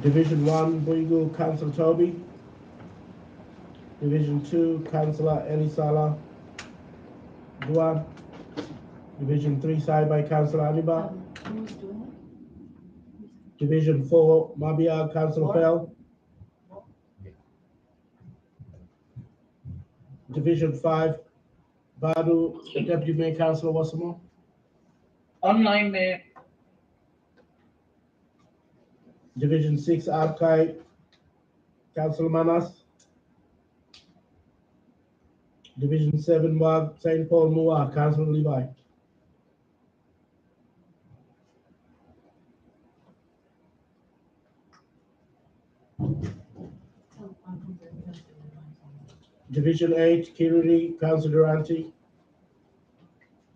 Division 1, Buigu, Councillor Toby. Division 2, Councillor Elisala Duan. Division 3, signed by Councillor Aniba. Who's doing Division 4, Mabia, Councillor Fell. Division 5, Badu, Deputy Mayor, Councillor Wassamo. Online, Mayor. Division 6, Abkai, Councillor Manas. Division 7, Wag, St. Paul Mua, Councillor Levi. Division 8, Kiriri, Councillor Duranti.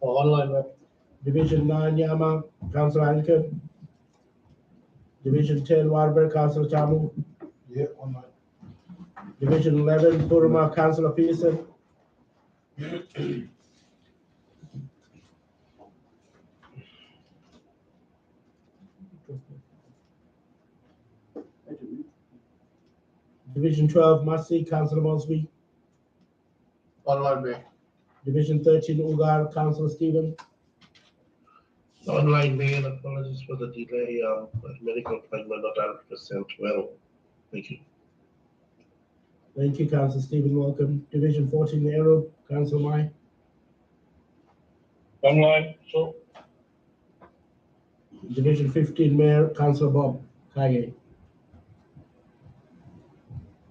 Online, Mayor. Division 9, Yama, Councillor Anker. Division 10, Warburg, Councillor Tamu. Yeah, online. Division 11, Puruma, Councillor Pearson. Division 12, Masi, Councillor Mosby. Online, Mayor. Division 13, Ugar, Councillor Stephen. Online, Mayor, and apologies for the delay. My medical appointment not 100% well. Thank you. Thank you, Councillor Stephen. Welcome. Division 14, Arab, Councillor Mai. Online, so. Division 15, Mayor, Councillor Bob Kage.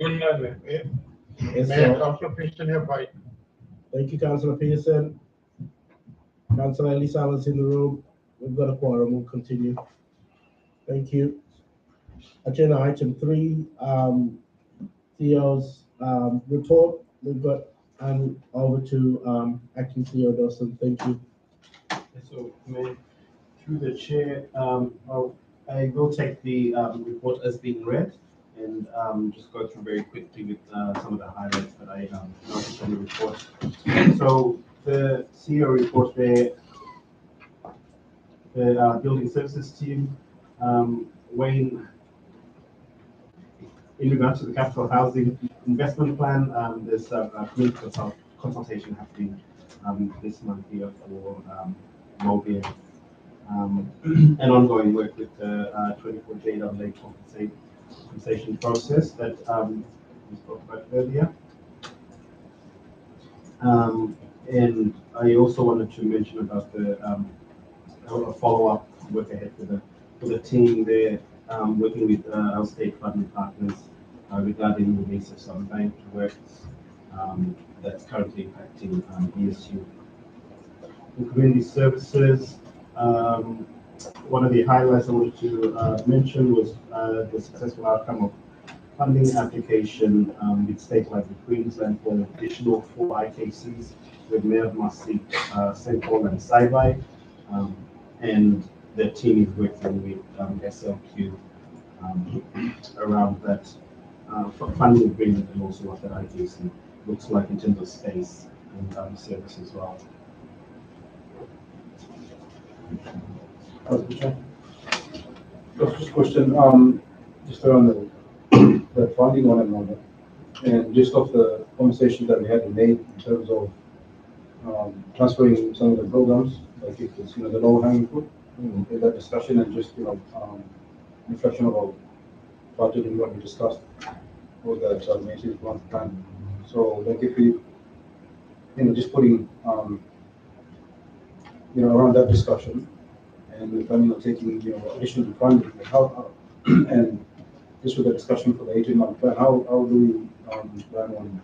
Online, Mayor. Yeah. Yes, Mayor, sir. Councillor Pearson here by. Thank you, Councillor Pearson. Councillor Elisala is in the room. We've got a quorum. We'll continue. Thank you. Agenda item 3, CEO's report. We've got over to Acting CEO Dawson. Thank you. So, Mayor, through the chair, I will take the report as being read and just go through very quickly with some of the highlights that I noticed on the report. So the CEO report there, the building services team, Wayne, in regards to the capital housing investment plan, there's a community consultation happening this month here for Mobian, and ongoing work with the 24J compensation process that we spoke about earlier. And I also wanted to mention about the a follow-up work ahead for the team there, working with our state funding partners regarding the release of some bank works that's currently impacting ESU. In community services, one of the highlights I wanted to mention was the successful outcome of funding application with State Life of Queensland for an additional 4 IKCs with Mayor Masi, St. Paul and Saibai, and the team is working with SLQ around that funding agreement and also what that IKC looks like in terms of space and service as well. Just a question, just around the funding on another, and just off the conversation that we had made in terms of transferring some of the programs, like if it's, the low hanging fruit in that discussion, and just, reflection about budgeting what we discussed for that maintenance plan. So like if we, just putting, around that discussion, and if I'm taking, additional funding, like how and just with the discussion for the 18-month plan, how do we plan on,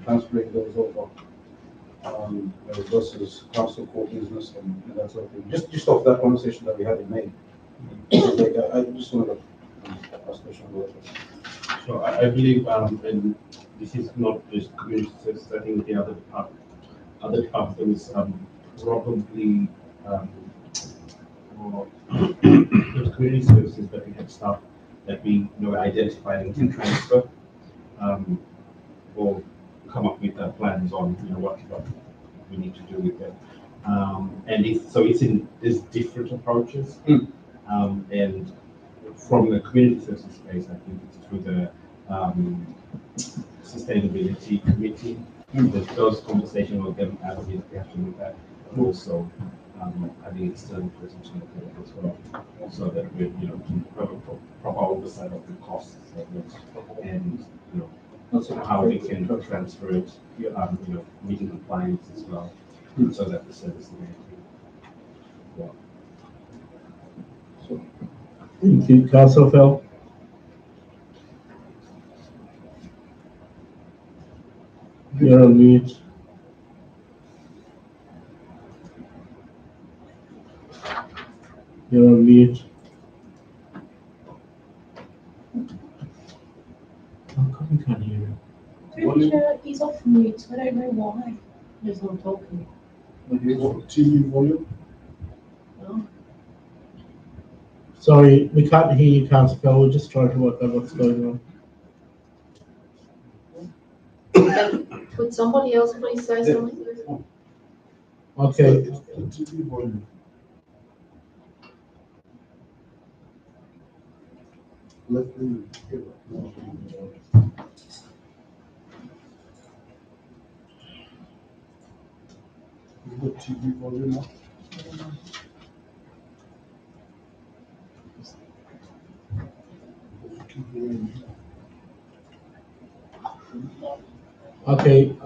transferring those over, versus council core business and that sort of thing. Just off that conversation that we had in May. Like, I just wanted to ask a question about that. So I believe, and this is not just community services, I think the other departments probably for those community services that we had staff that we identified and can transfer, or come up with plans on what we need to do with them. And there's different approaches, and from the community services space, I think it's through the sustainability committee. Those conversations with them, I think we have to look at, but also having external persons to look at it as well, so that we, can have a proper oversight of the costs of it, and how we can transfer it, meeting compliance as well, so that the service is well. Thank you, Councillor Fell. You're on mute. You're on mute. How come we can't hear you? Pretty sure he's off mute. I don't know why. He's not talking. TV volume? No. Sorry, we can't hear you, Councillor Fell. We're just trying to work out what's going on. Could somebody else please say something? Okay. TV volume. Let me hear it. Is the TV volume up? Okay.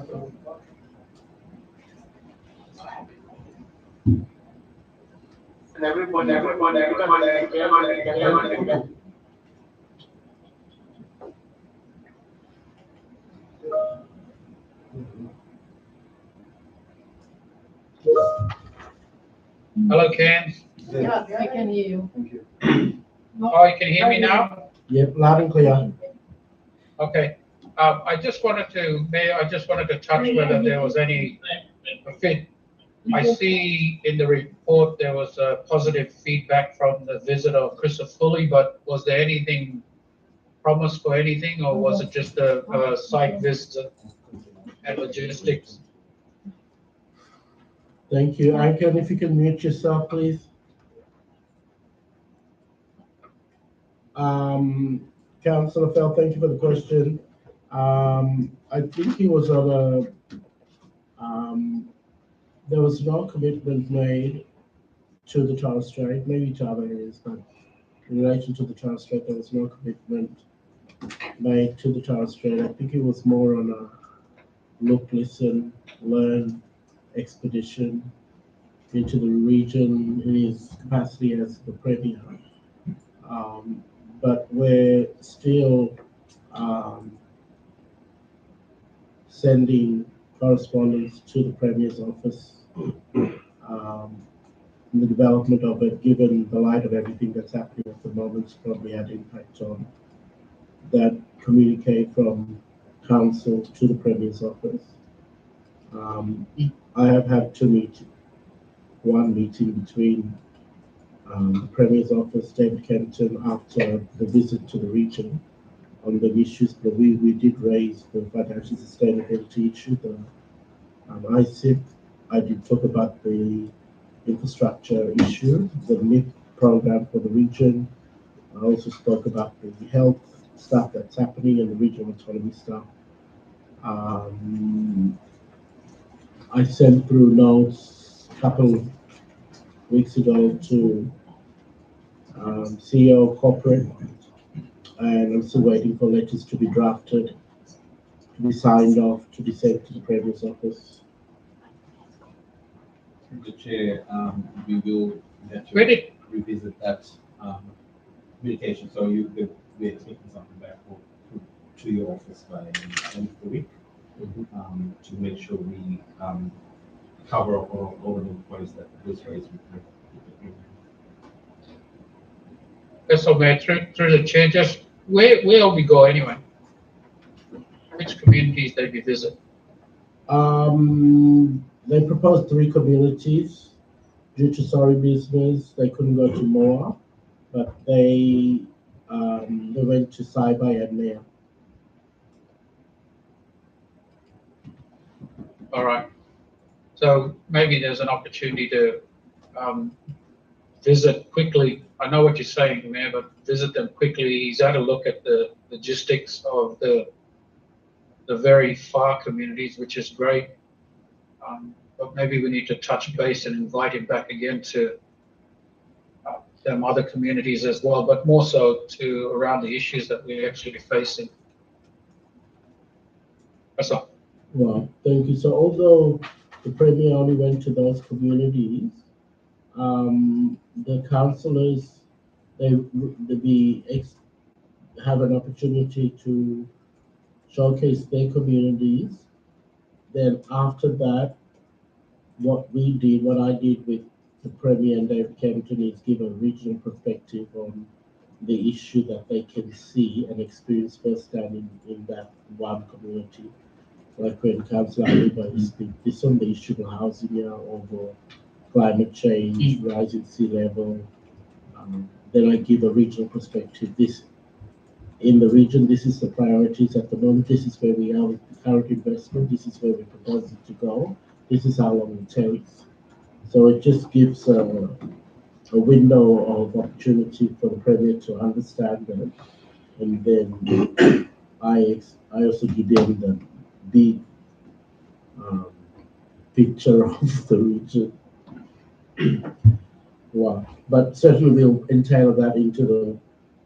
Hello, Ken. Yeah, I can hear you. Thank you. Oh, you can hear me now? Yep, loud and clear. Okay. I just wanted to touch whether there was any fit. I see in the report there was positive feedback from the visit of Christopher Fully, but was there anything promised for anything, or was it just a site visit and logistics? Thank you. Icon, if you can mute yourself, please. Councillor Fell, thank you for the question. I think he was on there was no commitment made to the Torres Strait, maybe to other areas, but in relation to the Torres Strait, there was no commitment made to the Torres Strait. I think it was more on a look, listen, learn expedition into the region in his capacity as the Premier. But we're still sending correspondence to the Premier's office in the development of it, given the light of everything that's happening at the moment, probably had impact on that communique from Council to the Premier's office. I have had one meeting between the Premier's office, David Kenton, after the visit to the region on the issues, but we did raise the financial sustainability issue, the ISIP. I did talk about the infrastructure issue, the MIP program for the region. I also spoke about the health stuff that's happening and the regional autonomy stuff. I sent through notes a couple of weeks ago to CEO Corporate, and I'm still waiting for letters to be drafted, to be signed off, to be sent to the Premier's office. The chair, we will have to revisit that communication. So we're expecting something back to your office by the end of the week, to make sure we cover all of the points that was raised with the So, Mayor, through the chair, just where will we go anyway? Which communities did we visit? They proposed 3 communities. Due to sorry business, they couldn't go to Moa, but they went to Saibai and Mea. All right. So maybe there's an opportunity to visit quickly. I know what you're saying, Mayor, but visit them quickly. He's had a look at the logistics of the very far communities, which is great. But maybe we need to touch base and invite him back again to them other communities as well, but more so to around the issues that we're actually facing. That's all. Well, thank you. So although the Premier only went to those communities, the councillors, have an opportunity to showcase their communities. Then after that, what I did with the Premier and David Kempton is give a regional perspective on the issue that they can see and experience firsthand in that one community. Like when Councillor Aliba is this on the issue of housing here, over climate change, rising sea level. Then I give a regional perspective. This in the region, this is the priorities at the moment. This is where we are with the current investment. This is where we propose it to go. This is how long it takes. So it just gives a window of opportunity for the Premier to understand that, and then I also give them the big picture of the region. Wow. But certainly we'll entail that into the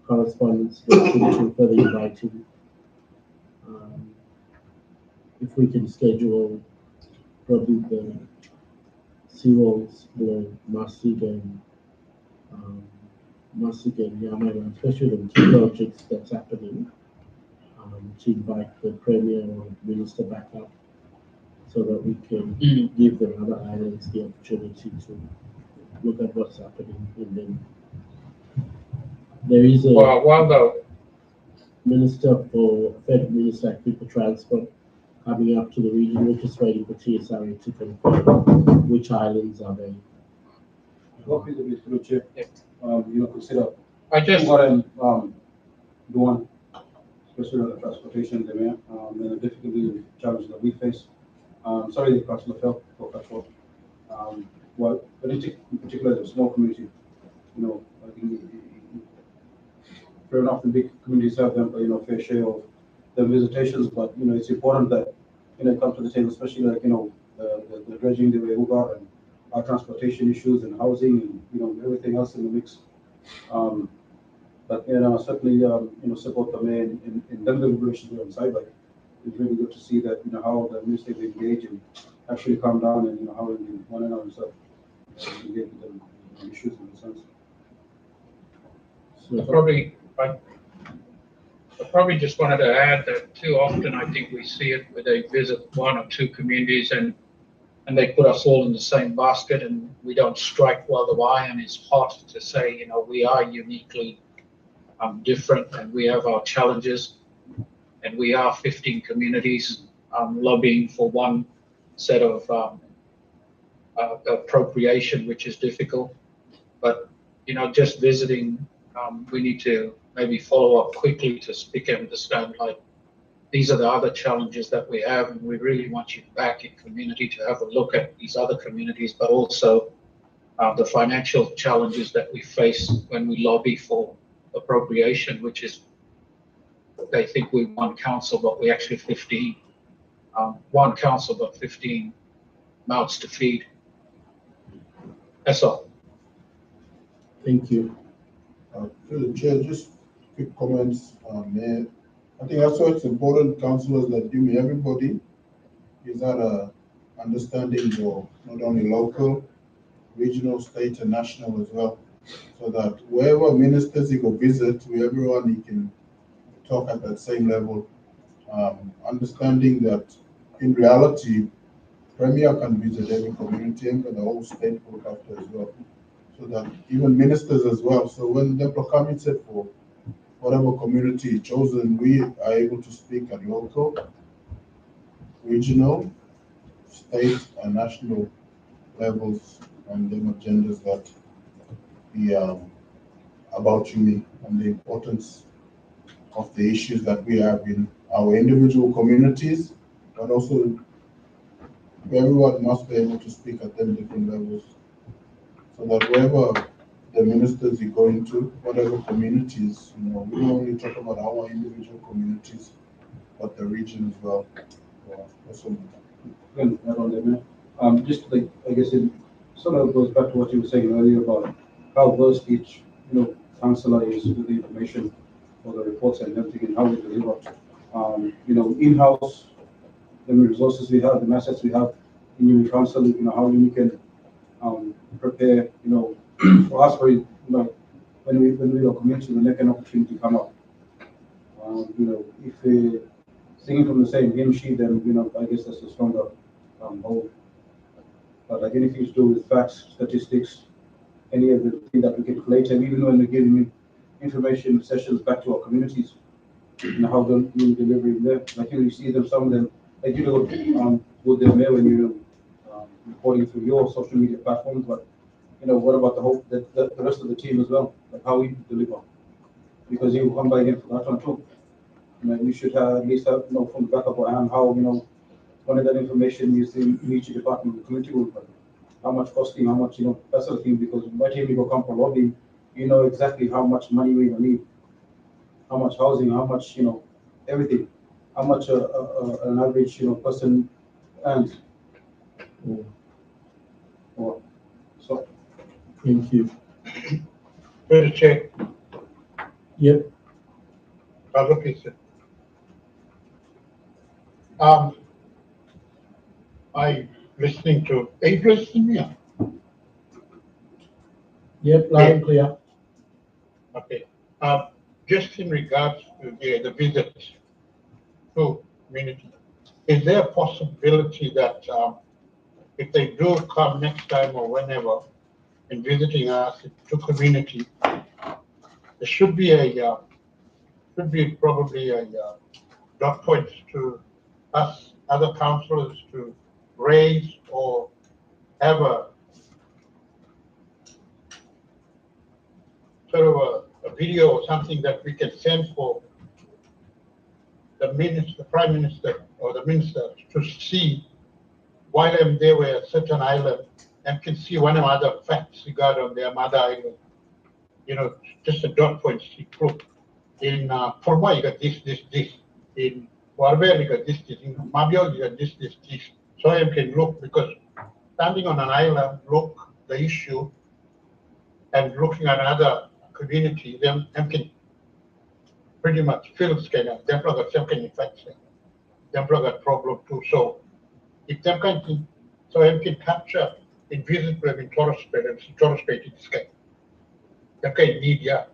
correspondence to further inviting. If we can schedule probably the seawalls, Masig and Yamala, especially the two projects that's happening, to invite the Premier or Minister back up so that we can give the other islands the opportunity to look at what's happening. And then there is a While the Federal Minister, I think, for Transport coming up to the region. We're just waiting for TSIRC to confirm which islands are they. What is the through chair? Consider I just do one, especially on the transportation there, and the difficulty challenge that we face. Sorry, the Councillor fell for control. Well, in particular, the small community, I think fair enough, the big communities have them, fair share of the visitations, but it's important that come to the table, especially like the dredging the Uber and our transportation issues and housing and everything else in the mix. But certainly support the mayor in them deliberations on side. Like it's really good to see that how the minister engage and actually calm down and how one another stuff engage with them issues and concerns. I probably just wanted to add that too often I think we see it where they visit one or two communities and they put us all in the same basket, and we don't strike while the iron is hot to say, we are uniquely different and we have our challenges, and we are 15 communities lobbying for one set of appropriation, which is difficult. But just visiting, we need to maybe follow up quickly to speak and understand, like, these are the other challenges that we have, and we really want you back in community to have a look at these other communities, but also the financial challenges that we face when we lobby for appropriation, which is, they think we one council, but we actually 15. One council, but 15 mouths to feed. That's all. Thank you. Through the chair, just quick comments, Mayor. I think that's why it's important, councillors, that everybody is at a understanding of not only local, regional, state, and national as well, so that wherever ministers you go visit, to everyone you can talk at that same level, understanding that in reality, Premier can visit every community and the whole state look after as well, so that even ministers as well. So when the procurement set for whatever community chosen, we are able to speak at local, regional, state, and national levels on the agendas that be about you and the importance of the issues that we have in our individual communities, but also everyone must be able to speak at them different levels, so that wherever the ministers you go into, whatever communities, we don't only talk about our individual communities, but the region as well. Also, Again, add on there, man. Just like, I guess it sort of goes back to what you were saying earlier about how versed each, councillor is with the information or the reports and everything and how we deliver. In-house, the resources we have, the assets we have in your council, how we can prepare, for us, when we are community, when an opportunity come up. If we're singing from the same hymn sheet, then, I guess that's a stronger hold. But like anything to do with facts, statistics, any of the thing that we can collate, and even when we're giving information sessions back to our communities, how they're delivering there. Like you see them, some of them, like with their mail when you're reporting through your social media platforms, but what about the rest of the team as well? Like how we deliver? Because you come by again for that one too. We should at least have, from the back of our hand, how, one of that information is in each department of the community group, but how much costing, how much, that sort of thing, because by the time you go come for lobbying, you know exactly how much money we need, how much housing, how much, everything, how much an average, person earns. So, Thank you. Through the chair, Yep. other pieces. I listening to, are you listening here? Yep, loud and clear. Okay. Just in regards to the visits to community, is there a possibility that if they do come next time or whenever in visiting us to community, there should be probably a dot points to us other councillors to raise or have a sort of a video or something that we can send for the prime minister or the minister to see while I'm there with a certain island and can see one of the other facts regarding on their mother island. Just a dot point. Look, in Purwa you got this. In Warber you got this. In Mabio you got this. So you can look, because standing on an island, look the issue and looking at another community, them can pretty much feel scanner. Them got some kind of infection. Them got problem too. So if them can, so them can capture and visit them in Torres Strait and see Torres Strait in the sky. Them can need, yeah.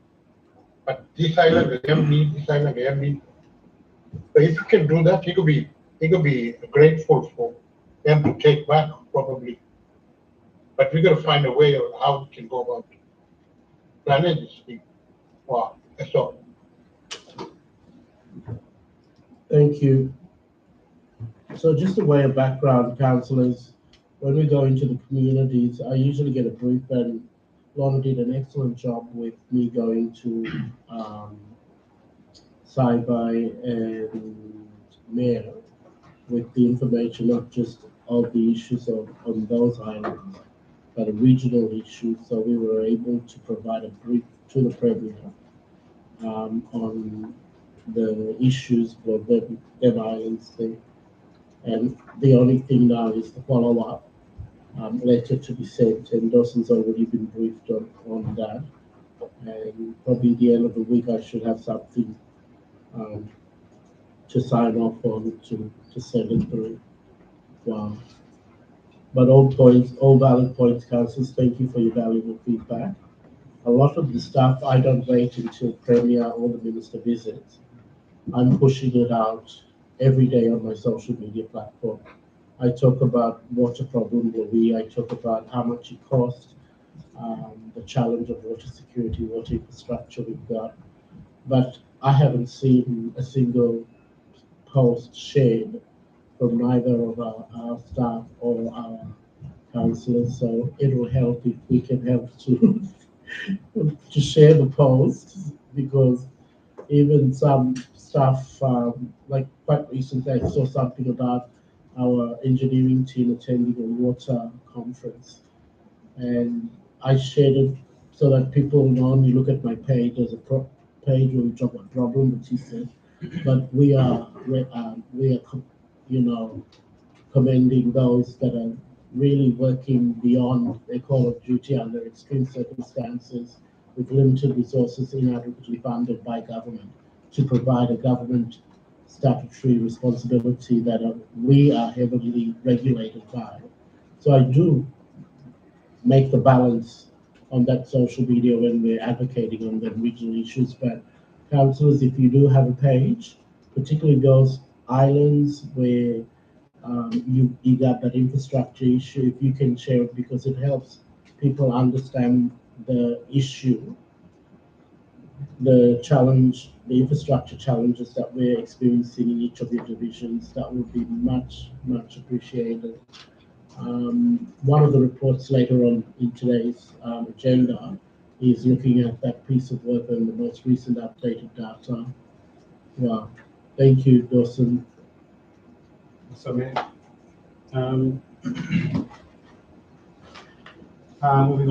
But this island, them need this island, them need. So if you can do that, it could be grateful for them to take back probably. But we got to find a way of how we can go about planning this thing. Wow, that's all. Thank you. So just a way of background, councillors, when we go into the communities, I usually get a brief, and Lorna did an excellent job with me going to Saibai and Mayor with the information, not just of the issues on those islands, but a regional issue. So we were able to provide a brief to the Premier on the issues for them islands there. And the only thing now is the follow-up letter to be sent, and Dawson's already been briefed on that. And probably at the end of the week, I should have something to sign off on to send it through. Wow. But all valid points, councillors. Thank you for your valuable feedback. A lot of the stuff I don't wait until Premier or the Minister visits. I'm pushing it out every day on my social media platform. I talk about water problem Louis, I talk about how much it costs, the challenge of water security, water infrastructure we've got. But I haven't seen a single post shared from neither of our staff or our councillors. So it will help if we can help to to share the posts, because even some stuff, like quite recently, I saw something about our engineering team attending a water conference, and I shared it so that people not only look at my page, there's a page where we talk about problem, which he said, but we are, you know, commending those that are really working beyond their call of duty under extreme circumstances with limited resources inadequately funded by government to provide a government statutory responsibility that we are heavily regulated by. So I do make the balance on that social media when we're advocating on the regional issues. But councillors, if you do have a page, particularly those islands where you got that infrastructure issue, if you can share it, because it helps people understand the issue, the challenge, the infrastructure challenges that we're experiencing in each of your divisions, that would be much, much appreciated. One of the reports later on in today's agenda is looking at that piece of work and the most recent updated data. Wow. Thank you, Dawson. So, moving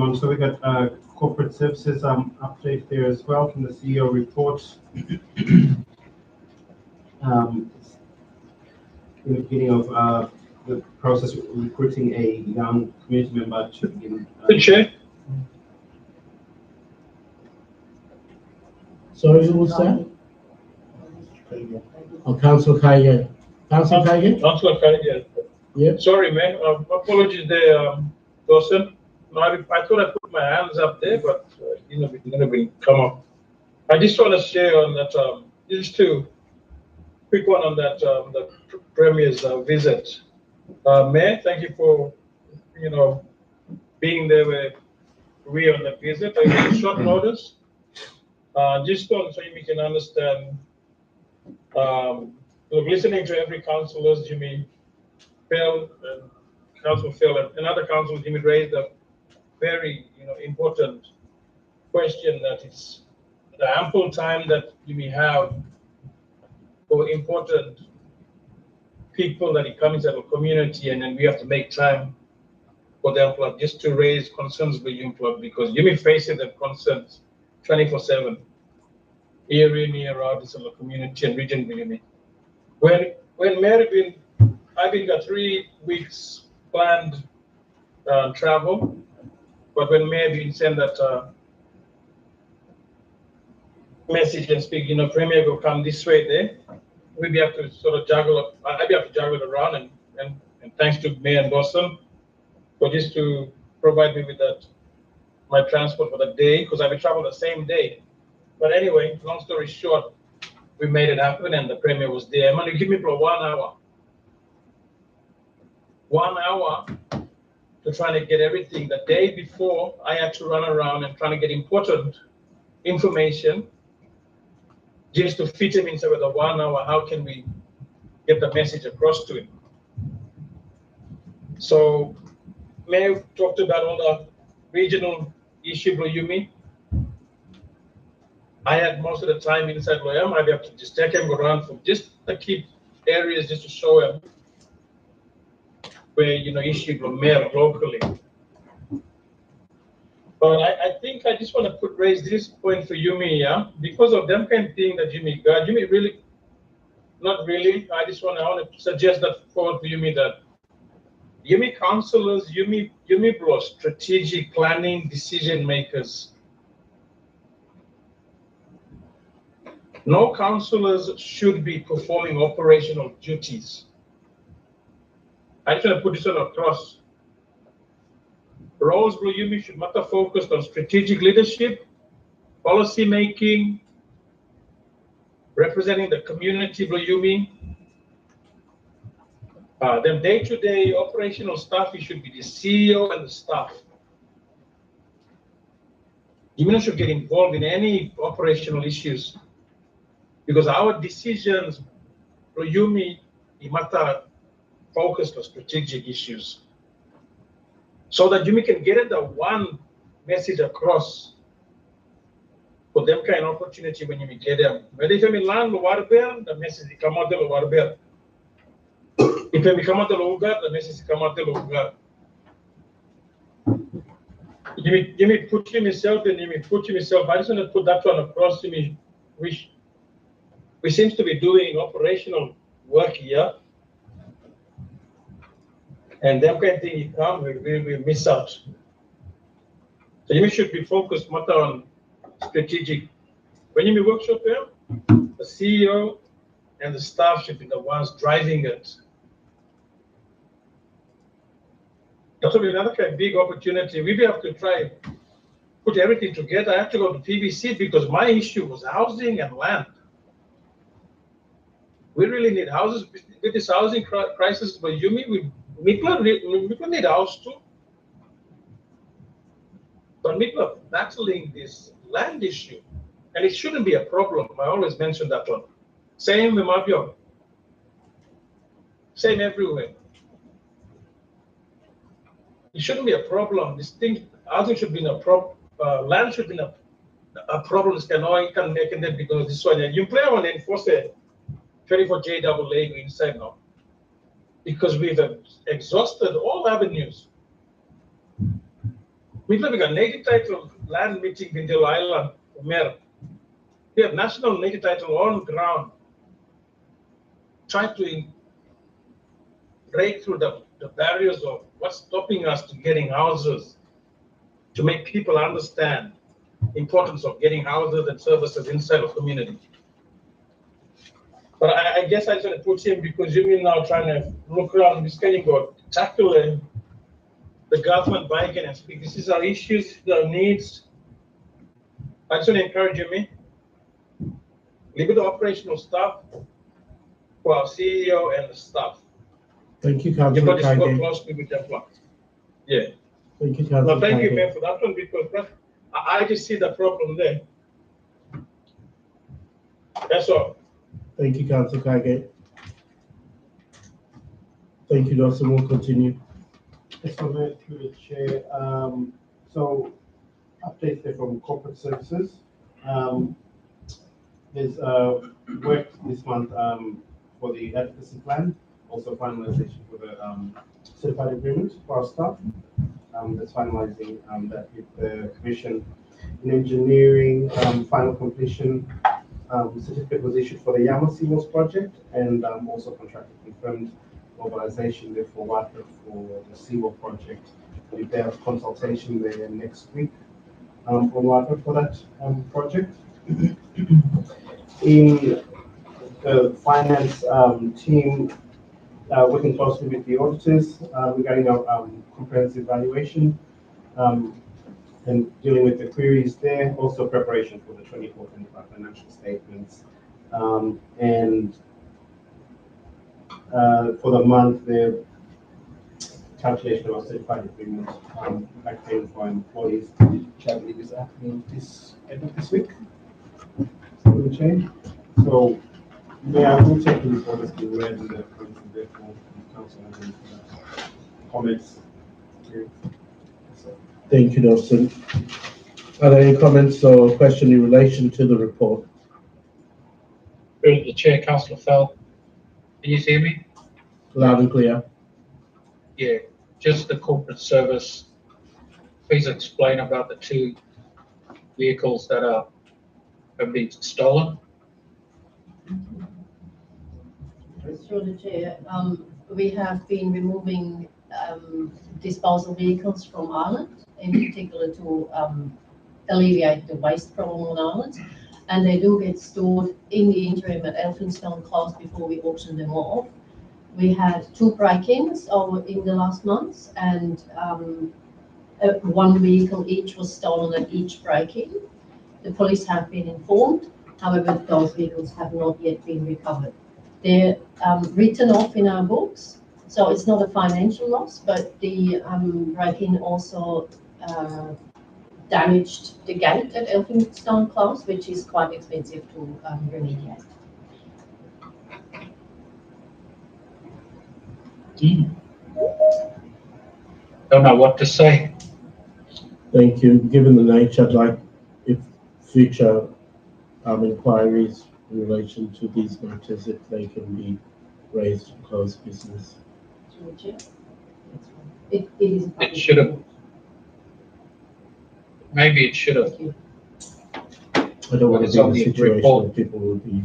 on, so we got corporate services update there as well from the CEO report. In the beginning of the process of recruiting a young community member to begin. Good Chair. Sorry, who was that? Oh, Councillor Kaya. Councillor Kaya? Councillor Kaya. Yeah. Sorry, man. Apologies there, Dawson. No, I thought I put my hands up there, but it didn't come up. I just want to share on that, just to quick one on that, the Premier's visit. Mayor, thank you for, being there with we on the visit. I got short notice. Just so you can understand, look, listening to every councillor, Jimmy Phil and Councillor Phil and other councillors, Jimmy raised a very important question, that is the ample time that you may have for important people that come into the community, and then we have to make time for them just to raise concerns with you, because you may face the concerns 24/7, year in, year out, in the community and region. When Mary I've been got 3 weeks planned travel, but when Mary been sent that message and speak, Premier will come this way there, we have to sort of juggle. I have to juggle it around, and thanks to Mayor and Dawson for just to provide me with that my transport for the day, because I've been traveling the same day. But anyway, long story short, we made it happen, and the Premier was there. I'm gonna give me for 1 hour. 1 hour to try to get everything. The day before, I had to run around and try to get important information just to fit him inside with the 1 hour. How can we get the message across to him? So, Mayor talked about all the regional issue, Yumi. I had most of the time inside Loyam. I'd have to just take him around for just the key areas, just to show him where issue Mayor locally. But I think I just want to raise this point for Yumi, yeah, because of them kind of thing that Yumi got. Yumi really, not really. I want to suggest that forward for Yumi, that Yumi councillors, Yumi bro, strategic planning decision makers. No councillors should be performing operational duties. I just want to put this one across. Roles Blue Yumi should matter focused on strategic leadership, policy making, representing the community Blue Yumi. Then day-to-day operational staff, it should be the CEO and the staff. Yumi should get involved in any operational issues, because our decisions Blue Yumi, it matter focused on strategic issues, so that Yumi can get the one message across for them kind of opportunity when you get them. Whether if you land the message come out the Warbear. If you come out the lugar, the message come out the lugar. Give me put him himself and me put him himself. I just want to put that one across to me, which we seems to be doing operational work here. And them kind of thing you come, we miss out. So you should be focused more on strategic. When you workshop here, the CEO and the staff should be the ones driving it. That will be another kind of big opportunity. We have to try put everything together. I have to go to PBC because my issue was housing and land. We really need houses with this housing crisis. But you mean people need a house too. But people are battling this land issue, and it shouldn't be a problem. I always mention that one. Same in Mavio. Same everywhere. It shouldn't be a problem. This thing, housing should be a problem. Land should be a problem. This can make it because this one. You play on enforce a 24JAA inside now because we've exhausted all avenues. We have a native title land meeting in the island, Umer. We have national native title on ground. Try to break through the barriers of what's stopping us to getting houses, to make people understand the importance of getting houses and services inside of community. But I guess I just want to put him because you've been now trying to look around this kind of tackle the government by again and speak. This is our issues, our needs. I just want to encourage you, leave it the operational staff for our CEO and the staff. Thank you, Councillor Everybody work Kage. closely with that one. Yeah. Thank you, Councillor No, thank you, Kage. Mayor, for that one because I just see the problem there. That's all. Thank you, Councillor Kage. Thank you, Dawson. We'll continue. Yes, so Mayor, through the chair. So updates there from corporate services. There's work this month for the advocacy plan, also finalization for the certified agreement for our staff. That's finalizing that with the commission in engineering. Final completion certificate was issued for the Yama Seawalls project, and also contractor confirmed mobilization there for water for the Seawall project. We have consultation there next week for water for that project. In the finance team, working closely with the auditors regarding our comprehensive valuation and dealing with the queries there, also preparation for the 24-25 financial statements. And for the month, the calculation of our certified agreement back payment for employees, which I believe is happening this end of this week. So it will change. So yeah, I will take the report as being read and the therefore council and comments. Thank you, Dawson. Are there any comments or questions in relation to the report? Through the chair, Councillor Fell. Can you hear me? Loud and clear. Yeah, just the corporate service. Please explain about the 2 vehicles that have been stolen. Through the chair, we have been removing disposal vehicles from Ireland, in particular to alleviate the waste problem on Ireland. And they do get stored in the interim at Elphinstone Close before we auction them off. We had 2 break-ins in the last months, and 1 vehicle each was stolen at each break-in. The police have been informed, however, those vehicles have not yet been recovered. They're written off in our books, so it's not a financial loss, but the break-in also damaged the gate at Elphinstone Close, which is quite expensive to remediate. Don't know what to say. Thank you. Given the nature, I'd like if future inquiries in relation to these matters, if they can be raised to close business. It is. It should have. Maybe it should have. I don't want It's to be in on a the situation report. where people will be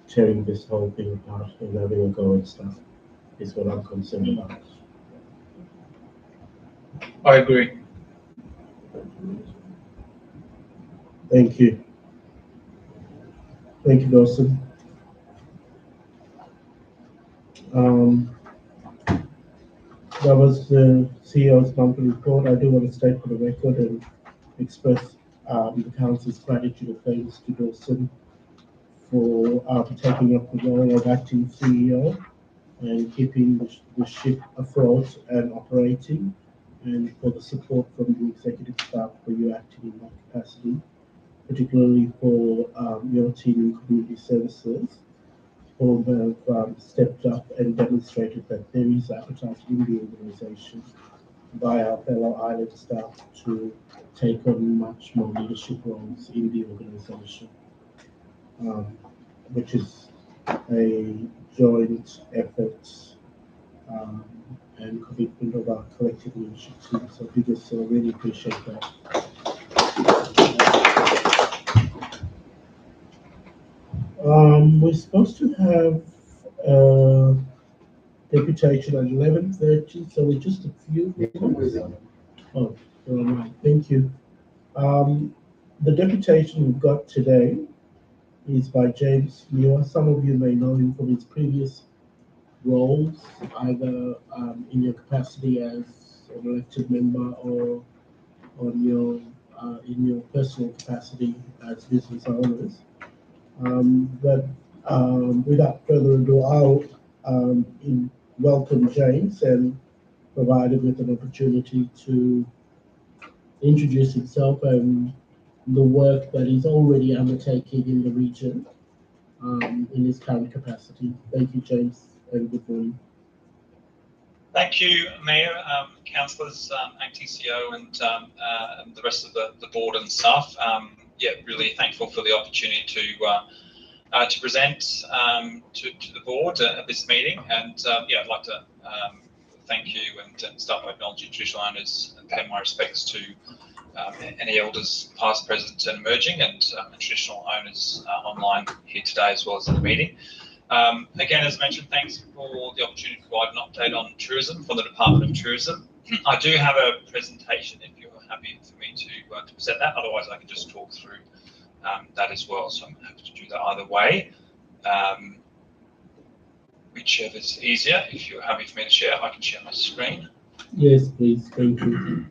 tearing this whole thing apart and having a go at stuff, is what I'm concerned about. I agree. Thank you. Thank you, Dawson. That was the CEO's monthly report. I do want to state for the record and express the council's gratitude and thanks to Dawson for taking up the role of acting CEO and keeping the ship afloat and operating, and for the support from the executive staff for you acting in that capacity, particularly for your team in community services, who have stepped up and demonstrated that there is appetite in the organisation by our fellow island staff to take on much more leadership roles in the organisation, which is a joint effort and commitment of our collective leadership team. So we just really appreciate that. We're supposed to have deputation at 11:30, so we're just a few minutes. Oh, all right, thank you. The deputation we've got today is by James Muir. Some of you may know him from his previous roles, either in your capacity as an elected member or on your in your personal capacity as business owners. But without further ado, I'll welcome James and provide him with an opportunity to introduce himself and the work that he's already undertaking in the region in his current capacity. Thank you, James, and good morning. Thank you, Mayor, councillors, acting CEO, and the rest of the board and staff. Yeah, really thankful for the opportunity to present to the board at this meeting. And yeah, I'd like to thank you and start by acknowledging traditional owners and pay my respects to any elders past, present and emerging, and traditional owners online here today as well as in the meeting. Again, as mentioned, thanks for the opportunity to provide an update on tourism from the Department of Tourism. I do have a presentation if you're happy for me to present that. Otherwise, I can just talk through that as well. So I'm happy to do that either way. Whichever's easier. If you're happy for me to share, I can share my screen. Yes, please. Thank you.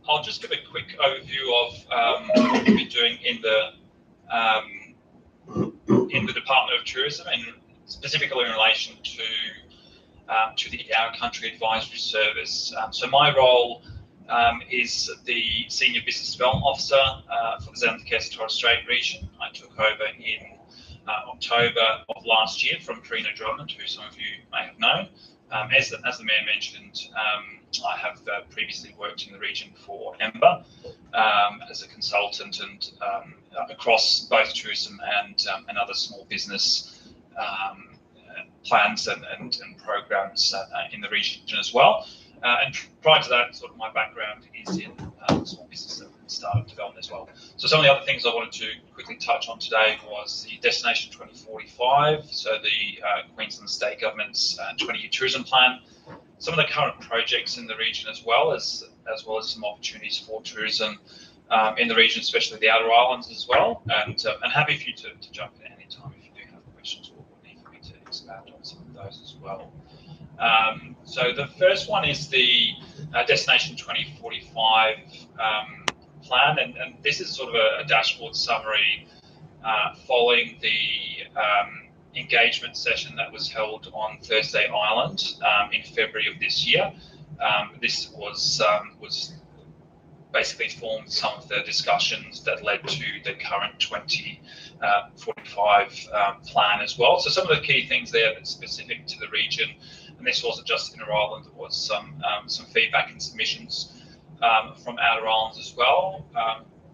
I'll just give a quick overview of what we've been doing in the Department of Tourism, and specifically in relation to the Our Country Advisory Service. So my role is the Senior Business Development Officer for the Xanthocast Torres Strait region. I took over in October of last year from Karina Drummond, who some of you may have known. As the Mayor mentioned, I have previously worked in the region for Ember as a consultant and across both tourism and other small business plans and programs in the region as well. And prior to that, sort of my background is in small business and startup development as well. So some of the other things I wanted to quickly touch on today was the Destination 2045, so the Queensland State Government's 20-year tourism plan, some of the current projects in the region as well as some opportunities for tourism in the region, especially the outer islands as well. And happy for you to jump in any time if you do have questions or need for me to expand on some of those as well. So the first one is the Destination 2045 plan, and this is sort of a dashboard summary following the engagement session that was held on Thursday Island in February of this year. This was basically formed some of the discussions that led to the current 2045 plan as well. So some of the key things there that's specific to the region, and this wasn't just Inner Island, there was some feedback and submissions from Outer Islands as well,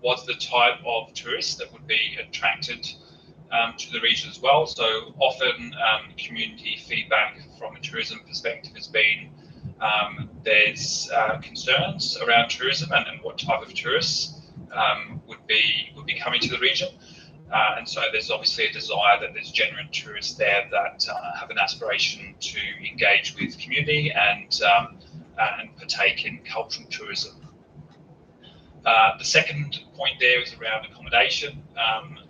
was the type of tourists that would be attracted to the region as well. So often community feedback from a tourism perspective has been there's concerns around tourism and what type of tourists would be coming to the region. And so there's obviously a desire that there's genuine tourists there that have an aspiration to engage with community and partake in cultural tourism. The second point there is around accommodation.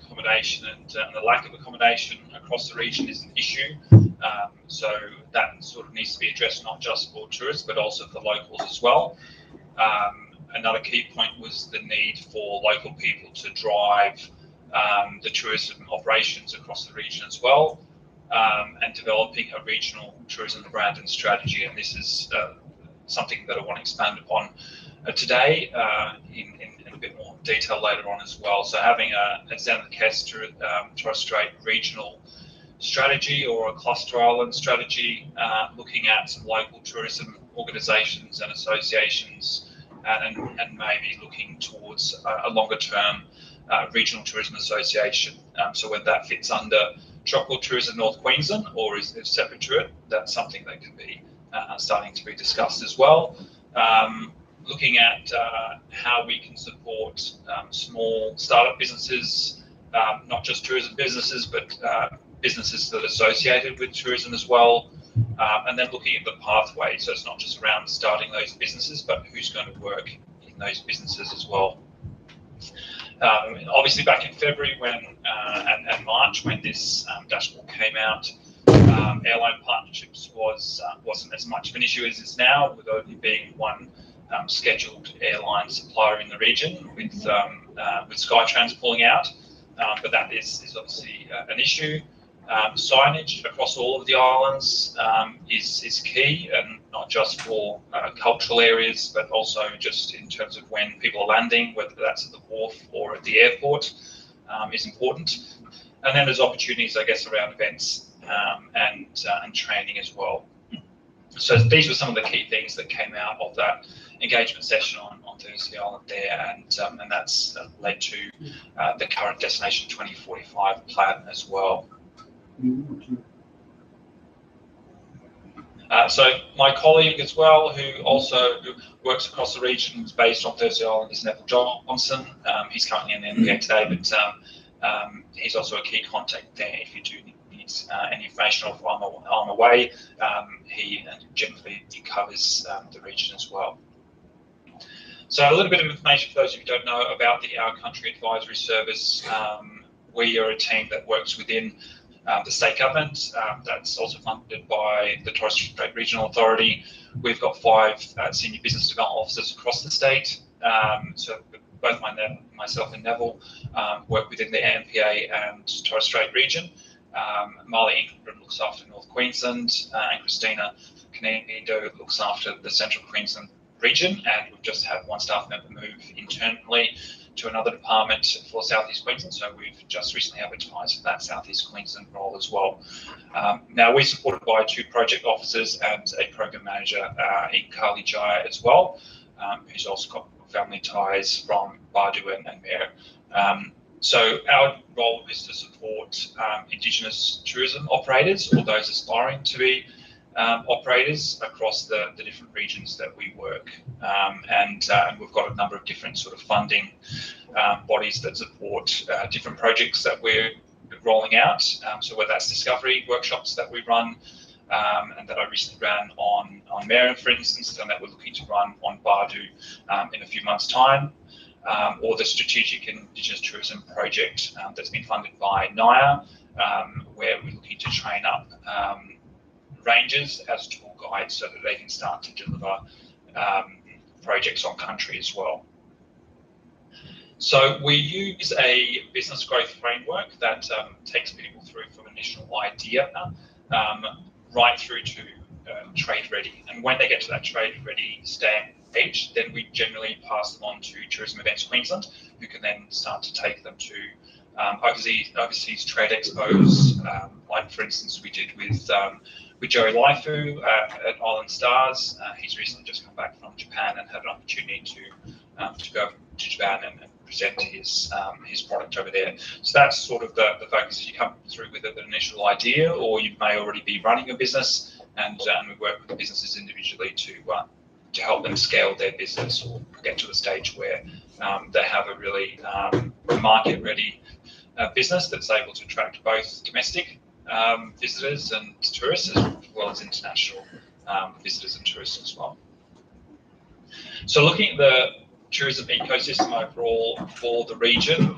Accommodation and the lack of accommodation across the region is an issue. So that sort of needs to be addressed not just for tourists, but also for locals as well. Another key point was the need for local people to drive the tourism operations across the region as well, and developing a regional tourism brand and strategy. And this is something that I want to expand upon today in a bit more detail later on as well. So having a Zanakest Torres Strait regional strategy or a cluster island strategy, looking at some local tourism organisations and associations, and maybe looking towards a longer term regional tourism association. So whether that fits under Tropical Tourism North Queensland or is separate to it, that's something that can be starting to be discussed as well. Looking at how we can support small startup businesses, not just tourism businesses, but businesses that are associated with tourism as well. And then looking at the pathway. So it's not just around starting those businesses, but who's going to work in those businesses as well. Obviously back in February and March when this dashboard came out, airline partnerships wasn't as much of an issue as it's now, with only being one scheduled airline supplier in the region, with Skytrans pulling out. But that is obviously an issue. Signage across all of the islands is key, and not just for cultural areas, but also just in terms of when people are landing, whether that's at the wharf or at the airport, is important. And then there's opportunities, I guess, around events and training as well. So these were some of the key things that came out of that engagement session on Thursday Island there, and that's led to the current Destination 2045 plan as well. So my colleague as well, who works across the region, is based on Thursday Island, is Neville Johnson. He's currently in the NPA today, but he's also a key contact there if you do need any information or on the way. He generally covers the region as well. So a little bit of information for those of you who don't know about the Our Country Advisory Service. We are a team that works within the state government, that's also funded by the Torres Strait Regional Authority. We've got 5 senior business development officers across the state. So both myself and Neville work within the AMPA and Torres Strait region. Marley Ingram looks after North Queensland, and Christina Canino looks after the Central Queensland region. And we've just had one staff member move internally to another department for Southeast Queensland, so we've just recently advertised for that Southeast Queensland role as well. Now we're supported by 2 project officers and a program manager in Kali Jaya as well, who's also got family ties from Bardu and Mayor. So our role is to support Indigenous tourism operators, or those aspiring to be operators across the different regions that we work, and we've got a number of different sort of funding bodies that support different projects that we're rolling out. So whether that's discovery workshops that we run, and that I recently ran on Marion, for instance, and that we're looking to run on Bardu in a few months' time, or the Strategic Indigenous Tourism Project that's been funded by NIA, where we're looking to train up rangers as tour guides so that they can start to deliver projects on country as well. So we use a business growth framework that takes people through from initial idea right through to trade ready. And when they get to that trade ready stage, then we generally pass them on to Tourism Events Queensland, who can then start to take them to overseas trade expos, like for instance we did with Joey Laifu at Island Stars. He's recently just come back from Japan and had an opportunity to go to Japan and present his product over there. So that's sort of the focus. You come through with an initial idea, or you may already be running a business, and we work with the businesses individually to help them scale their business or get to the stage where they have a really market-ready business that's able to attract both domestic visitors and tourists, as well as international visitors and tourists as well. So looking at the tourism ecosystem overall for the region,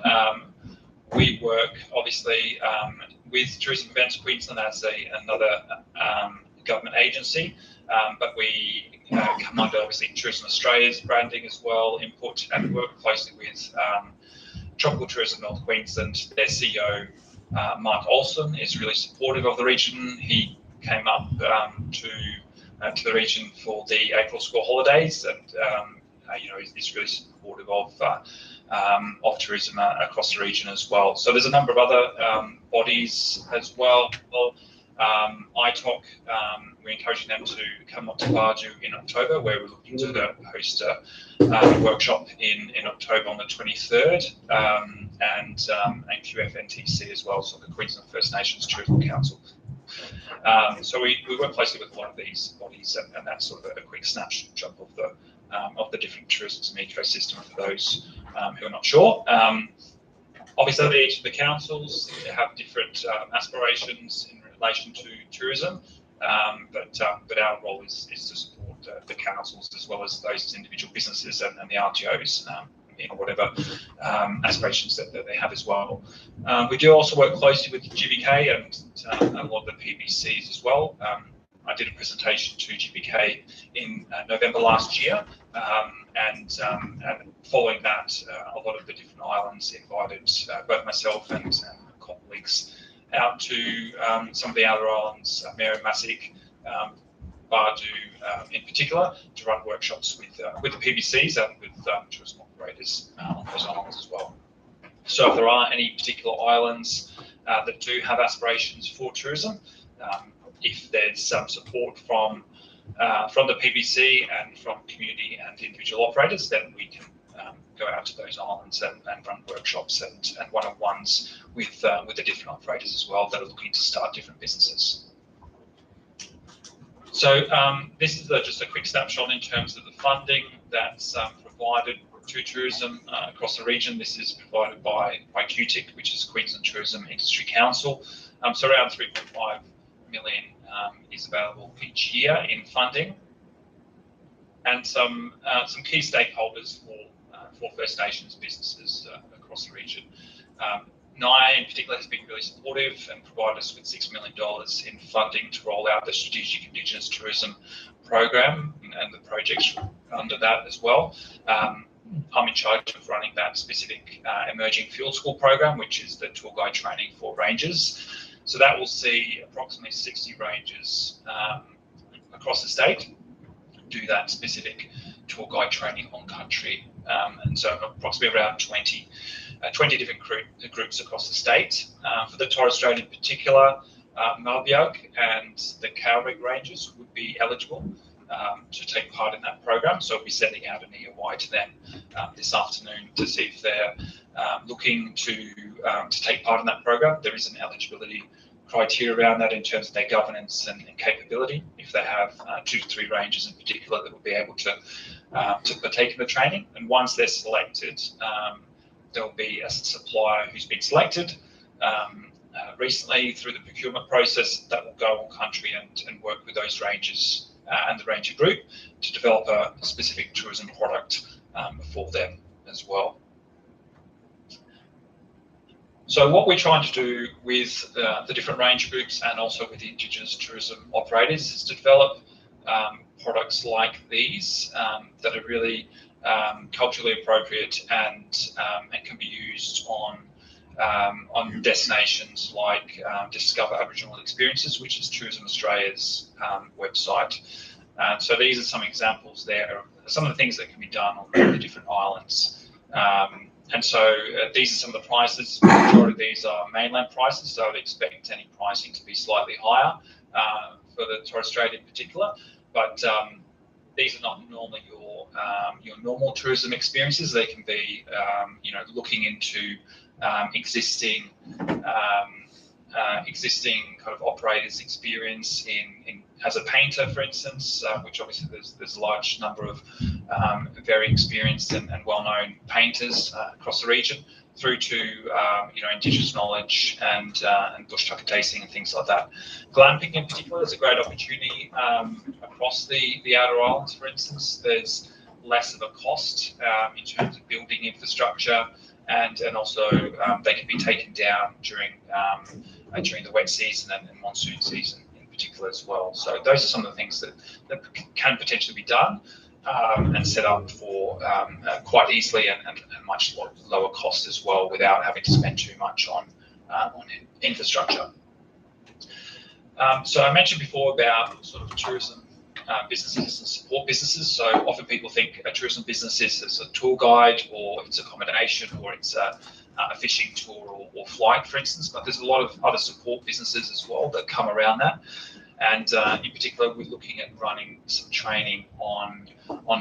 we work obviously with Tourism Events Queensland as another government agency, but we come under obviously Tourism Australia's branding as well, input, and work closely with Tropical Tourism North Queensland. Their CEO, Mark Olson, is really supportive of the region. He came up to the region for the April school holidays, and is really supportive of tourism across the region as well. So there's a number of other bodies as well. ITOC, we're encouraging them to come up to Baju in October, where we're looking to host a workshop in October on the 23rd, and QFNTC as well, so the Queensland First Nations Tourism Council. So we work closely with a lot of these bodies, and that's sort of a quick snapshot of the different tourism ecosystem for those who are not sure. Obviously, each of the councils have different aspirations in relation to tourism, but our role is to support the councils as well as those individual businesses and the RTOs in whatever aspirations that they have as well. We do also work closely with GBK and a lot of the PBCs as well. I did a presentation to GBK in November last year, and following that, a lot of the different islands invited both myself and colleagues out to some of the other islands, Mary Masik, Badu in particular, to run workshops with the PBCs and with tourism operators on those islands as well. So if there are any particular islands that do have aspirations for tourism, if there's some support from the PBC and from community and individual operators, then we can go out to those islands and run workshops and one-on-ones with the different operators as well that are looking to start different businesses. So this is just a quick snapshot in terms of the funding that's provided to tourism across the region. This is provided by QTIC, which is Queensland Tourism Industry Council. So around 3.5 million is available each year in funding, and some key stakeholders for First Nations businesses across the region. NIA in particular has been really supportive and provided us with $6 million in funding to roll out the Strategic Indigenous Tourism Program and the projects under that as well. I'm in charge of running that specific Emerging Field School program, which is the tour guide training for rangers. So that will see approximately 60 rangers across the state do that specific tour guide training on country. And so approximately around 20 different groups across the state. For the Torres Strait in particular, Malbiag and the Cowrick Rangers would be eligible to take part in that program. So we'll be sending out an EOI to them this afternoon to see if they're looking to take part in that program. There is an eligibility criteria around that in terms of their governance and capability. If they have 2 to 3 rangers in particular that will be able to partake in the training, and once they're selected, there'll be a supplier who's been selected recently through the procurement process that will go on country and work with those rangers and the ranger group to develop a specific tourism product for them as well. So what we're trying to do with the different ranger groups and also with the Indigenous tourism operators is to develop products like these that are really culturally appropriate and can be used on on destinations like Discover Aboriginal Experiences, which is Tourism Australia's website. So these are some examples there of some of the things that can be done on the different islands. And so these are some of the prices. The majority of these are mainland prices, so I would expect any pricing to be slightly higher for the Torres Strait in particular. But these are not normally your normal tourism experiences. They can be, looking into existing kind of operators' experience in as a painter, for instance, which obviously there's a large number of very experienced and well-known painters across the region, through to Indigenous knowledge and bush tucker tasting and things like that. Glamping in particular is a great opportunity across the outer islands. For instance, there's less of a cost in terms of building infrastructure, and also they can be taken down during the wet season and monsoon season in particular as well. So those are some of the things that can potentially be done and set up for quite easily and much lower cost as well, without having to spend too much on infrastructure. So I mentioned before about sort of tourism businesses and support businesses. So often people think a tourism business is a tour guide, or it's accommodation, or it's a fishing tour or flight, for instance. But there's a lot of other support businesses as well that come around that. And in particular, we're looking at running some training on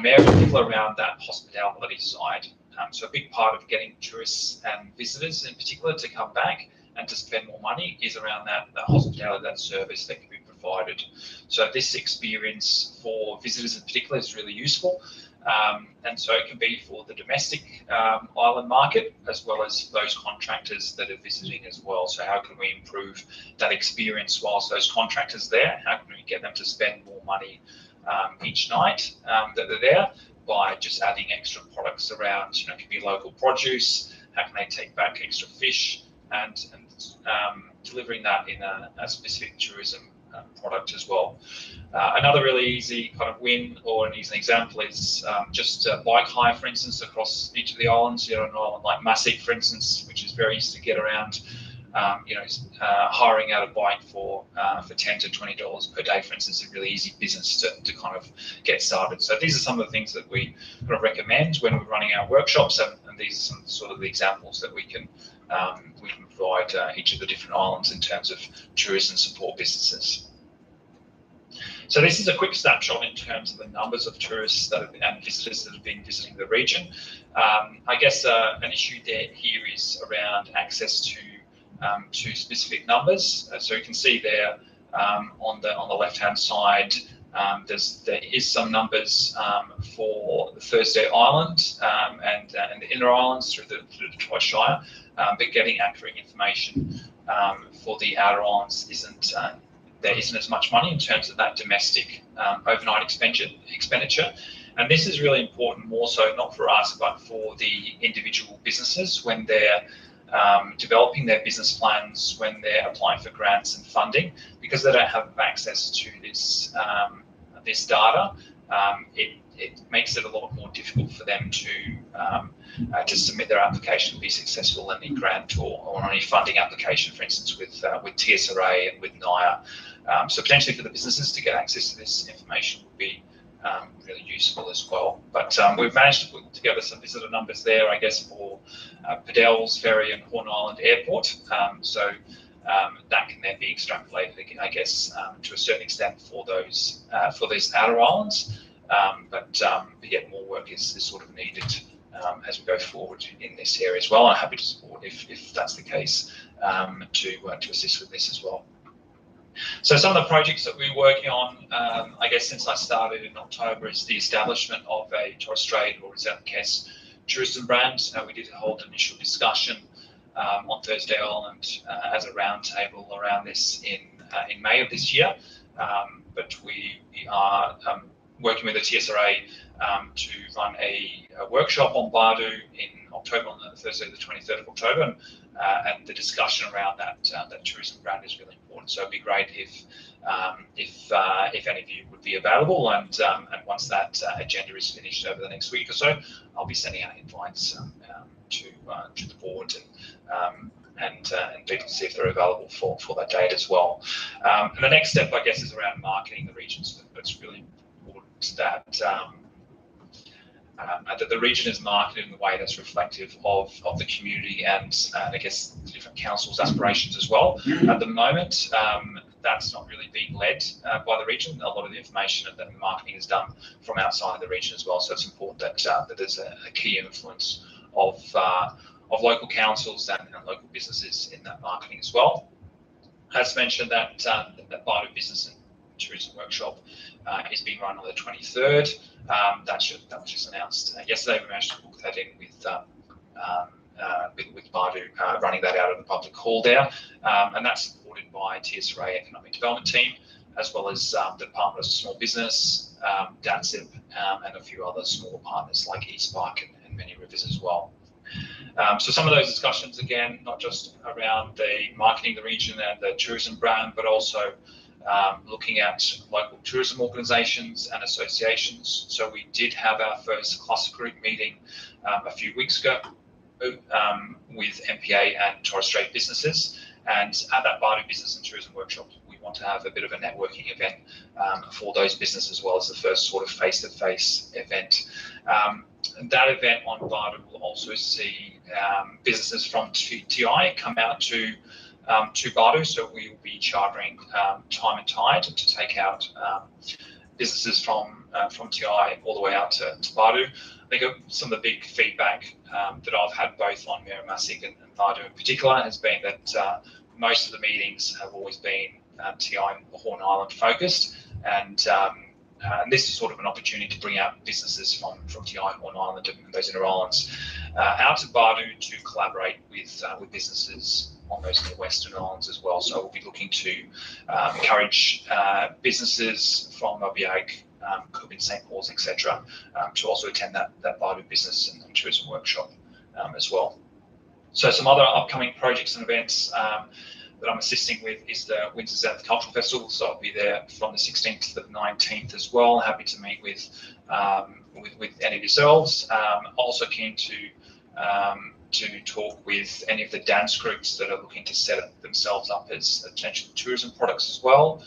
Mayor, in particular around that hospitality side. So a big part of getting tourists and visitors in particular to come back and to spend more money is around that hospitality, that service that can be provided. So this experience for visitors in particular is really useful. And so it can be for the domestic island market, as well as those contractors that are visiting as well. So how can we improve that experience whilst those contractors are there? How can we get them to spend more money each night that they're there, by just adding extra products around, it could be local produce, how can they take back extra fish, and delivering that in a specific tourism product as well. Another really easy kind of win, or an easy example, is just bike hire, for instance, across each of the islands. An island like Masik, for instance, which is very easy to get around. Hiring out a bike for $10 to $20 per day, for instance, is a really easy business to kind of get started. So these are some of the things that we kind of recommend when we're running our workshops, and these are some sort of the examples that we can provide each of the different islands in terms of tourism support businesses. So this is a quick snapshot in terms of the numbers of tourists and visitors that have been visiting the region. I guess an issue here is around access to specific numbers. So you can see there on the left-hand side, there is some numbers for the Thursday Island and the inner islands through the Torres Shire, but getting accurate information for the outer islands there isn't as much money in terms of that domestic overnight expenditure. And this is really important, more so not for us, but for the individual businesses when they're developing their business plans, when they're applying for grants and funding, because they don't have access to this data. It makes it a lot more difficult for them to submit their application and be successful in any grant or any funding application, for instance, with TSIRC and with NIA. So potentially for the businesses to get access to this information would be really useful as well. But we've managed to put together some visitor numbers there, I guess, for Padell's Ferry and Horn Island Airport. So that can then be extrapolated, I guess, to a certain extent for these outer islands. But yet more work is sort of needed as we go forward in this area as well. I'm happy to support if that's the case, to assist with this as well. So some of the projects that we're working on, I guess since I started in October, is the establishment of a Torres Strait or Resident Cairns tourism brand. We did hold an initial discussion on Thursday Island as a roundtable around this in May of this year. But we are working with the TSIRC to run a workshop on Bardu in October, on Thursday the 23rd of October, and the discussion around that tourism brand is really important. So it'd be great if any of you would be available, and once that agenda is finished over the next week or so, I'll be sending out invites to the board and people see if they're available for that date as well. And the next step, I guess, is around marketing the regions. But it's really important that that the region is marketed in a way that's reflective of the community and I guess the different councils' aspirations as well. At the moment, that's not really being led by the region. A lot of the information and the marketing is done from outside the region as well. So it's important that there's a key influence of local councils and local businesses in that marketing as well. As mentioned, that Bardo Business and Tourism Workshop is being run on the 23rd. That was just announced yesterday. We managed to book that in with Bardo running that out of the public hall there, and that's supported by TSIRC Economic Development Team, as well as the Department of Small Business, DATSIP, and a few other smaller partners like TSIRC and Many Rivers as well. So some of those discussions, again, not just around the marketing the region and the tourism brand, but also looking at local tourism organisations and associations. So we did have our first cluster group meeting a few weeks ago with MPA and Torres Strait businesses. And at that Bardo Business and Tourism Workshop, we want to have a bit of a networking event for those businesses, as well as the first sort of face-to-face event. That event on Bardo will also see businesses from TI come out to Bardo, so we will be chartering time and tide to take out businesses from TI all the way out to Bardo. I think some of the big feedback that I've had both on Miramasig and Bardo in particular has been that most of the meetings have always been TI and Horn Island focused, and this is sort of an opportunity to bring out businesses from TI, Horn Island, and those inner islands out to Bardo to collaborate with businesses on those in the Western Islands as well. So we'll be looking to encourage businesses from Mobiag, Cook and St. Paul's, etc., to also attend that Bardo Business and Tourism Workshop as well. So some other upcoming projects and events that I'm assisting with is the Windsor South Cultural Festival. So I'll be there from the 16th to the 19th as well. Happy to meet with any of yourselves. Also keen to talk with any of the dance groups that are looking to set themselves up as potential tourism products as well.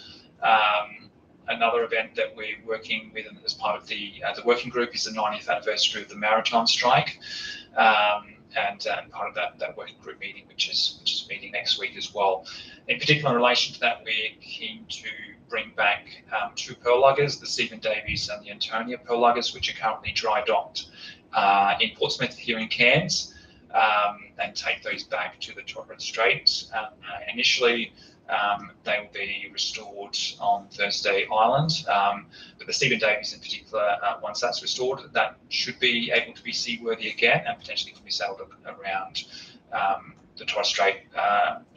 Another event that we're working with as part of the working group is the 90th anniversary of the maritime strike. And part of that working group meeting, which is meeting next week as well. In particular, in relation to that, we're keen to bring back two pearl luggers, the Stephen Davies and the Antonia pearl luggers, which are currently dry docked in Portsmouth here in Cairns, and take those back to the Torres Strait. Initially, they will be restored on Thursday Island, but the Stephen Davies in particular, once that's restored, that should be able to be seaworthy again and potentially can be sailed around the Torres Strait.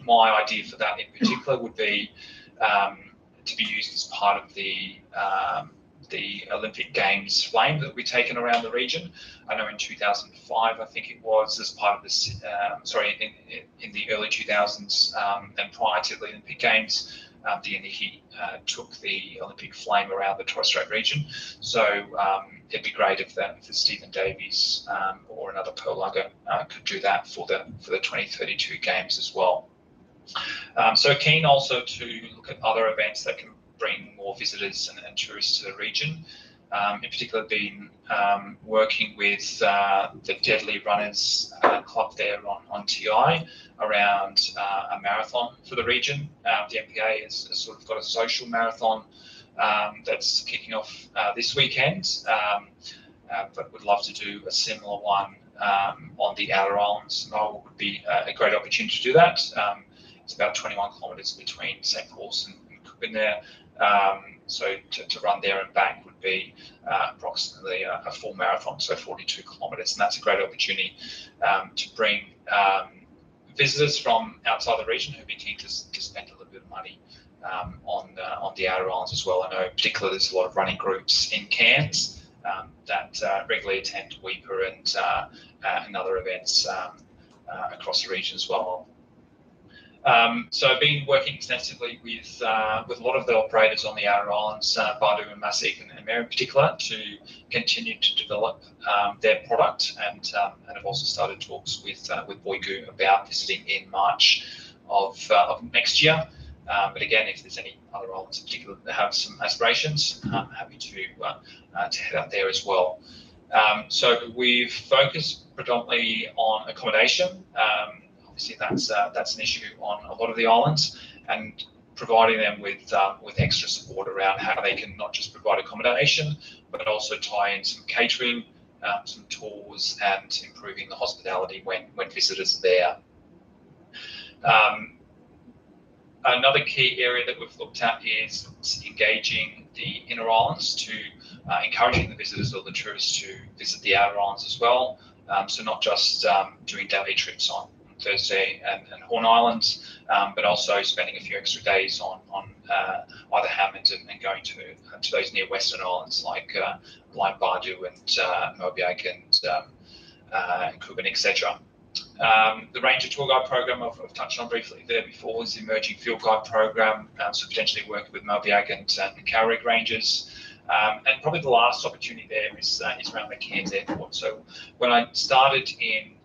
My idea for that in particular would be to be used as part of the Olympic Games flame that we've taken around the region. I know in 2005, I think it was, as part of this, in the early 2000s and prior to the Olympic Games, the Indiki took the Olympic flame around the Torres Strait region. So it'd be great if the Stephen Davies or another pearl lugger could do that for the 2032 Games as well. So keen also to look at other events that can bring more visitors and tourists to the region. In particular, been working with the Deadly Runners Club there on TI around a marathon for the region. The MPA has sort of got a social marathon that's kicking off this weekend, but would love to do a similar one on the outer islands. It would be a great opportunity to do that. It's about 21 kilometres between St. Paul's and Cook in there. So to run there and back would be approximately a full marathon, so 42 kilometres, and that's a great opportunity to bring visitors from outside the region who'd be keen to spend a little bit of money on the outer islands as well. I know particularly there's a lot of running groups in Cairns that regularly attend Weeper and other events across the region as well. So I've been working extensively with a lot of the operators on the outer islands, Badu and Masik and Mare in particular, to continue to develop their product, and have also started talks with Boigu about visiting in March of next year. But again, if there's any other islands in particular that have some aspirations, I'm happy to head out there as well. So we've focused predominantly on accommodation. Obviously, that's an issue on a lot of the islands, and providing them with extra support around how they can not just provide accommodation, but also tie in some catering, some tours, and improving the hospitality when visitors are there. Another key area that we've looked at is engaging the inner islands to encouraging the visitors or the tourists to visit the outer islands as well. So not just doing daily trips on Thursday and Horn Islands, but also spending a few extra days on either Hammond and going to those near Western Islands like Badu and Mobiak and Kuban, etc. The Ranger Tour Guide program I've touched on briefly there before is the Emerging Field Guide program, so potentially working with Mobiak and Cowrig Rangers. And probably the last opportunity there is around the Cairns Airport. So when I started in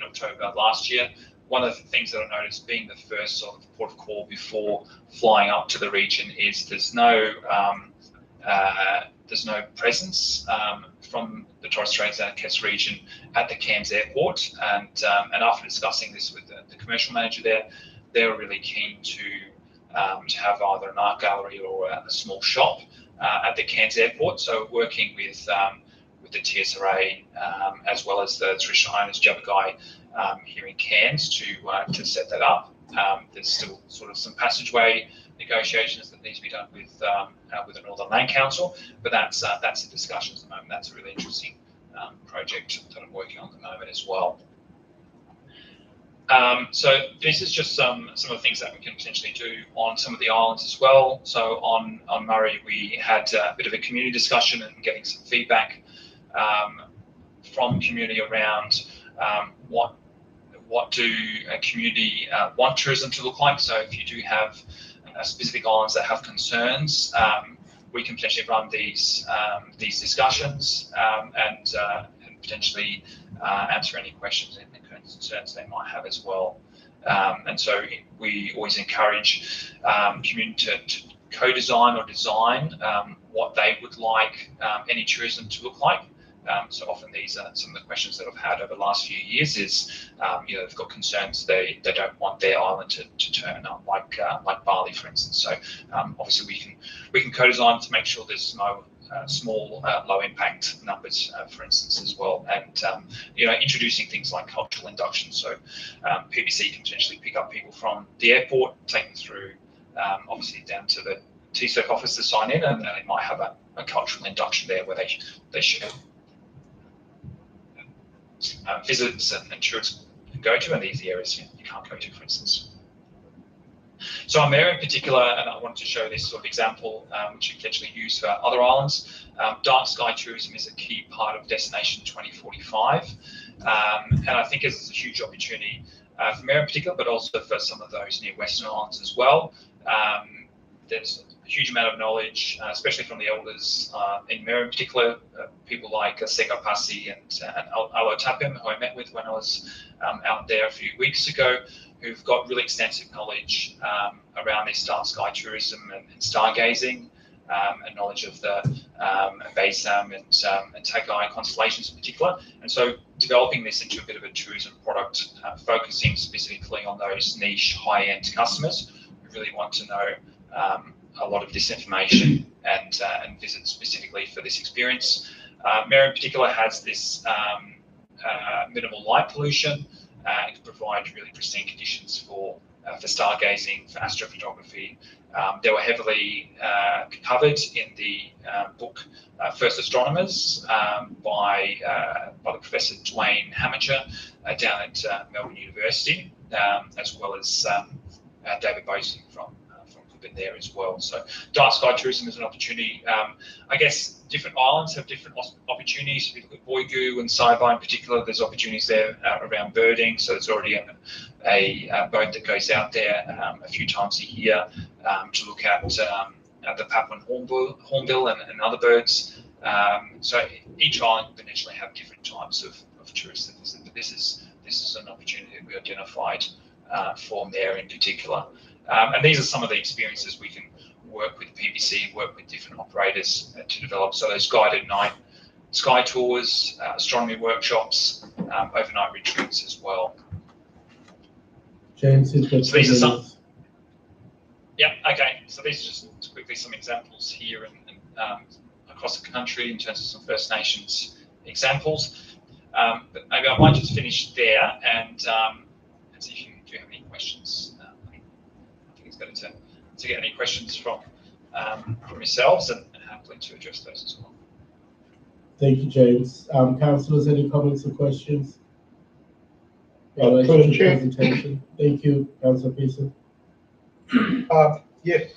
October last year, one of the things that I noticed, being the first sort of port of call before flying up to the region, is there's no presence from the Torres Strait and Cairns region at the Cairns Airport. And after discussing this with the commercial manager there, they were really keen to have either an art gallery or a small shop at the Cairns Airport. So working with the TSIRC as well as the traditional owners, Jabagai, here in Cairns to set that up. There's still sort of some passageway negotiations that need to be done with the Northern Land Council, but that's in discussion at the moment. That's a really interesting project that I'm working on at the moment as well. So this is just some of the things that we can potentially do on some of the islands as well. So on Murray, we had a bit of a community discussion and getting some feedback from community around what do a community want tourism to look like. So if you do have specific islands that have concerns, we can potentially run these discussions and potentially answer any questions and concerns they might have as well. And so we always encourage community to co-design or design what they would like any tourism to look like. So often these are some of the questions that I've had over the last few years is, they've got concerns they don't want their island to turn up like Bali, for instance. So obviously we can co-design to make sure there's no small low impact numbers, for instance, as well, and introducing things like cultural induction. So PBC can potentially pick up people from the airport, take them through obviously down to the TSIRC office to sign in, and they might have a cultural induction there where they should visitors and tourists can go to, and these areas you can't go to, for instance. So on Mare in particular, and I wanted to show this sort of example, which you can potentially use for other islands. Dark sky tourism is a key part of Destination 2045, and I think it's a huge opportunity for Mare in particular, but also for some of those near Western Islands as well. There's a huge amount of knowledge, especially from the elders in Mare in particular, people like Sega Pasi and Alo Tapim, who I met with when I was out there a few weeks ago, who've got really extensive knowledge around this dark sky tourism and stargazing, and knowledge of the Baysam and Tagai constellations in particular. And so developing this into a bit of a tourism product, focusing specifically on those niche high-end customers who really want to know a lot of this information and visit specifically for this experience. Mare in particular has this minimal light pollution. It can provide really pristine conditions for stargazing, for astrophotography. They were heavily covered in the book First Astronomers by the Professor Dwayne Hamacher down at Melbourne University, as well as David Boson from been there as well. So dark sky tourism is an opportunity. I guess different islands have different opportunities. If you look at Boigu and Saibai in particular, there's opportunities there around birding. So there's already a boat that goes out there a few times a year to look at the Papuan hornbill and other birds. So each island can potentially have different types of tourists that visit, but this is an opportunity that we identified for there in particular. And these are some of the experiences we can work with PBC, work with different operators to develop. So those guided night sky tours, astronomy workshops, overnight retreats as well. James, so these are some. Yeah. Okay. So these are just quickly some examples here and across the country in terms of some First Nations examples. But maybe I might just finish there and see if you have any questions. I think it's better to get any questions from yourselves and happily to address those as well. Thank you, James. Councillors, any comments or questions? Presentation. Thank you, Councillor Pearson. Yes,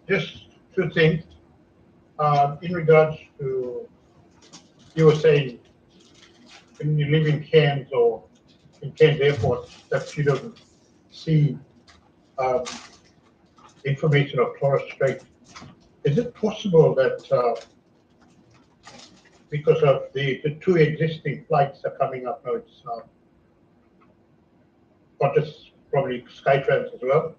just two things. In regards to, you were saying when you live in Cairns or in Cairns Airport that you don't see information of Torres Strait. Is it possible that because of the two existing flights are coming up now, it's Qantas, probably Skytrans as well,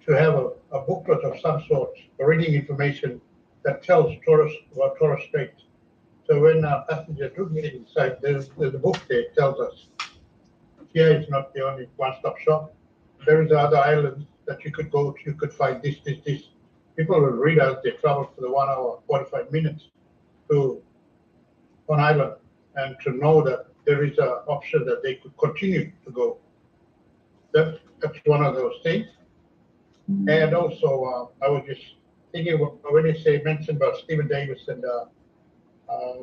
to have a booklet of some sort, reading information that tells about Torres Strait. So when passengers do get inside, there's a book there that tells us here is not the only one-stop shop. There is other islands that you could go to, you could find this. People will read out they travel for the 1 hour, 45 minutes to one island and to know that there is an option that they could continue to go. That's one of those things. And also, I was just thinking when you mentioned about Stephen Davis and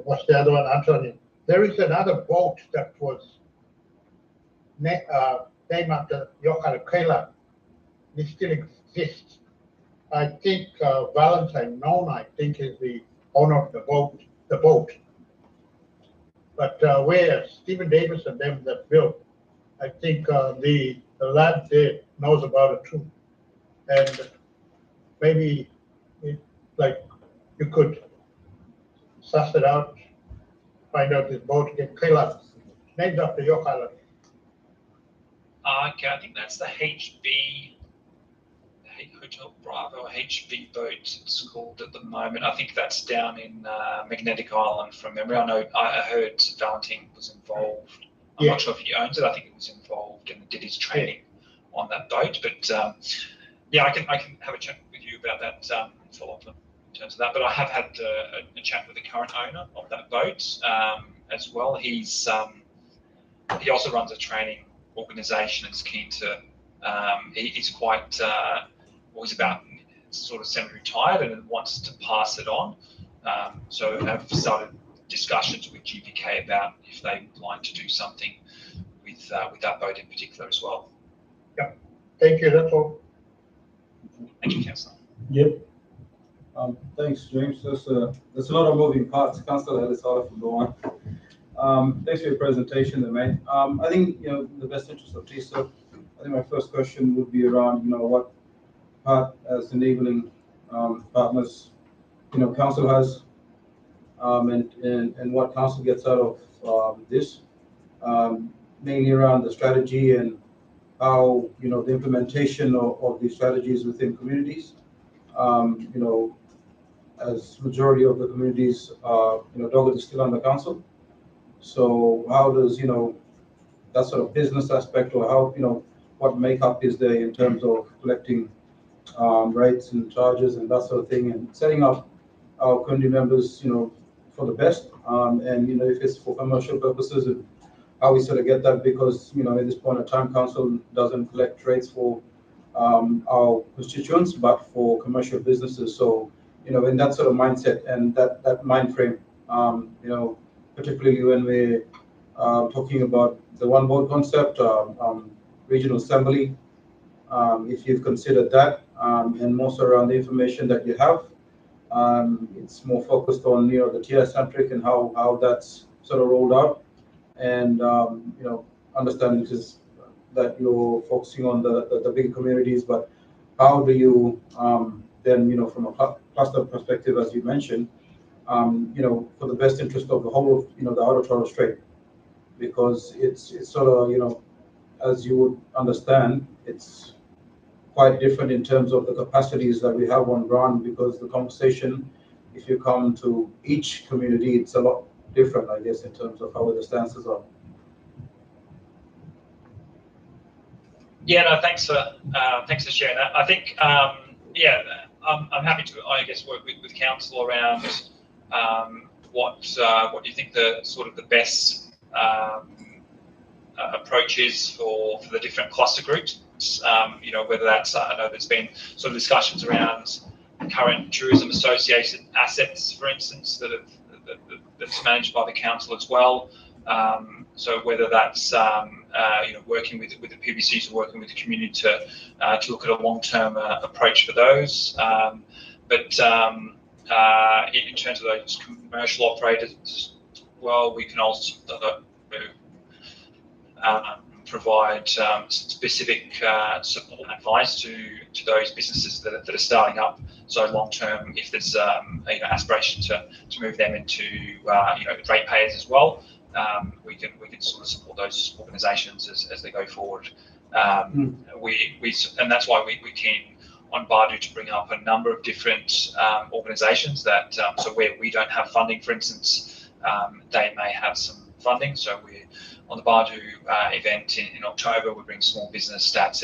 what's the other one, Anthony. There is another boat that was named after Yohana Kela. It still exists. I think Valentine Nona, I think, is the owner of the boat. But where Stephen Davis and them that built, I think the lad there knows about it too. And maybe you could suss it out, find out this boat, get Kela, named after your island. Okay, I think that's the HB Hotel Bravo HB boat. It's called at the moment. I think that's down in Magnetic Island from memory. I heard Valentine was involved. I'm not sure if he owns it. I think he was involved and did his training on that boat. But yeah, I can have a chat with you about that follow up in terms of that. But I have had a chat with the current owner of that boat as well. He also runs a training organisation and is keen to. He's quite. He's about sort of semi-retired and wants to pass it on. So I've started discussions with GPK about if they would like to do something with that boat in particular as well. Yeah, thank you. That's all. Thank you, Councillor. Yep. Thanks, James. There's a lot of moving parts. Councillor Ellis, I'll have to go on. Thanks for your presentation, there, mate. I think the best interest of TSIRC. I think my first question would be around what part as enabling partners council has, and what council gets out of this, mainly around the strategy and how the implementation of these strategies within communities. As majority of the communities Doggett is still on the council. So how does that sort of business aspect, or how what makeup is there in terms of collecting rates and charges and that sort of thing, and setting up our community members for the best, and if it's for commercial purposes, and how we sort of get that, because at this point in time council doesn't collect rates for our constituents but for commercial businesses. So in that sort of mindset and that mind frame, particularly when we're talking about the one board concept, regional assembly, if you've considered that, and more so around the information that you have. It's more focused on the TSIRC and how that's sort of rolled out, and understanding is that you're focusing on the big communities, but how do you then from a cluster perspective, as you mentioned, for the best interest of the whole of the outer Torres Strait, because it's sort of as you would understand, it's quite different in terms of the capacities that we have on ground, because the conversation, if you come to each community, it's a lot different, I guess, in terms of how the stances are. Yeah, no, thanks for sharing that. I think I'm happy to, I guess, work with council around what do you think the sort of the best approach is for the different cluster groups. Whether that's I know there's been sort of discussions around current tourism associated assets, for instance, that's managed by the council as well. So whether that's working with the PBCs or working with the community to look at a long-term approach for those. But in terms of those commercial operators, well, we can also provide specific support and advice to those businesses that are starting up. So long term, if there's aspiration to move them into ratepayers as well, we can sort of support those organisations as they go forward. And that's why we're keen on Badu to bring up a number of different organisations that so where we don't have funding, for instance, they may have some funding. So we're on the Badu event in October. We bring small business stats.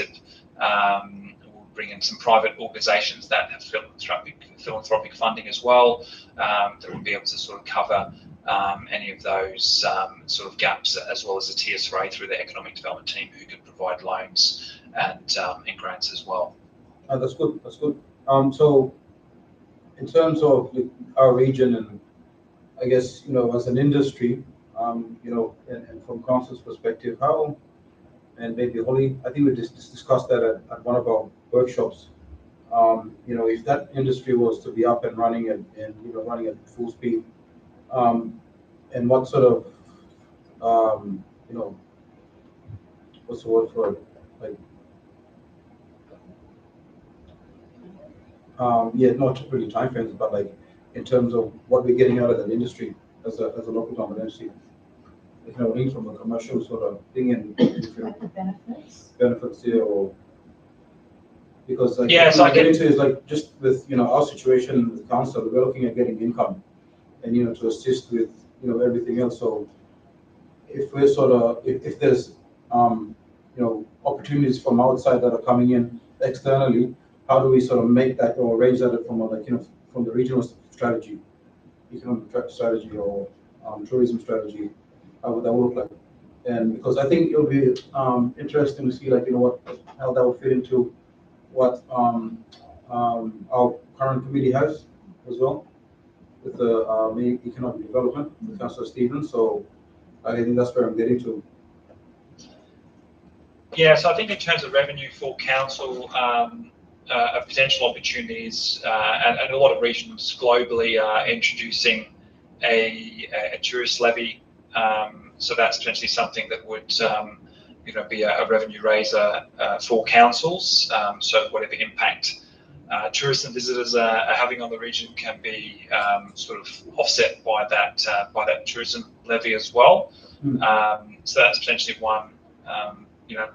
We'll bring in some private organisations that have philanthropic funding as well, that will be able to sort of cover any of those sort of gaps, as well as the TSIRC through the economic development team, who can provide loans and grants as well. That's good. That's good. So, in terms of our region, and I guess as an industry, and from council's perspective, how, and maybe Holly, I think we just discussed that at one of our workshops. If that industry was to be up and running and running at full speed, and what sort of what's the word for it, like not really time frames, but like in terms of what we're getting out of that industry as a local government entity. From a commercial sort of thing, and different benefits here, or because so I get into is like just with our situation with council, we're looking at getting income, and to assist with everything else. So if we're sort of if there's opportunities from outside that are coming in externally, how do we sort of make that or arrange that from from the regional strategy, economic strategy, or tourism strategy? How would that look like? And because I think it'll be interesting to see how that would fit into what our current committee has as well with the economic development with Councillor Stevens. So I think that's where I'm getting to. Yeah, so I think in terms of revenue for council, potential opportunities, and a lot of regions globally are introducing a tourist levy. So that's potentially something that would, be a revenue raiser for councils. So whatever impact tourists and visitors are having on the region can be sort of offset by that tourism levy as well. So that's potentially one,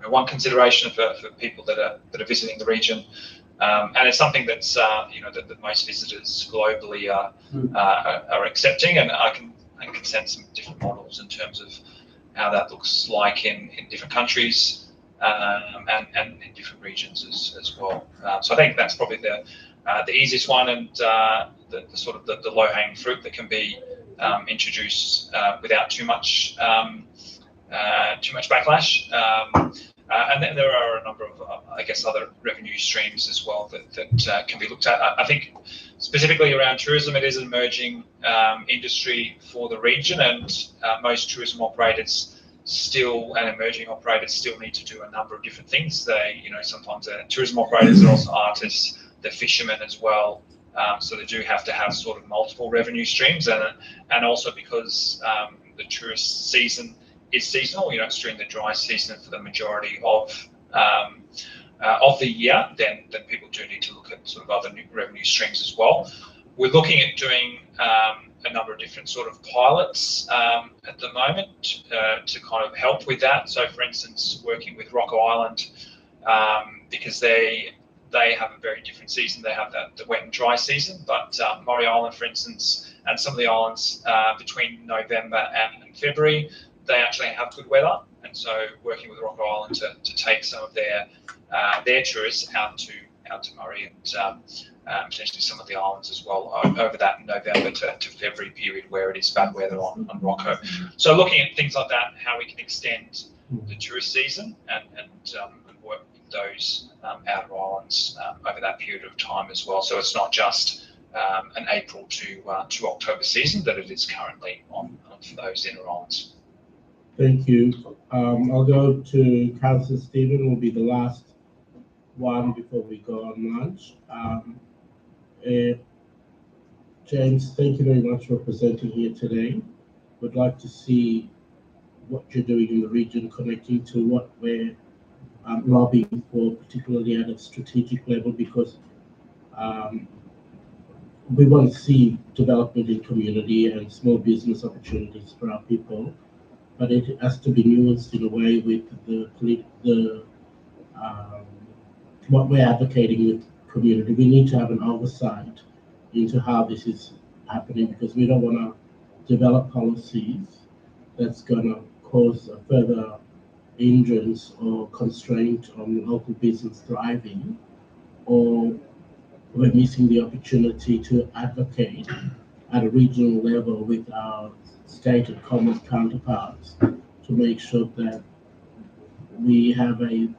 one consideration for people that are visiting the region. And it's something that's that most visitors globally are accepting, and I can sense some different models in terms of how that looks like in different countries and in different regions as well. So I think that's probably the easiest one, and the sort of the low-hanging fruit that can be introduced without too much backlash. And then there are a number of, other revenue streams as well that can be looked at. I think specifically around tourism, it is an emerging industry for the region, and most tourism operators still, and emerging operators still need to do a number of different things. They, sometimes they're tourism operators, they're also artists, they're fishermen as well. So they do have to have sort of multiple revenue streams, and also because the tourist season is seasonal, it's during the dry season for the majority of the year, then people do need to look at sort of other new revenue streams as well. We're looking at doing a number of different sort of pilots at the moment to kind of help with that. So, for instance, working with Rocco Island, because they have a very different season. They have the wet and dry season, but Maury Island, for instance, and some of the islands between November and February, they actually have good weather. And so working with Rocco Island to take some of their tourists out to Murray and potentially some of the islands as well over that November to February period where it is bad weather on Rocco. So looking at things like that, how we can extend the tourist season and work with those outer islands over that period of time as well. So it's not just an April to October season that it is currently on for those inner islands. Thank you. I'll go to Councillor Stephen, will be the last one before we go on lunch. James, thank you very much for presenting here today. Would like to see what you're doing in the region, connecting to what we're lobbying for, particularly at a strategic level, because we want to see development in community and small business opportunities for our people, but it has to be nuanced in a way with what we're advocating with community. We need to have an oversight into how this is happening, because we don't want to develop policies that's going to cause a further hindrance or constraint on local business thriving, or we're missing the opportunity to advocate at a regional level with our state and common counterparts to make sure that we have a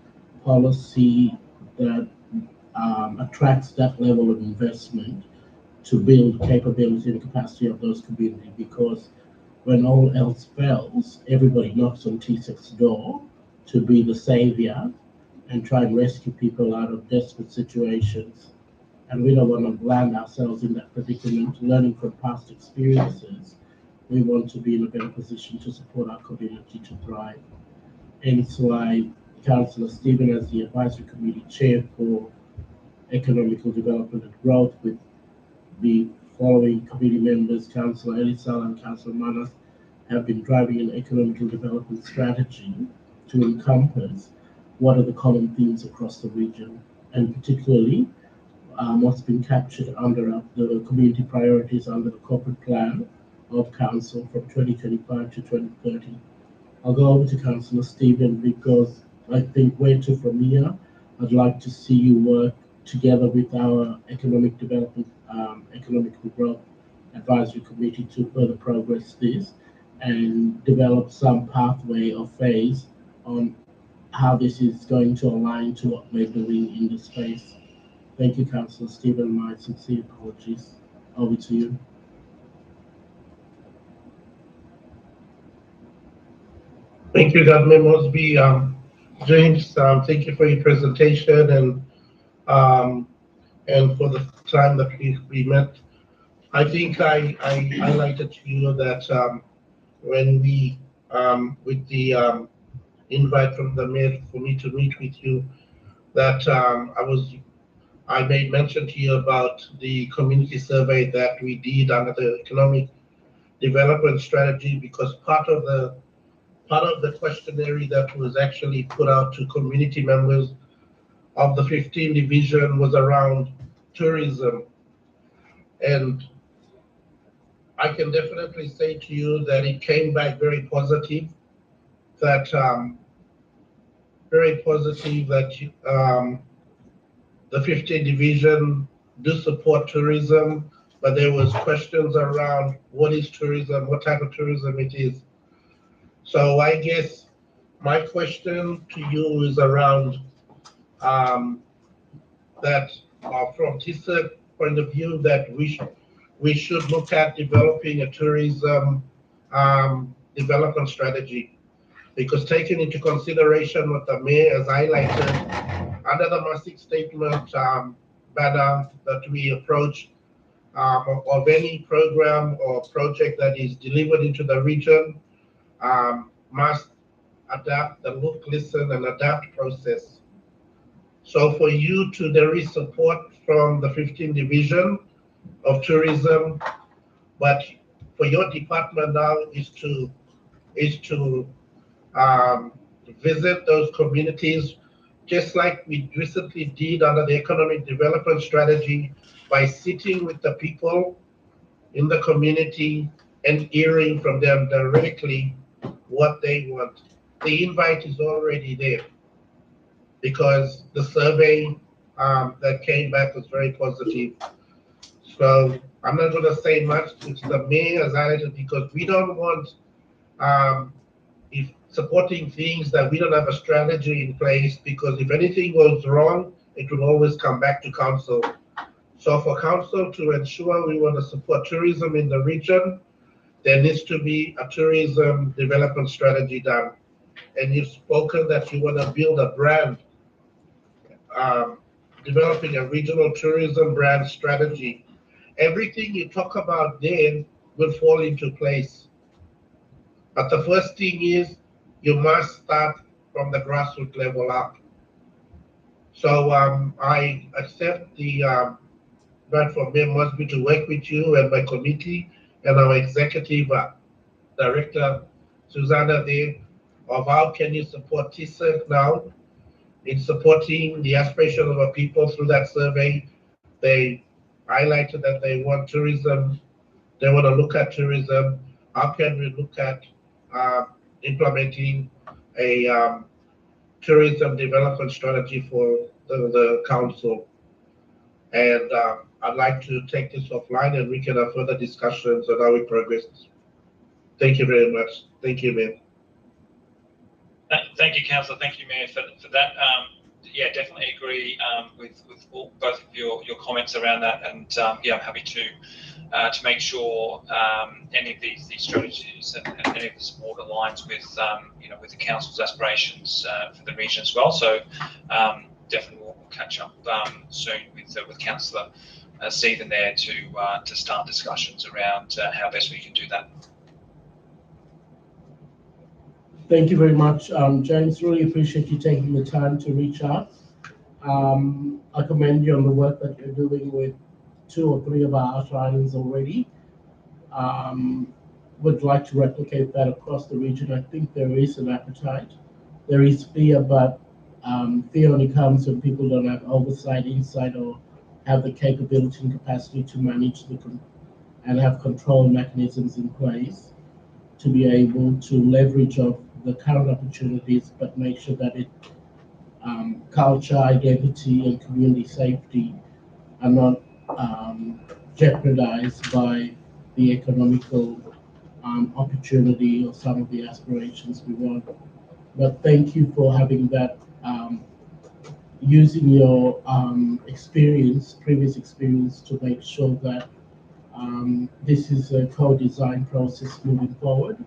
policy that attracts that level of investment to build capability and capacity of those communities, because when all else fails, everybody knocks on TSIRC's door to be the savior and try and rescue people out of desperate situations. And we don't want to land ourselves in that predicament. Learning from past experiences, we want to be in a better position to support our community to thrive. And it's why Councillor Stephen, as the Advisory Committee Chair for Economical Development and Growth, with the following committee members, Councillor Elisal and Councillor Manas, have been driving an economical development strategy to encompass what are the common themes across the region, and particularly what's been captured under the community priorities under the corporate plan of Council from 2025 to 2030. I'll go over to Councillor Stephen, because I think where to from here, I'd like to see you work together with our Economic Development, Economical Growth Advisory Committee to further progress this and develop some pathway or phase on how this is going to align to what we're doing in the space. Thank you, Councillor Stephen. My sincere apologies. Over to you. Thank you, Governor Mosby. James, thank you for your presentation and for the time that we met. I think I highlighted to you that when we, with the invite from the mayor for me to meet with you, that I made mention to you about the community survey that we did under the economic development strategy, because part of the questionnaire that was actually put out to community members of the 15 division was around tourism. And I can definitely say to you that it came back very positive, that the 15 division do support tourism, but there was questions around what is tourism, what type of tourism it is. So I guess my question to you is around that from TSIRC point of view, that we should look at developing a tourism development strategy. because taking into consideration what the mayor has highlighted under the Mastic statement banner that we approach of any program or project that is delivered into the region must adapt the look, listen, and adapt process. So for you to, there is support from the 15th Division of Tourism, but for your department now is to visit those communities, just like we recently did under the Economic Development Strategy, by sitting with the people in the community and hearing from them directly what they want. The invite is already there because the survey that came back was very positive. So I'm not going to say much, which the mayor has highlighted, because we don't want if supporting things that we don't have a strategy in place, because if anything goes wrong, it will always come back to council. So for council to ensure we want to support tourism in the region, there needs to be a tourism development strategy done. And you've spoken that you want to build a brand, developing a regional tourism brand strategy. Everything you talk about then will fall into place. But the first thing is you must start from the grassroots level up. So I accept the invite from Mayor Mosby to work with you and my committee and our executive director, Susanna, there, of how can you support TSIRC now in supporting the aspiration of our people through that survey. They highlighted that they want tourism, they want to look at tourism. How can we look at implementing a tourism development strategy for the council? And I'd like to take this offline and we can have further discussions on how we progress. Thank you very much. Thank you, Mayor. Thank you, Councillor. Thank you, Mayor, for that. Yeah, definitely agree with both of your comments around that, and yeah, I'm happy to make sure any of these strategies and any of the support aligns with with the council's aspirations for the region as well. So definitely we'll catch up soon with Councillor Stephen there to start discussions around how best we can do that. Thank you very much, James. Really appreciate you taking the time to reach out. I commend you on the work that you're doing with 2 or 3 of our outliners already. Would like to replicate that across the region. I think there is an appetite. There is fear, but fear only comes when people don't have oversight, insight, or have the capability and capacity to manage and have control mechanisms in place to be able to leverage of the current opportunities, but make sure that culture, identity, and community safety are not jeopardized by the economical opportunity or some of the aspirations we want. But thank you for having that, using your previous experience to make sure that this is a co-design process moving forward,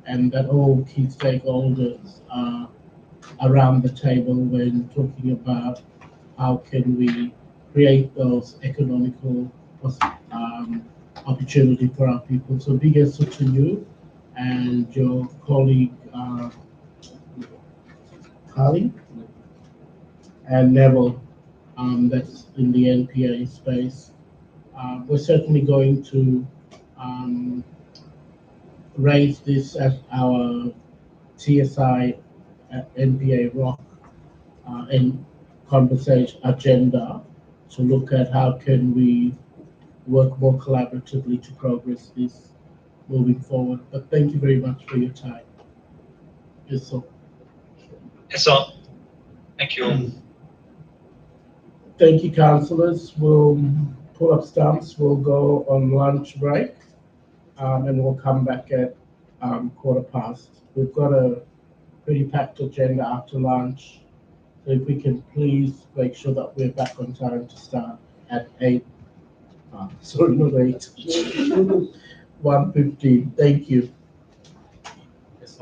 and that all key stakeholders are around the table when talking about how can we create those economical opportunity for our people. So big answer to you and your colleague, Carly and Neville, that's in the NPA space. We're certainly going to raise this as our TSI NPA ROC in conversation agenda to look at how can we work more collaboratively to progress this moving forward. But thank you very much for your time. Yes, sir. Yes, sir. Thank you all. Thank you, councillors. We'll pull up stumps. We'll go on lunch break, and we'll come back at 1:15. We've got a pretty packed agenda after lunch, so if we can please make sure that we're back on time to start at 8. Sorry, not 8. 1:15. Thank you. Yes,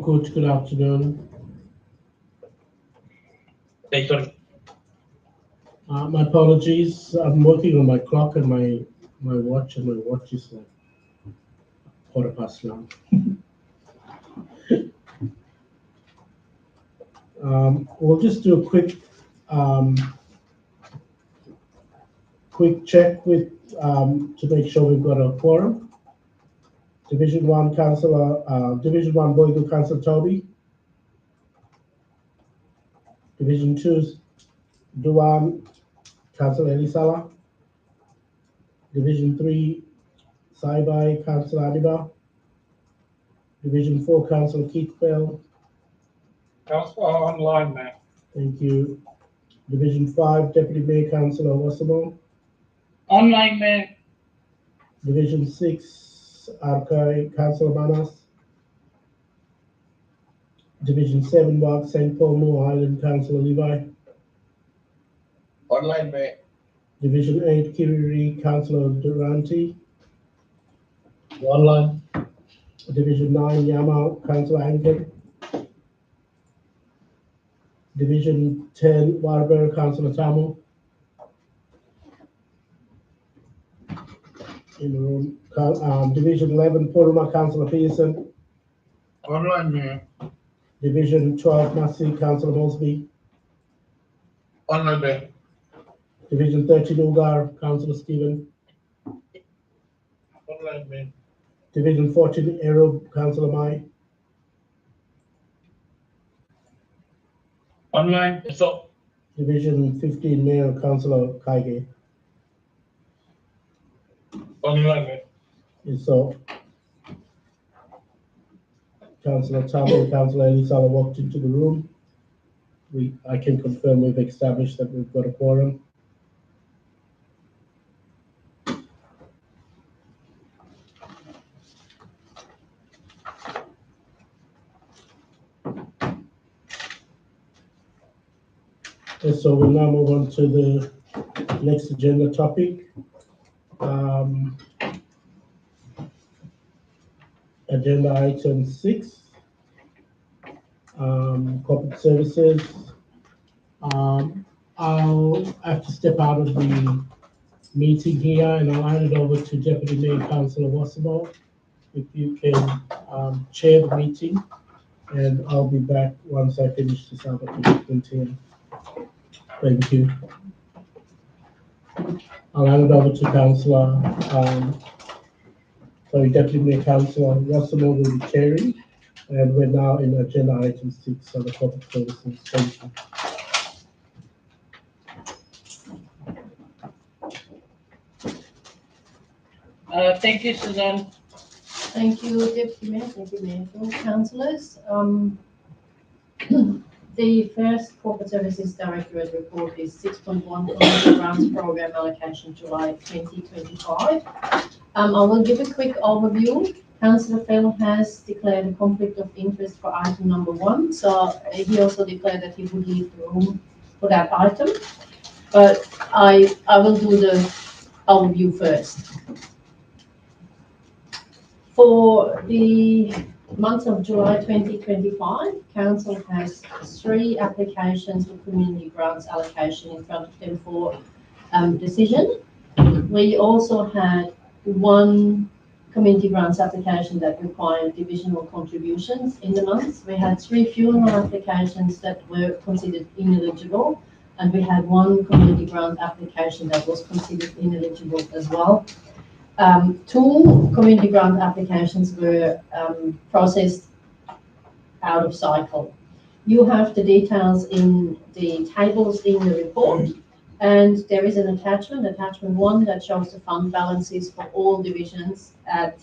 Coach, good afternoon. Nathan, My apologies. I'm working on my clock and my watch, and my watch is like 1:15 now. We'll just do a quick check with to make sure we've got a quorum. Division 1 Councillor, Division 1 Boyko Councillor Toby. Division 2 Duan Councillor Elisala. Division 3 Saibai Councillor Adiba. Division 4 Councillor Keith Bell. Councillor online, man. Thank you. Division 5 Deputy Mayor Councillor Wasamo. Online, man. Division 6 Arkai Councillor Manas. Division 7 Ward St. Paul Moore Island Councillor Levi. Online, man. Division 8 Kiriri Councillor Duranti. Online. Division 9 Yama Councillor Ankin. Division 10 Warburg Councillor Tamu. In the room. Division 11 Puruma Councillor Pearson. Online, man. Division 12 Massey Councillor Mosby. Online, man. Division 13 Ugar Councillor Stephen. Online, man. Division 14 Arab Councillor Mai. Online. So, Division 15 Mayor Councillor Kaige. online, man. And so Councillor Tamu and Councillor Elisala walked into the room. I can confirm we've established that we've got a quorum. And so we'll now move on to the next agenda topic. Agenda item 6, corporate services. I'll have to step out of the meeting here and I'll hand it over to Deputy Mayor Councillor Wasamo. If you can chair the meeting, and I'll be back once I finish this other commitment here. Thank you. I'll hand it over to Deputy Mayor Councillor Wasamo will be chairing, and we're now in agenda item 6 on the corporate services. Thank you. Thank you, Suzanne. Thank you, Deputy Mayor. Thank you, Mayor. Councillors. The first Corporate Services Directorate report is 6.1 Community Grants Program Allocation July 2025. I will give a quick overview. Councillor Fell has declared a conflict of interest for item number 1, so he also declared that he would leave the room for that item. But I will do the overview first. For the month of July 2025, Council has 3 applications for community grants allocation in front of them for decision. We also had 1 community grants application that required divisional contributions in the month. We had 3 funeral applications that were considered ineligible, and we had 1 community grant application that was considered ineligible as well. 2 community grant applications were processed out of cycle. You have the details in the tables in the report, and there is an attachment 1, that shows the fund balances for all divisions at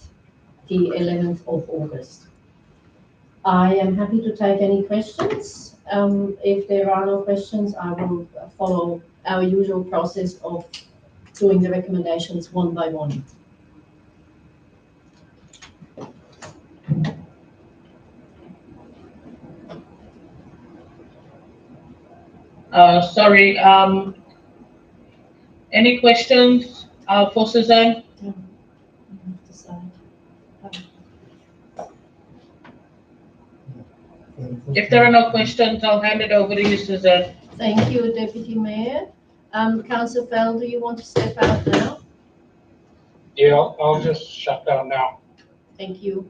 the 11th of August. I am happy to take any questions. If there are no questions, I will follow our usual process of doing the recommendations one by one. Sorry, any questions for Suzanne? I have to decide. If there are no questions, I'll hand it over to you, Suzanne. Thank you, Deputy Mayor. Councillor Fell, do you want to step out now? Yeah, I'll just shut down now. Thank you.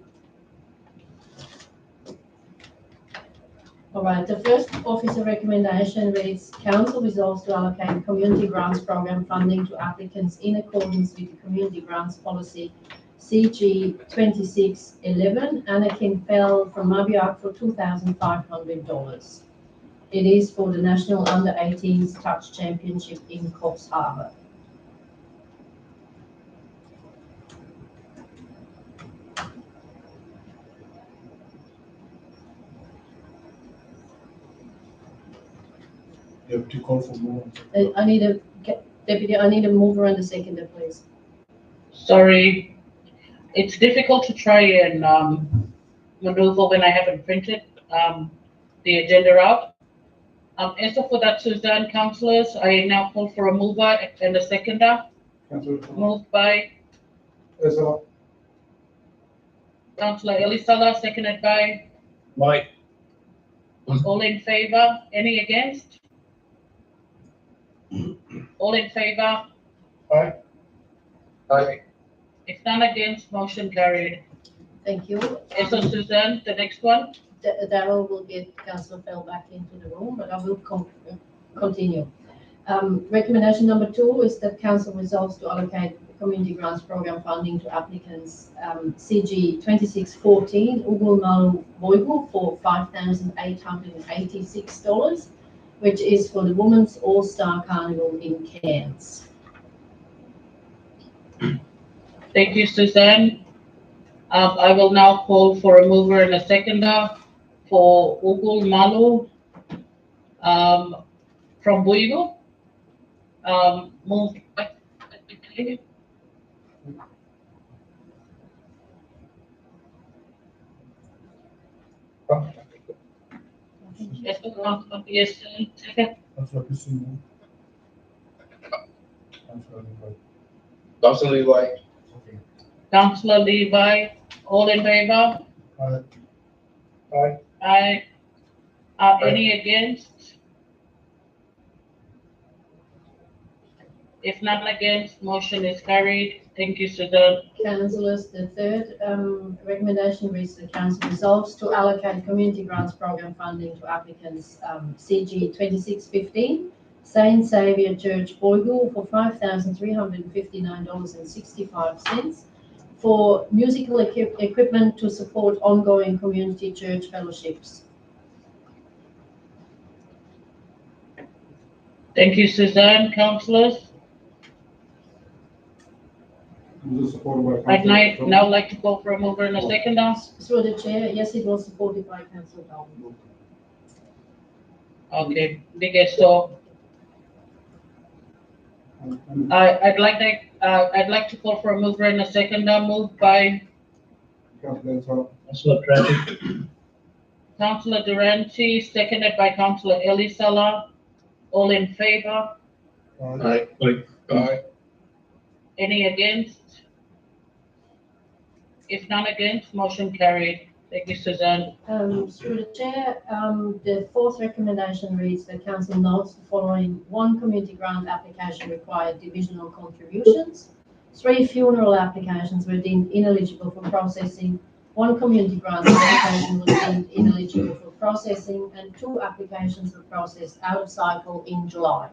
All right, the first officer recommendation reads, Council resolves to allocate community grants program funding to applicants in accordance with the community grants policy CG 2611, Anakin Fell from Mabiak for $2,500. It is for the National Under-18s Touch Championship in Coffs Harbour. Deputy call for more. I need a, Deputy, I need a mover and a seconder, please. Sorry, it's difficult to try and maneuver when I haven't printed the agenda out. As for that, Suzanne, councillors, I now call for a mover and a seconder. Moved by Yes, Councillor Elisala, seconded by Mike. all in favor. Any against? All in favor? Aye. Aye. If none against, motion carried. Thank you. So Suzanne, the next one. Darrell will get Councillor Fell back into the room, but I will continue. Recommendation number 2 is that Council resolves to allocate community grants program funding to applicants CG 2614 Ugul Malu Boigu for $5,886, which is for the Women's All-Star Carnival in Cairns. Thank you, Suzanne. I will now call for a mover and a seconder for Ugul Malu from Boigu. Moved by yes, second. Councillor Levi. Councillor Levi, all in favor? Aye. Aye. Aye. Any against? If none against, motion is carried. Thank you, Suzanne. Councillors, the third recommendation reads the Council resolves to allocate community grants program funding to applicants CG 2615 Saint Saviour Church Boigu for $5,359.65 for musical equipment to support ongoing community church fellowships. Thank you, Suzanne. Councillors, I'd now like to call for a mover and a seconder. Through the chair, yes, it was supported by Councillor Dalton. Okay, so I'd like to call for a mover and a seconder. Moved by Councillor Traffic. Councillor Durante, seconded by Councillor Elisala. All in favor? Aye. Aye. Any against? If none against, motion carried. Thank you, Suzanne. Through the chair, the fourth recommendation reads that Council notes the following: 1 community grant application required divisional contributions, 3 funeral applications were deemed ineligible for processing, 1 community grant application was deemed ineligible for processing, and 2 applications were processed out of cycle in July.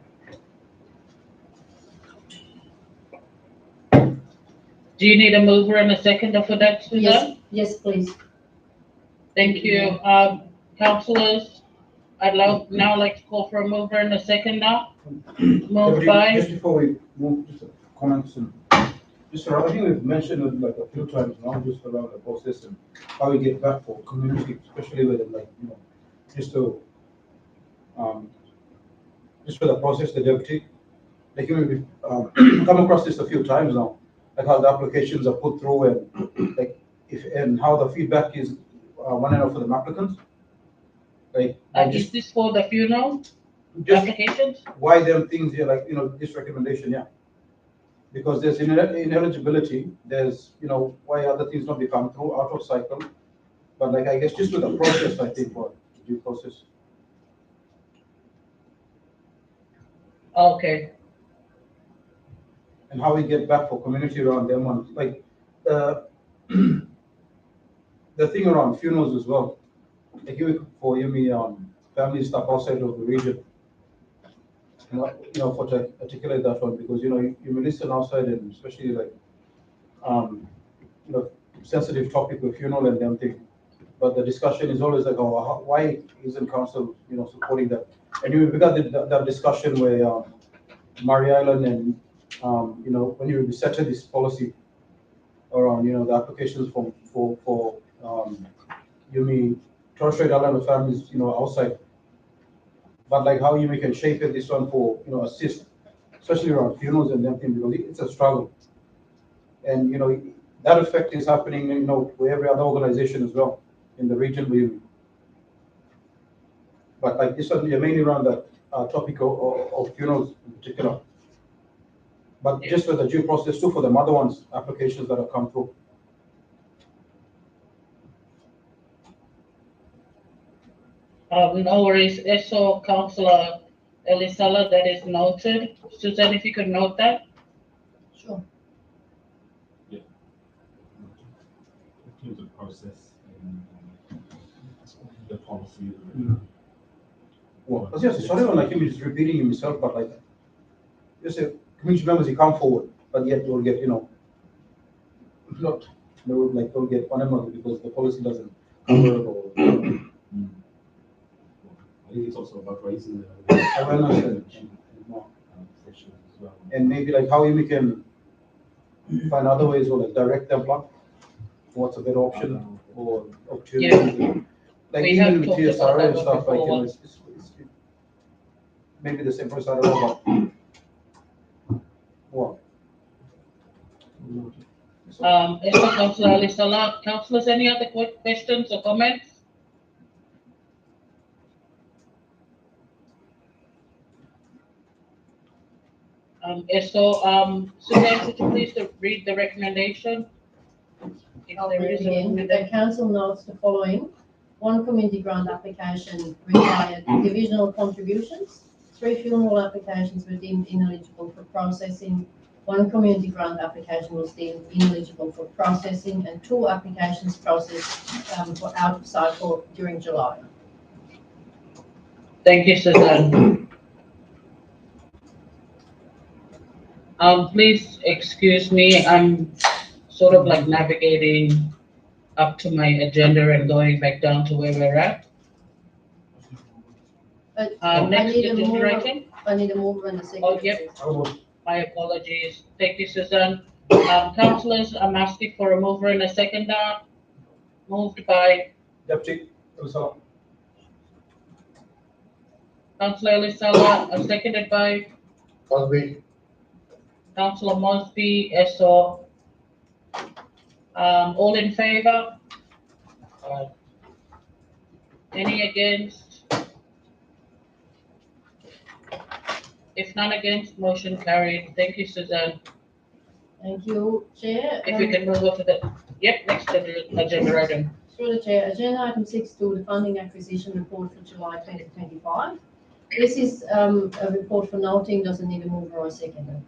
Do you need a mover and a seconder for that, Suzanne? Yes, yes, please. Thank you. Councillors, I'd now like to call for a mover and a seconder. Moved by, Just before we move, just a comment. Just around, I think we've mentioned it like a few times now, just around the process and how we get back for community, especially with like, you know, just to, just for the process, the deputy. Like, you know, we've come across this a few times now, like how the applications are put through and like and how the feedback is one and all for the applicants. Like, is this for the funeral just applications? why them things here, like, you know, this recommendation, yeah. Because there's ineligibility, there's, you know, why other things don't become through out of cycle. But like, I guess just with the process, I think, due process. Okay. And how we get back for community around them, and like the thing around funerals as well. Like for family stuff outside of the region. For to articulate that one, because you may listen outside, and especially like sensitive topic of funeral and them thing. But the discussion is always like, oh, why isn't council supporting that? And we got that discussion where Murray Island and when you set this policy around the applications for Torres Strait Islander families outside, but like how you can shape it this one for assist, especially around funerals and them thing, because it's a struggle, and that effect is happening with every other organization as well in the region. But like this one, mainly around that topic of funerals in particular. But just with the due process too for the mother ones applications that have come through. No worries. So Councillor Elisala, that is noted. Susan, if you could note that. Sure. In terms of process and the policy. Well, sorry, like him is repeating himself, but like just say community members, you come forward, but yet you'll get not they'll get anonymous because the policy doesn't cover it or. I think it's also about raising the awareness and more sessions as well. And maybe like how we can find other ways or like direct them plan what's a better option or opportunity. Yeah. Like We even have with talked about TSIRC and that stuff, like before. it's maybe the same person, I don't know, but what? So Councillor Elisala, councillors, any other questions or comments? Suzanne, could you please read the recommendation? I'll read it again. The council notes the following. 1 community grant application required divisional contributions. 3 funeral applications were deemed ineligible for processing. 1 community grant application was deemed ineligible for processing, and 2 applications processed for out of cycle during July. Thank you, Suzanne. Please excuse me. I'm sort of like navigating up to my agenda and going back down to where we're at. But Next agenda item. I need a mover and a second. Oh, yep. My apologies. Thank you, Suzanne. Councillors, I'm asking for a mover and a seconder. Moved by Deputy Elisala. Councillor Elisala, seconded by Mosby. Councillor Mosby. So, all in favor? Any against? If none against, motion carried. Thank you, Suzanne. Thank you, Chair. If we can move on to the, next agenda item. Through the Chair, agenda item 6.2, the funding acquisition report for July 2025. This is a report for noting, doesn't need a mover or a seconder.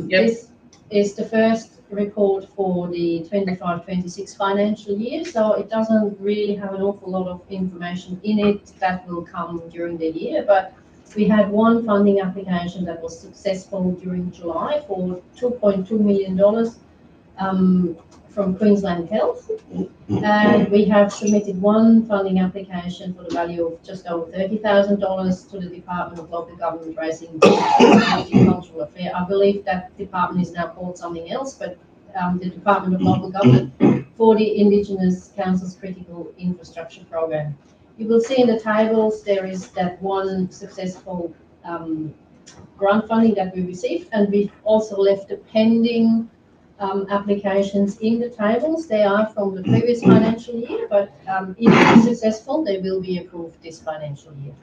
This is the first report for the 25-26 financial year, so it doesn't really have an awful lot of information in it that will come during the year, but we had 1 funding application that was successful during July for $2.2 million from Queensland Health, and we have submitted 1 funding application for the value of just over $30,000 to the Department of Local Government Raising Multicultural Affairs. I believe that department is now called something else, but the Department of Local Government for the Indigenous Council's Critical Infrastructure Program. You will see in the tables there is that 1 successful grant funding that we received, and we've also left the pending applications in the tables. They are from the previous financial year, but if successful, they will be approved this financial year.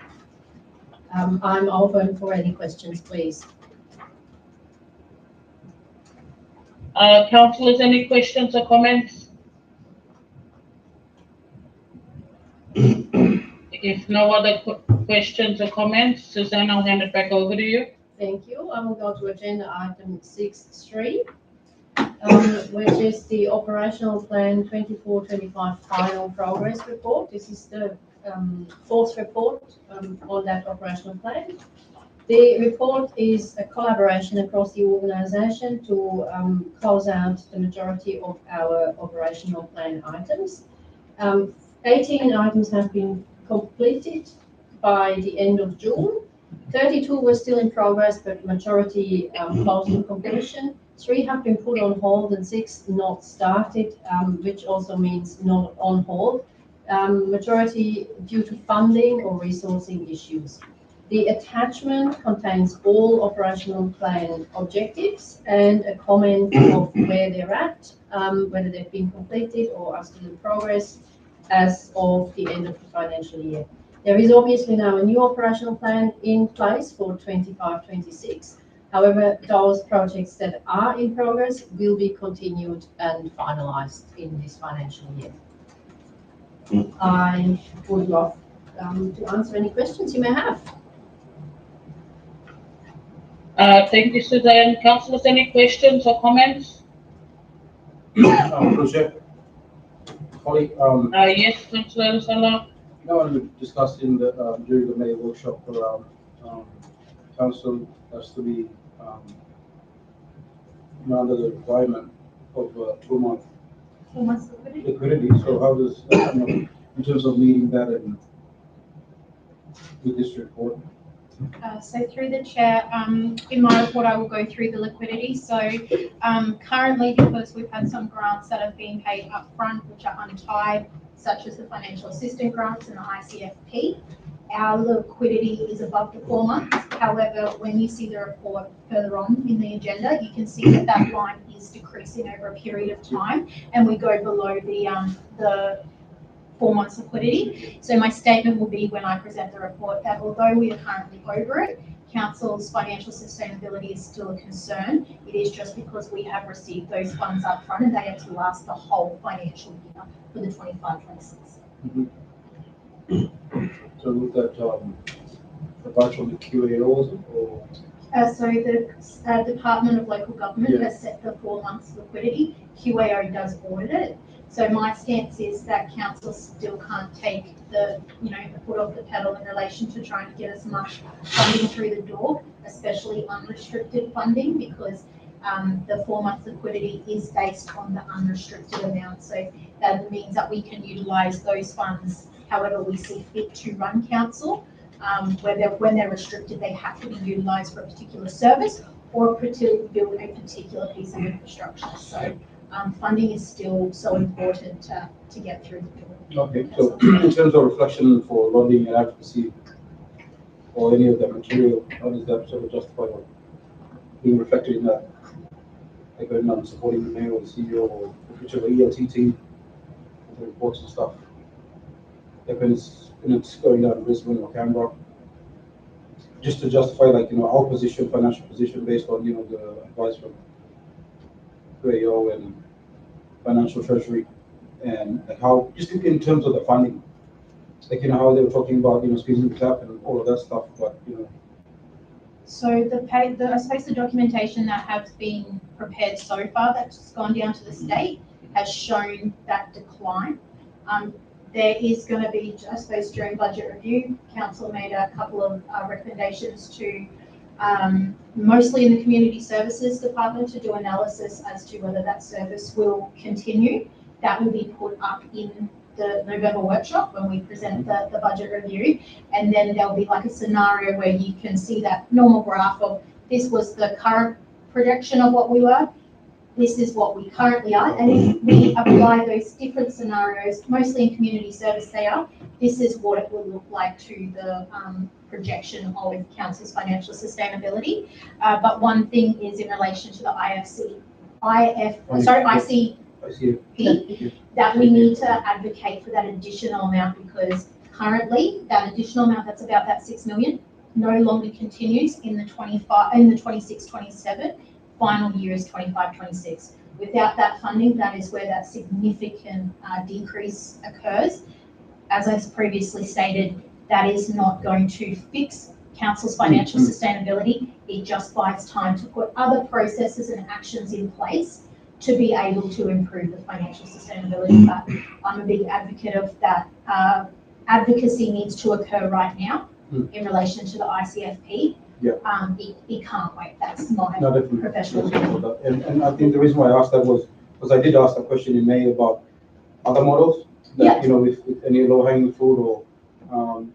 I'm open for any questions, please. Councillors, any questions or comments? If If no other questions or comments, Suzanne, I'll hand it back over to you. Thank you. I will go to agenda item 6.3, which is the operational plan 24-25 final progress report. This is the fourth report on that operational plan. The report is a collaboration across the organisation to close out the majority of our operational plan items. 18 items have been completed by the end of June. 32 were still in progress, but majority close to completion. 3 have been put on hold and 6 not started, which also means not on hold. Majority due to funding or resourcing issues. The attachment contains all operational plan objectives and a comment of where they're at, whether they've been completed or are still in progress as of the end of the financial year. There is obviously now a new operational plan in place for 25-26. However, those projects that are in progress will be continued and finalised in this financial year. I would love to answer any questions you may have. Thank you, Suzanne. Councillors, any questions or comments? Project. Holly, Yes, Councillor Salah. now we discussed in the during the May workshop around council has to be under the requirement of 2 month 4 months liquidity. So how does in terms of meeting that and with this report? So through the chair, in my report, I will go through the liquidity. So currently, because we've had some grants that have been paid upfront, which are untied, such as the financial assistance grants and the ICFP, our liquidity is above the 4 months. However, when you see the report further on in the agenda, you can see that that line is decreasing over a period of time, and we go below the 4 months liquidity. So my statement will be when I present the report that although we are currently over it, Council's financial sustainability is still a concern. It is just because we have received those funds up front and they are to last the whole financial year for the 25-26. So with that, the budget on the QAOs or? So the Department of Local Government has set the 4 months liquidity. QAO does audit it. So my stance is that council still can't take the foot off the pedal in relation to trying to get as much funding through the door, especially unrestricted funding, because the 4 months liquidity is based on the unrestricted amount. So that means that we can utilise those funds however we see fit to run council. When they're restricted, they have to be utilised for a particular service or to build a particular piece of infrastructure. So funding is still so important to get through the door. Okay, so in terms of reflection for lobbying and advocacy or any of that material, how does that sort of justify being reflected in that? Like when I'm supporting the mayor or the CEO or whichever ELT team, the reports and stuff. Like when it's going down Brisbane or Canberra, just to justify our position, financial position based on the advice from QAO and financial treasury, and how just in terms of the funding, how they were talking about squeezing the tap and all of that stuff, but So I suppose the documentation that has been prepared so far that's gone down to the state has shown that decline. There is going to be, I suppose, during budget review, council made a couple of recommendations to mostly in the community services department to do analysis as to whether that service will continue. That will be put up in the November workshop when we present the budget review, and then there'll be like a scenario where you can see that normal graph of this was the current projection of what we were, this is what we currently are, and if we apply those different scenarios, mostly in community service they are, this is what it will look like to the projection of council's financial sustainability. But one thing is in relation to the ICP, that we need to advocate for that additional amount, because currently that additional amount that's about that 6 million no longer continues in the 26-27. Final year is 25-26. Without that funding, that is where that significant decrease occurs. As I previously stated, that is not going to fix council's financial sustainability. It just buys time to put other processes and actions in place to be able to improve the financial sustainability. But I'm a big advocate of that. Advocacy needs to occur right now in relation to the ICFP. Yeah. It can't wait. That's my No, definitely. professional Definitely. opinion. And I think the reason why I asked that was because I did ask a question in May about other models that, Yeah. you know, with any low-hanging fruit or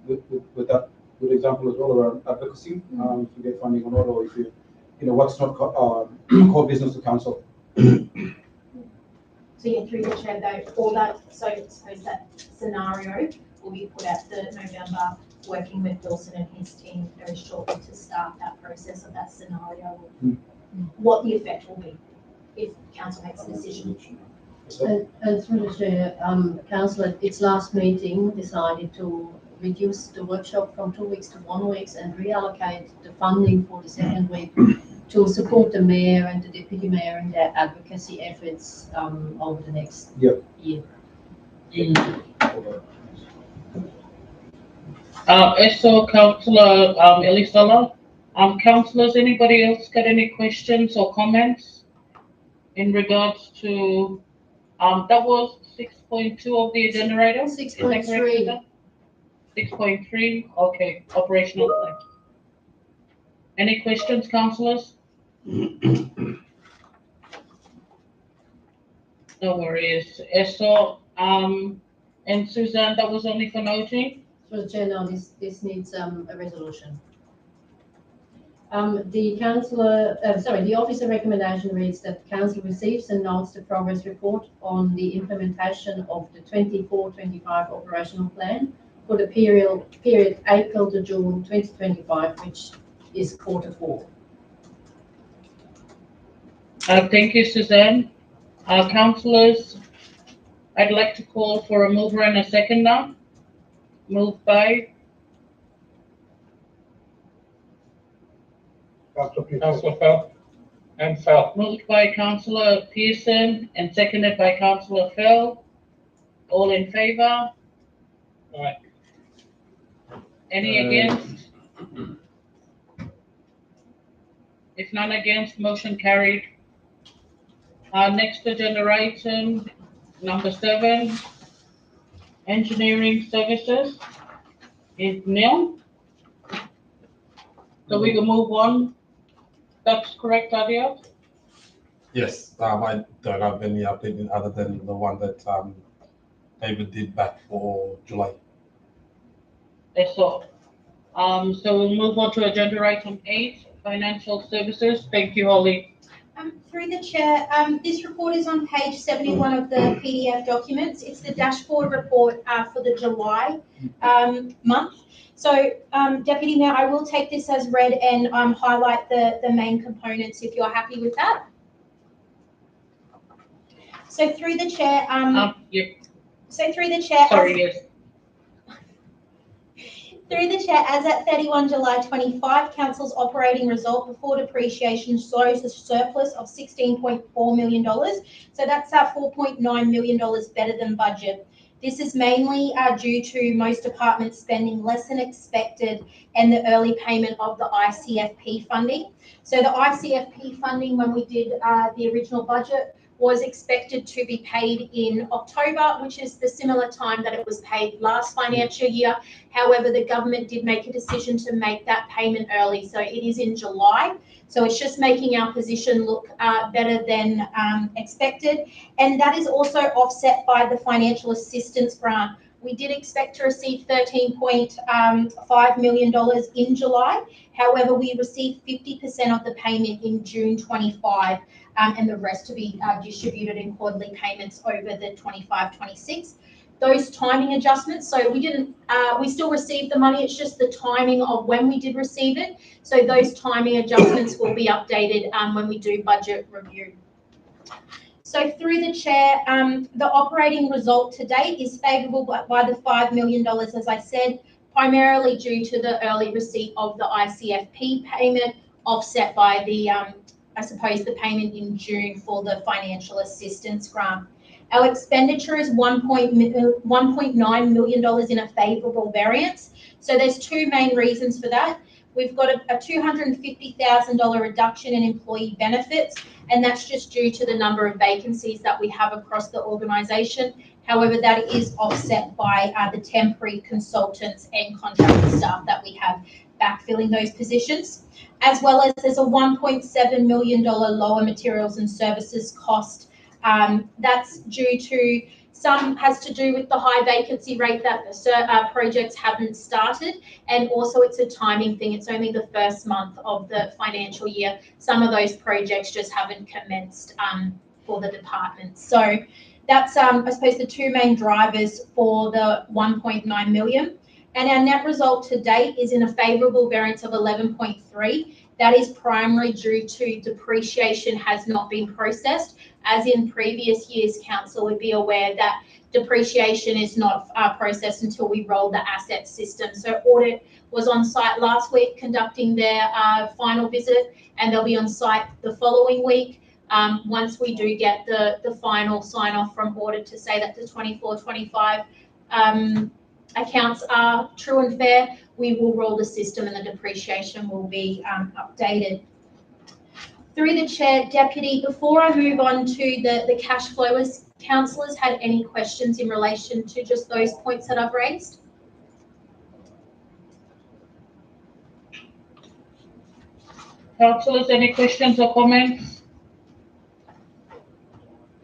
with that good example as well around advocacy, if you get funding or not, or if you know, what's not core business to council. So yeah, through the chair, though, all that, so I suppose that scenario will be put out for November, working with Dawson and his team very shortly to start that process of that scenario, what the effect will be if council makes a decision. And through the chair, council at its last meeting decided to reduce the workshop from 2 weeks to 1 week and reallocate the funding for the second week to support the mayor and the deputy mayor in their advocacy efforts over the next year. So Councillor Elisala, councillors, anybody else got any questions or comments in regards to that was 6.2 of the agenda item? 6.3. 6.3, okay, operational plan. Any questions, councillors? No worries. So, and Suzanne, that was only for noting? So Chair, now this needs a resolution. The officer recommendation reads that the council receives and notes the progress report on the implementation of the 24-25 operational plan for the period April to June 2025, which is Q4. Thank you, Suzanne. Councillors, I'd like to call for a mover and a second now. Moved by Councillor Fell and Fell. Moved by Councillor Pearson and seconded by Councillor Fell. All in favour? Aye. Any against? If none against, motion carried. Next agenda item, number 7, engineering services is nil. So we can move on. That's correct, Adia? Yes, I don't have any update other than the one that David did back for July. That's all. So we'll move on to agenda item 8, financial services. Thank you, Holly. Through the chair, this report is on page 71 of the PDF documents. It's the dashboard report for the July month. So, Deputy Mayor, I will take this as read and highlight the main components if you're happy with that. So through the chair, Yeah. so through the chair, Sorry, yes. Through the chair, as at 31 July 25, Council's operating result before depreciation shows a surplus of $16.4 million. So that's $4.9 million better than budget. This is mainly due to most departments spending less than expected and the early payment of the ICFP funding. So the ICFP funding, when we did the original budget, was expected to be paid in October, which is the similar time that it was paid last financial year. However, the government did make a decision to make that payment early. So it is in July. So it's just making our position look better than expected. And that is also offset by the financial assistance grant. We did expect to receive $13.5 million in July. However, we received 50% of the payment in June 25, and the rest to be distributed in quarterly payments over the 25-26. Those timing adjustments, so we still received the money, it's just the timing of when we did receive it. So those timing adjustments will be updated when we do budget review. So through the chair, the operating result to date is favourable by the $5 million, as I said, primarily due to the early receipt of the ICFP payment, offset by the, I suppose, the payment in June for the financial assistance grant. Our expenditure is $1.9 million in a favourable variance. So there's two main reasons for that. We've got a $250,000 reduction in employee benefits, and that's just due to the number of vacancies that we have across the organisation. However, that is offset by the temporary consultants and contracted staff that we have backfilling those positions, as well as there's a $1.7 million lower materials and services cost. That's due to some has to do with the high vacancy rate that the projects haven't started, and also it's a timing thing. It's only the first month of the financial year. Some of those projects just haven't commenced for the department. So that's, I suppose, the two main drivers for the 1.9 million. And our net result to date is in a favourable variance of 11.3. That is primarily due to depreciation has not been processed. As in previous years, council would be aware that depreciation is not processed until we roll the asset system. So audit was on site last week conducting their final visit, and they'll be on site the following week. Once we do get the final sign off from audit to say that the 24-25 accounts are true and fair, we will roll the system and the depreciation will be updated. Through the chair, Deputy, before I move on to the cash flow, has councillors had any questions in relation to just those points that I've raised? Councillors, any questions or comments?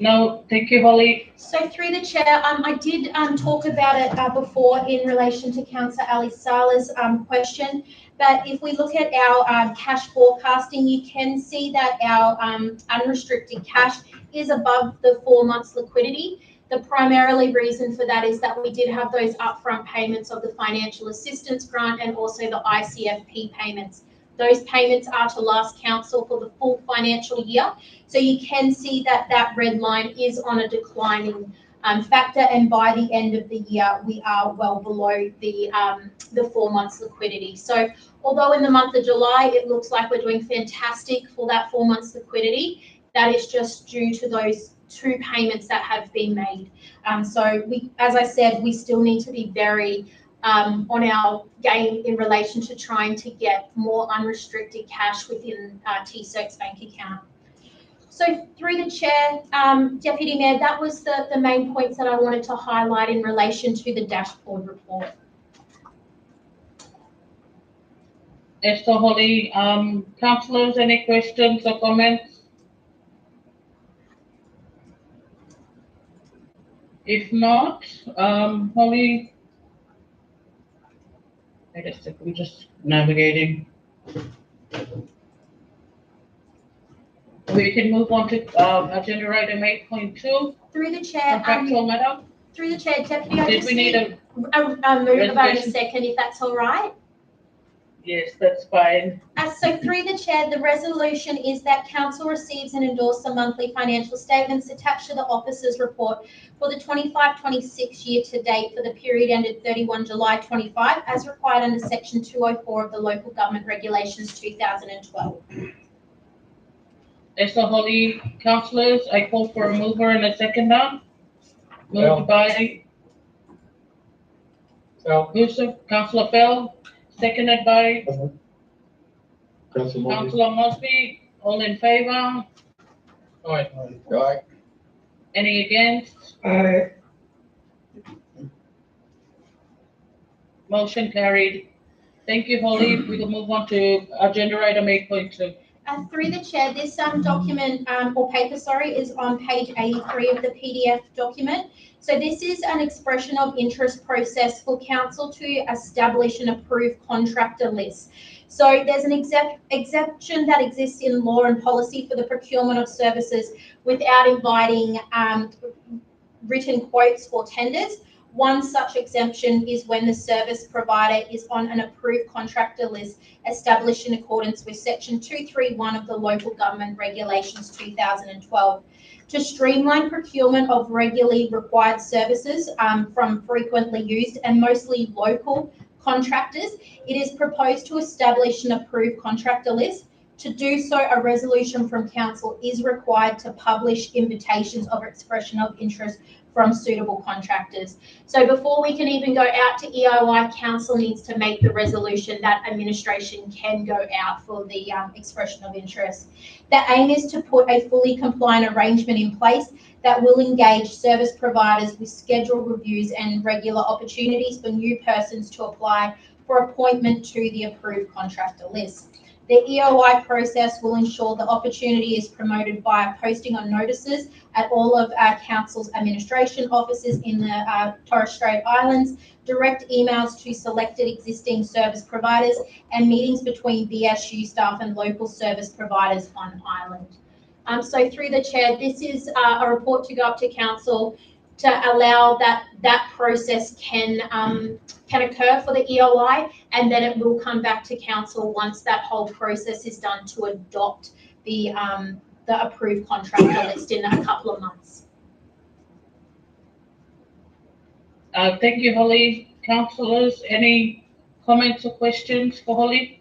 No, thank you, Holly. So through the chair, I did talk about it before in relation to Councillor Ali Salah's question. But if we look at our cash forecasting, you can see that our unrestricted cash is above the 4 months liquidity. The primarily reason for that is that we did have those upfront payments of the financial assistance grant and also the ICFP payments. Those payments are to last council for the full financial year. So you can see that that red line is on a declining factor, and by the end of the year, we are well below the 4 months liquidity. So although in the month of July, it looks like we're doing fantastic for that 4 months liquidity, that is just due to those two payments that have been made. So we, as I said, we still need to be very on our game in relation to trying to get more unrestricted cash within TSIRC's bank account. So through the chair, Deputy Mayor, that was the main points that I wanted to highlight in relation to the dashboard report. Esther, Holly, councillors, any questions or comments? If not, Holly, wait a second, I'm just navigating. We can move on to agenda item 8.2. Through the chair, Contractual matter. Through the chair, Deputy, I Did just we need a move about a resolution? second, if that's all right. Yes, that's fine. So through the chair, the resolution is that council receives and endorses the monthly financial statements attached to the officer's report for the 25-26 year to date for the period ended 31 July 25 as required under section 204 of the Local Government Regulations 2012. Esther, Holly, councillors, I call for a mover and a seconder. Moved by Councillor Bell, seconded by Councillor Mosby. All in favour? Aye. Aye. Any against? Aye. Motion carried. Thank you, Holly. We will move on to agenda item 8.2. Through the chair, this document or paper, is on page 83 of the PDF document. So this is an expression of interest process for council to establish and approve contractor lists. So there's an exception that exists in law and policy for the procurement of services without inviting written quotes for tenders. One such exemption is when the service provider is on an approved contractor list established in accordance with section 231 of the Local Government Regulations 2012. To streamline procurement of regularly required services from frequently used and mostly local contractors, it is proposed to establish an approved contractor list. To do so, a resolution from council is required to publish invitations of expression of interest from suitable contractors. So before we can even go out to EIY, council needs to make the resolution that administration can go out for the expression of interest. The aim is to put a fully compliant arrangement in place that will engage service providers with scheduled reviews and regular opportunities for new persons to apply for appointment to the approved contractor list. The EOI process will ensure the opportunity is promoted via posting on notices at all of our council's administration offices in the Torres Strait Islands, direct emails to selected existing service providers, and meetings between BSU staff and local service providers on island. So through the chair, this is a report to go up to council to allow that process can occur for the EOI, and then it will come back to council once that whole process is done to adopt the approved contractor list in a couple of months. Thank you, Holly. Councillors, any comments or questions for Holly?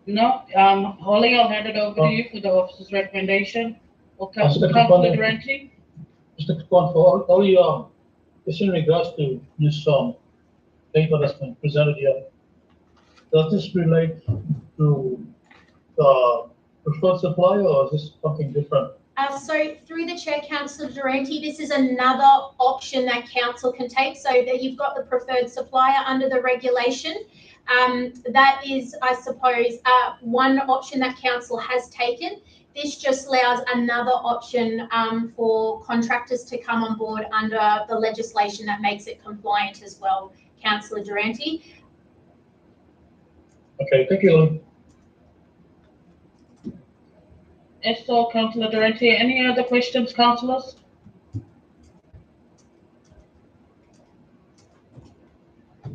No, Holly, I'll hand it over to you for the officer's recommendation. Or Councillor Durante. Mr. Kapon, for all your, just in regards to this paper that's been presented here, does this relate to preferred supplier, or is this something different? So through the chair, Councillor Durante, this is another option that council can take. So that you've got the preferred supplier under the regulation. That is, I suppose, one option that council has taken. This just allows another option for contractors to come on board under the legislation that makes it compliant as well, Councillor Durante. Okay, thank you. So, Councillor Durante, any other questions, councillors?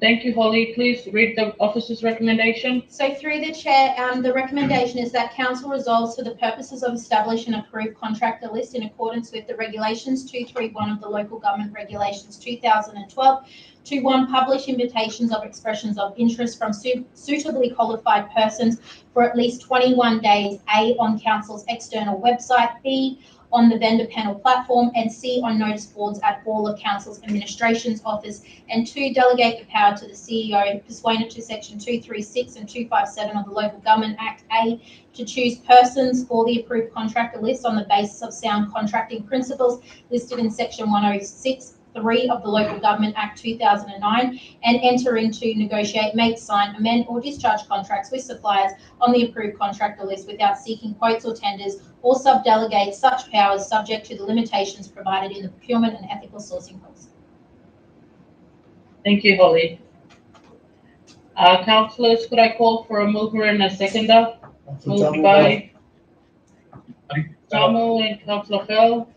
Thank you, Holly. Please read the officer's recommendation. So through the chair, the recommendation is that council resolves for the purposes of establishing an approved contractor list in accordance with the regulations 231 of the local government regulations 2012 to 1, publish invitations of expressions of interest from suitably qualified persons for at least 21 days, A, on council's external website, B, on the vendor panel platform, and C, on notice boards at all of council's administration's office, and 2, delegate the power to the CEO pursuant to section 236 and 257 of the Local Government Act, A, to choose persons for the approved contractor list on the basis of sound contracting principles listed in section 106 3 of the Local Government Act 2009, and enter into, negotiate, make, sign, amend, or discharge contracts with suppliers on the approved contractor list without seeking quotes or tenders, or subdelegate such powers subject to the limitations provided in the procurement and ethical sourcing rules. Thank you, Holly. Councillors, could I call for a mover and a seconder? Moved by Tamu and Councillor Fell.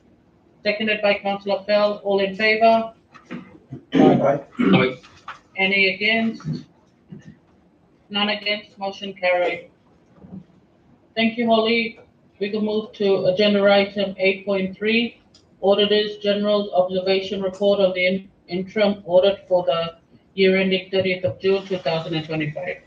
Seconded by Councillor Fell. All in favour? Aye. Any against? None against. Motion carried. Thank you, Holly. We can move to agenda item 8.3, Auditors General's Observation Report on the interim audit for the year ending 30th of June 2025.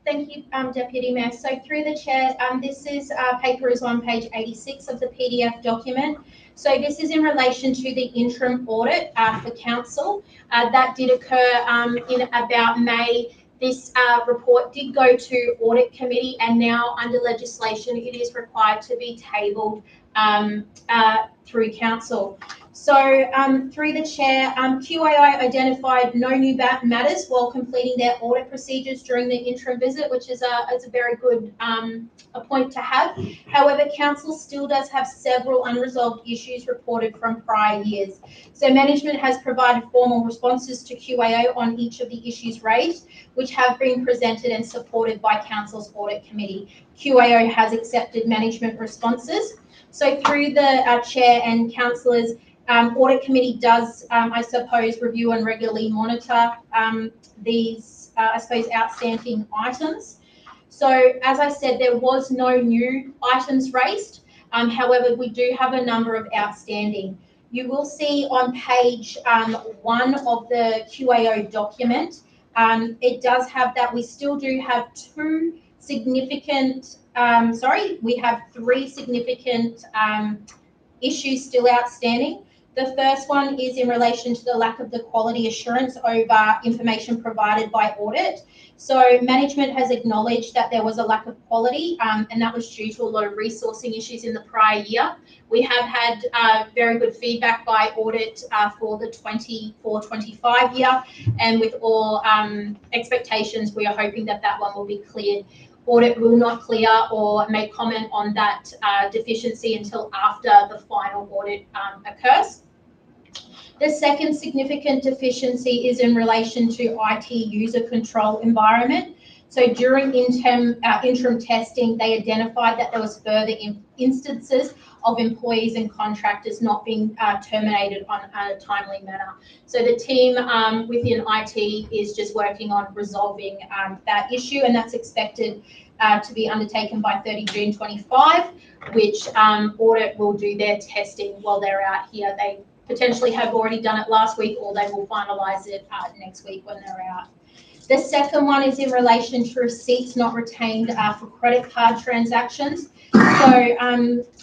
Thank you, Deputy Mayor. So through the chair, this is paper is on page 86 of the PDF document. So this is in relation to the interim audit for council that did occur in about May. This report did go to audit committee, and now under legislation, it is required to be tabled through council. So through the chair, QAI identified no new matters while completing their audit procedures during the interim visit, which is a very good a point to have. However, council still does have several unresolved issues reported from prior years. So management has provided formal responses to QAO on each of the issues raised, which have been presented and supported by council's audit committee. QAO has accepted management responses. So through the chair and councillors, audit committee does, I suppose, review and regularly monitor these, I suppose, outstanding items. So as I said, there was no new items raised. However, we do have a number of outstanding. You will see on page 1 of the QAO document, It does have that. We still do have two significant, we have three significant issues still outstanding. The first one is in relation to the lack of the quality assurance over information provided by audit. So management has acknowledged that there was a lack of quality, and that was due to a lot of resourcing issues in the prior year. We have had very good feedback by audit for the 24-25 year, and with all expectations, we are hoping that that one will be cleared. Audit will not clear or make comment on that deficiency until after the final audit occurs. The second significant deficiency is in relation to IT user control environment. So during interim testing, they identified that there was further instances of employees and contractors not being terminated on a timely manner. So the team within IT is just working on resolving that issue, and that's expected to be undertaken by 30 June 25, which audit will do their testing while they're out here. They potentially have already done it last week, or they will finalise it next week when they're out. The second one is in relation to receipts not retained for credit card transactions. So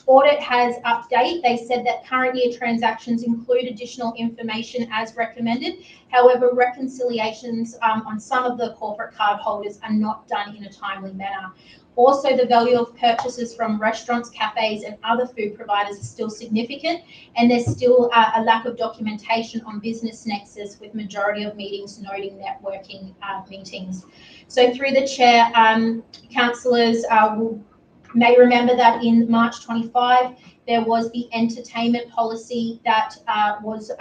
audit has updated. They said that current year transactions include additional information as recommended. However, reconciliations on some of the corporate card holders are not done in a timely manner. Also, the value of purchases from restaurants, cafes, and other food providers is still significant, and there's still a lack of documentation on business nexus, with majority of meetings noting networking meetings. So through the chair, councillors may remember that in March 25, there was the entertainment policy that was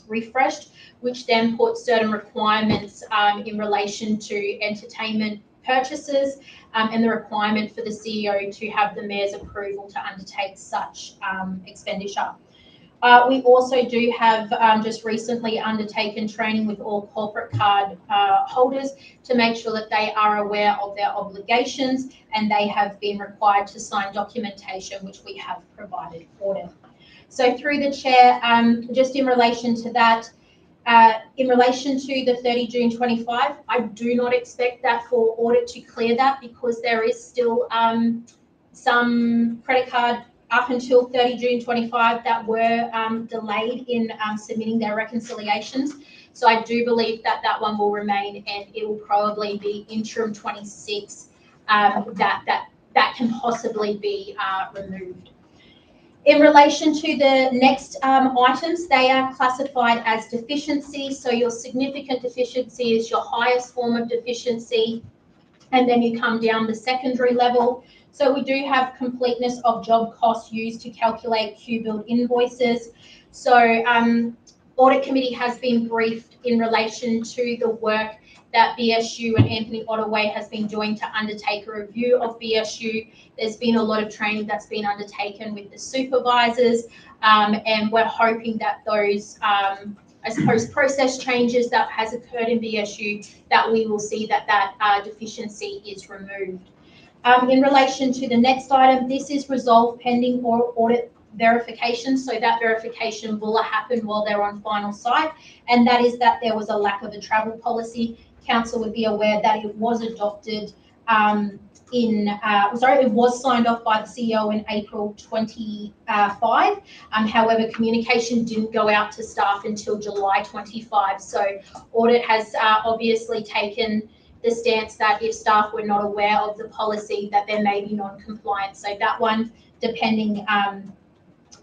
refreshed, which then put certain requirements in relation to entertainment purchases and the requirement for the CEO to have the mayor's approval to undertake such expenditure. We also do have just recently undertaken training with all corporate card holders to make sure that they are aware of their obligations, and they have been required to sign documentation, which we have provided for them. So through the chair, just in relation to that, in relation to the 30 June 25, I do not expect that for audit to clear that, because there is still some credit card up until 30 June 25 that were delayed in submitting their reconciliations. So I do believe that that one will remain, and it will probably be interim 26 that can possibly be removed. In relation to the next items, they are classified as deficiencies. So your significant deficiency is your highest form of deficiency, and then you come down the secondary level. So we do have completeness of job costs used to calculate Q-billed invoices. So audit committee has been briefed in relation to the work that BSU and Anthony Ottaway has been doing to undertake a review of BSU. There's been a lot of training that's been undertaken with the supervisors, and we're hoping that those, I suppose, process changes that has occurred in BSU, that we will see that deficiency is removed. In relation to the next item, this is resolved pending or audit verification. So that verification will happen while they're on final site, and that is that there was a lack of a travel policy. Council would be aware that it was adopted it was signed off by the CEO in April 25. However, communication didn't go out to staff until July 25. So audit has obviously taken the stance that if staff were not aware of the policy, that there may be non-compliance. So that one, depending,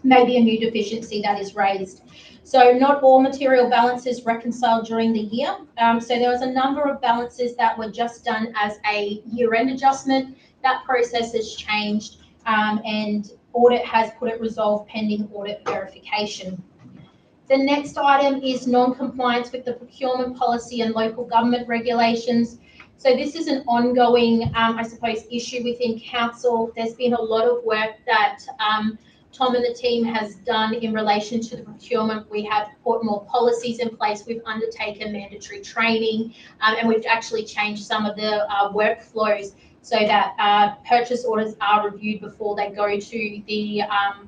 may be a new deficiency that is raised. So not all material balances reconciled during the year. So there was a number of balances that were just done as a year-end adjustment. That process has changed, and audit has put it resolved pending audit verification. The next item is non-compliance with the procurement policy and local government regulations. So this is an ongoing, I suppose, issue within council. There's been a lot of work that Tom and the team has done in relation to the procurement. We have put more policies in place. We've undertaken mandatory training, and we've actually changed some of the workflows so that purchase orders are reviewed before they go to the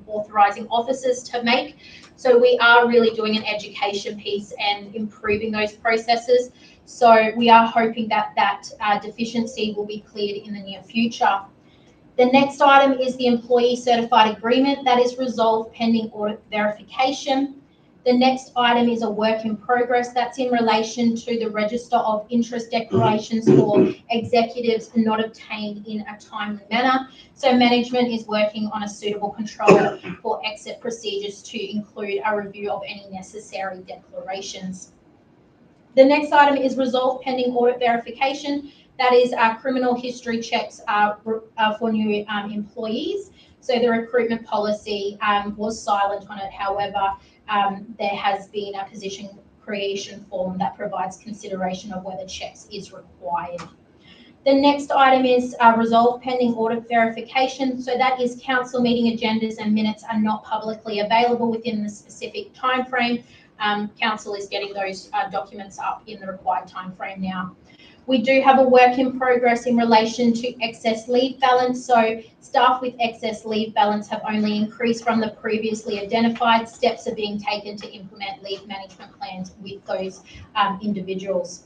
authorising officers to make. So we are really doing an education piece and improving those processes. So we are hoping that that deficiency will be cleared in the near future. The next item is the employee certified agreement that is resolved pending audit verification. The next item is a work in progress that's in relation to the register of interest declarations for executives not obtained in a timely manner. So management is working on a suitable control for exit procedures to include a review of any necessary declarations. The next item is resolved pending audit verification. That is criminal history checks for new employees. So the recruitment policy was silent on it. However, there has been a position creation form that provides consideration of whether checks is required. The next item is resolved pending audit verification. So that is council meeting agendas and minutes are not publicly available within the specific time frame. Council is getting those documents up in the required time frame now. We do have a work in progress in relation to excess leave balance. So staff with excess leave balance have only increased from the previously identified. Steps are being taken to implement leave management plans with those individuals.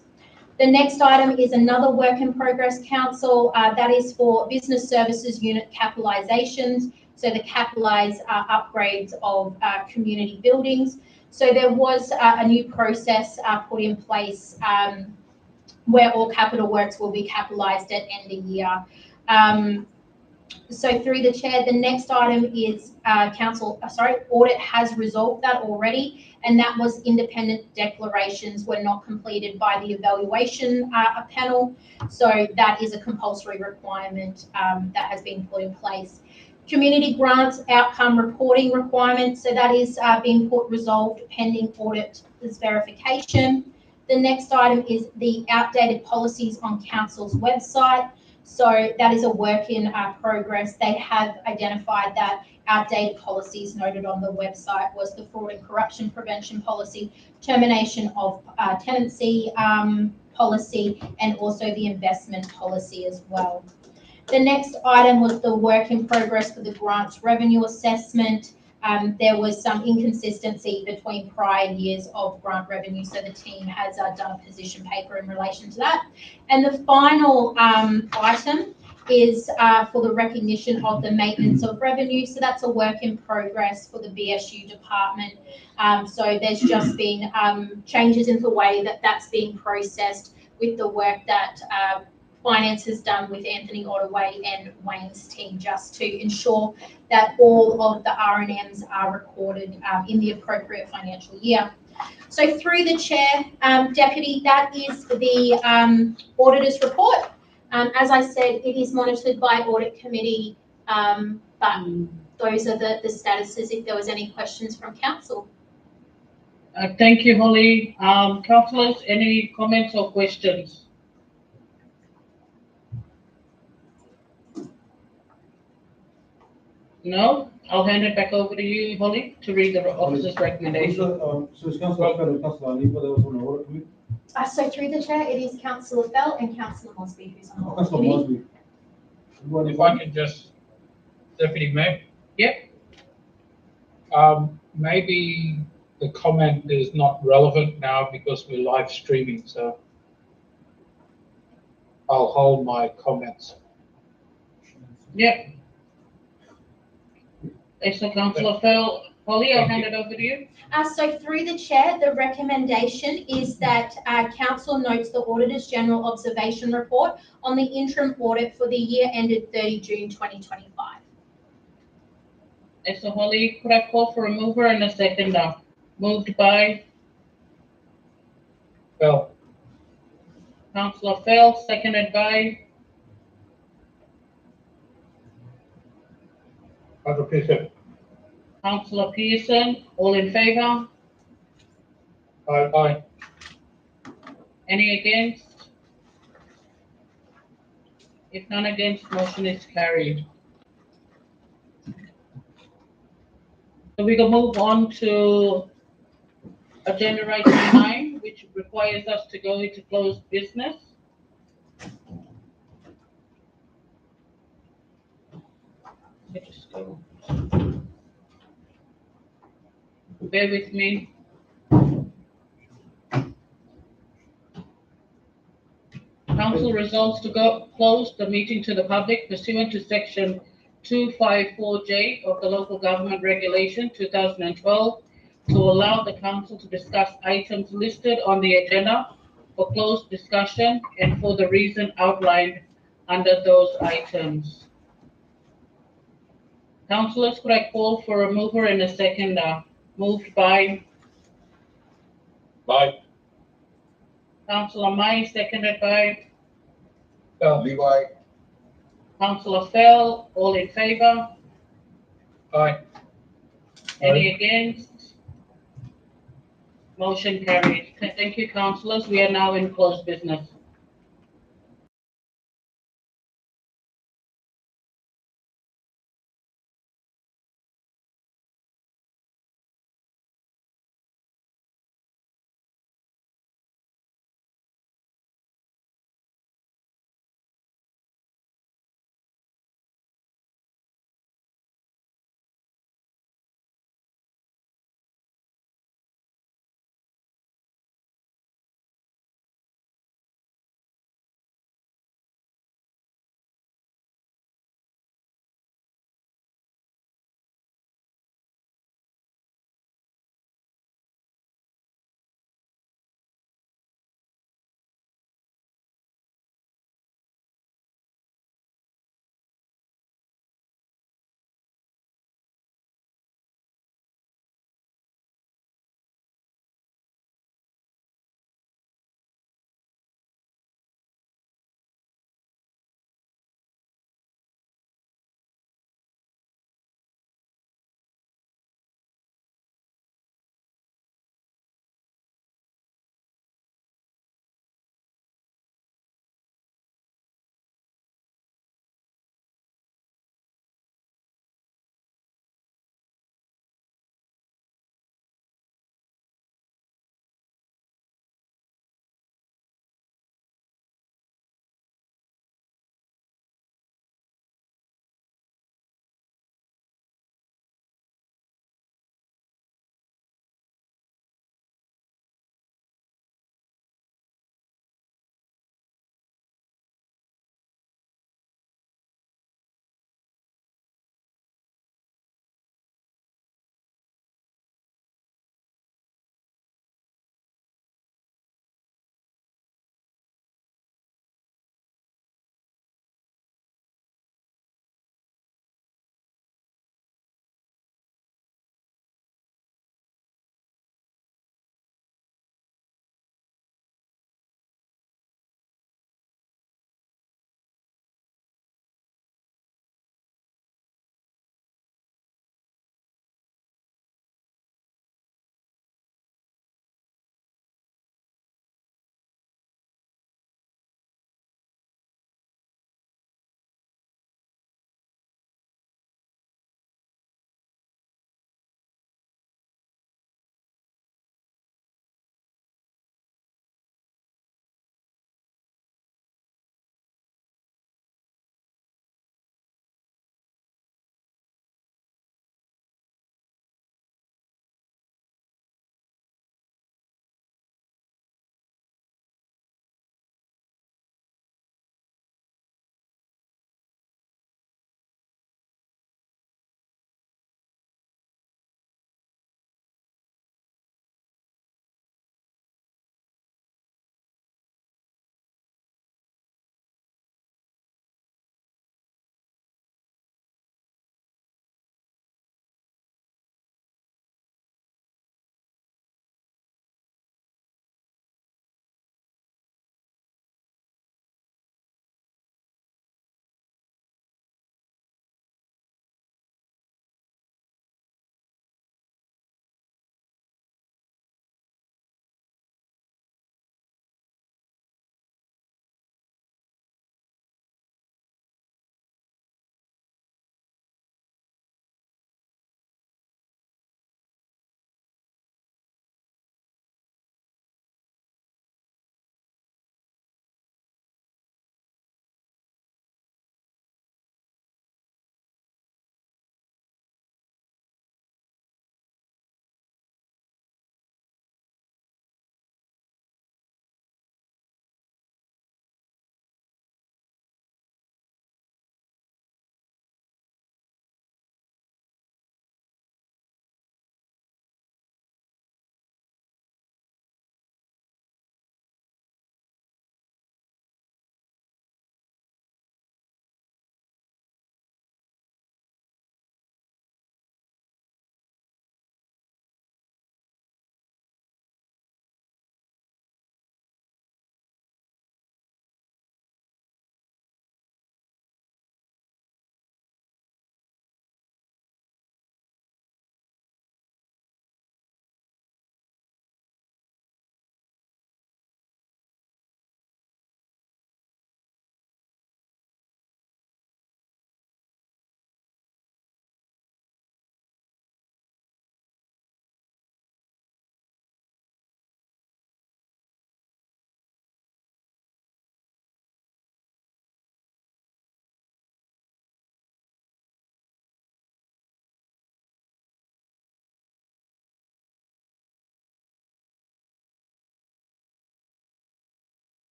The next item is another work in progress, council. That is for business services unit capitalizations. So the capitalized upgrades of community buildings. So there was a new process put in place where all capital works will be capitalised at end of year. So through the chair, the next item is audit has resolved that already, and that was independent declarations were not completed by the evaluation panel. So that is a compulsory requirement that has been put in place. Community grants outcome reporting requirements, so that is being resolved pending audit verification. The next item is the outdated policies on council's website. So that is a work in progress. They have identified that outdated policies noted on the website was the fraud and corruption prevention policy, termination of tenancy policy, and also the investment policy as well. The next item was the work in progress for the grants revenue assessment. There was some inconsistency between prior years of grant revenue, so the team has done a position paper in relation to that. And the final item is for the recognition of the maintenance of revenue. So that's a work in progress for the BSU department. So there's just been changes in the way that that's being processed with the work that Finance has done with Anthony Ottaway and Wayne's team, just to ensure that all of the R&Ms are recorded in the appropriate financial year. So through the chair, Deputy, that is the auditor's report. As I said, it is monitored by audit committee, but those are the statuses if there was any questions from council. Thank you, Holly. Councillors, any comments or questions? No? I'll hand it back over to you, Holly, to read the officer's recommendation. So it's Councillor Fell and Councillor Ali, but there was on the audit committee. So through the chair, it is Councillor Fell and Councillor Mosby who's on the audit Councillor committee. Mosby. If I can just, Deputy Mayor? Yep. Maybe the comment is not relevant now because we're live streaming, so I'll hold my comments. Yep. Excellent, Councillor Fell. Holly, I'll hand it over to you. So through the chair, the recommendation is that council notes the Auditor's General Observation Report on the interim audit for the year ended 30 June 2025. Excellent, Holly. Could I call for a mover and a seconder? Moved by Fell. Councillor Fell, seconded by Councillor Pearson. All in favour? Aye. Any against? If none against, motion is carried. So we can move on to agenda item 9, which requires us to go into closed business. Let us go. Bear with me. Council resolves to close the meeting to the public pursuant to section 254J of the Local Government Regulation 2012 to allow the council to discuss items listed on the agenda for closed discussion and for the reason outlined under those items. Councillors, could I call for a mover and a seconder? Moved by Councillor Mai, seconded by Levi. Councillor Fell. All in favour? Aye. Any against? Motion carried. Thank you, councillors. We are now in closed business.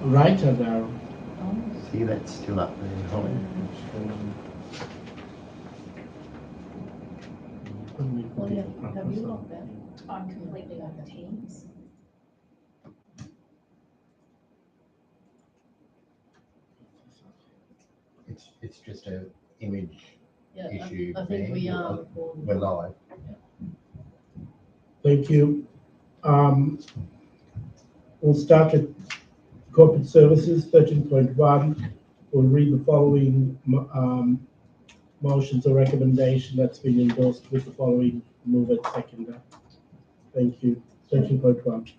Right or down? See, that's still up there, Holly. Have you looked at? I'm completely on the Teams. It's just a image Yeah, issue. I think we are. We're live. Thank you. We'll start at corporate services, 13.1. We'll read the following motions or recommendation that's been endorsed with the following mover seconder. Thank you. 13.1.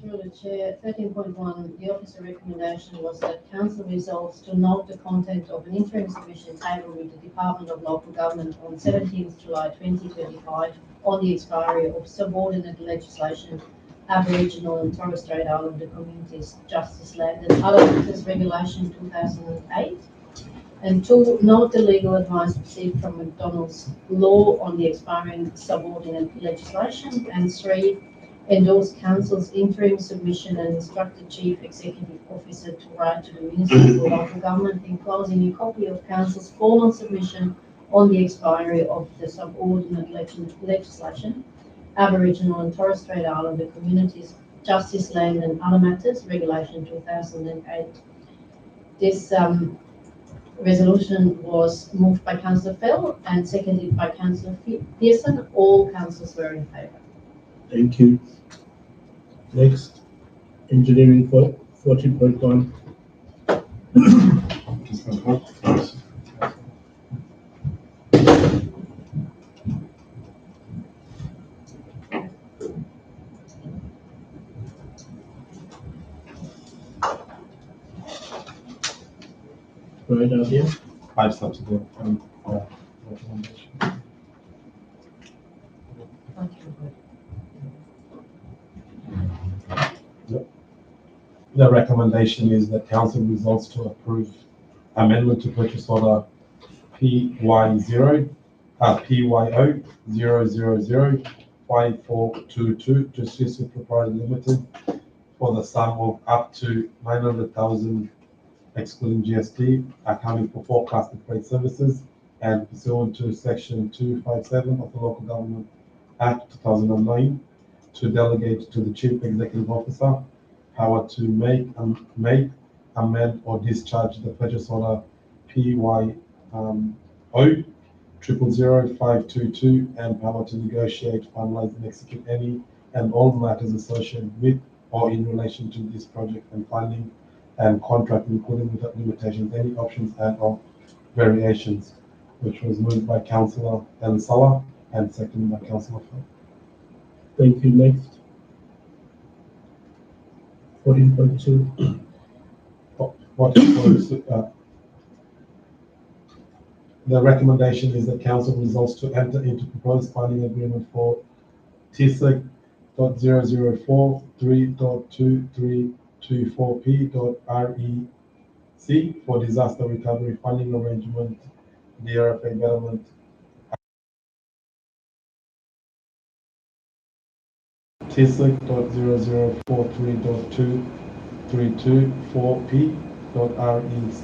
Through the chair, 13.1, the officer recommendation was that council resolves to note the content of an interim submission tabled with the Department of Local Government on 17th July 2025 on the expiry of subordinate legislation, Aboriginal and Torres Strait Islander Communities Justice Land and Other Matters Regulation 2008. And 2, note the legal advice received from McDonald's law on the expiring subordinate legislation. And 3, endorse council's interim submission and instruct the chief executive officer to write to the Minister for Local Government enclosing a copy of council's formal submission on the expiry of the subordinate legislation, Aboriginal and Torres Strait Islander Communities Justice Land and Other Matters Regulation 2008. This resolution was moved by Councillor Fell and seconded by Councillor Pearson. All councillors were in favour. Thank you. Next, engineering for 14.1. Right out here. I just have to do recommendation. The recommendation is that council resolves to approve amendment to purchase order PYO 0005422 to TSIRC Proprietary Limited for the sum of up to 900,000 excluding GST, accounting for forecasted freight services and pursuant to section 257 of the Local Government Act 2009 to delegate to the Chief Executive Officer power to make, amend, or discharge the purchase order PYO 000522 and power to negotiate, finalize, and execute any and all matters associated with or in relation to this project and funding and contract, including without limitations, any options and or variations, which was moved by Councillor Ansala and seconded by Councillor Fell. Thank you. Next. 14.2. The recommendation is that council resolves to enter into proposed funding agreement for TSIRC .004.3.2324P.REC for disaster recovery funding arrangement, DRFA betterment. TSIRC .004.3.2324P.REC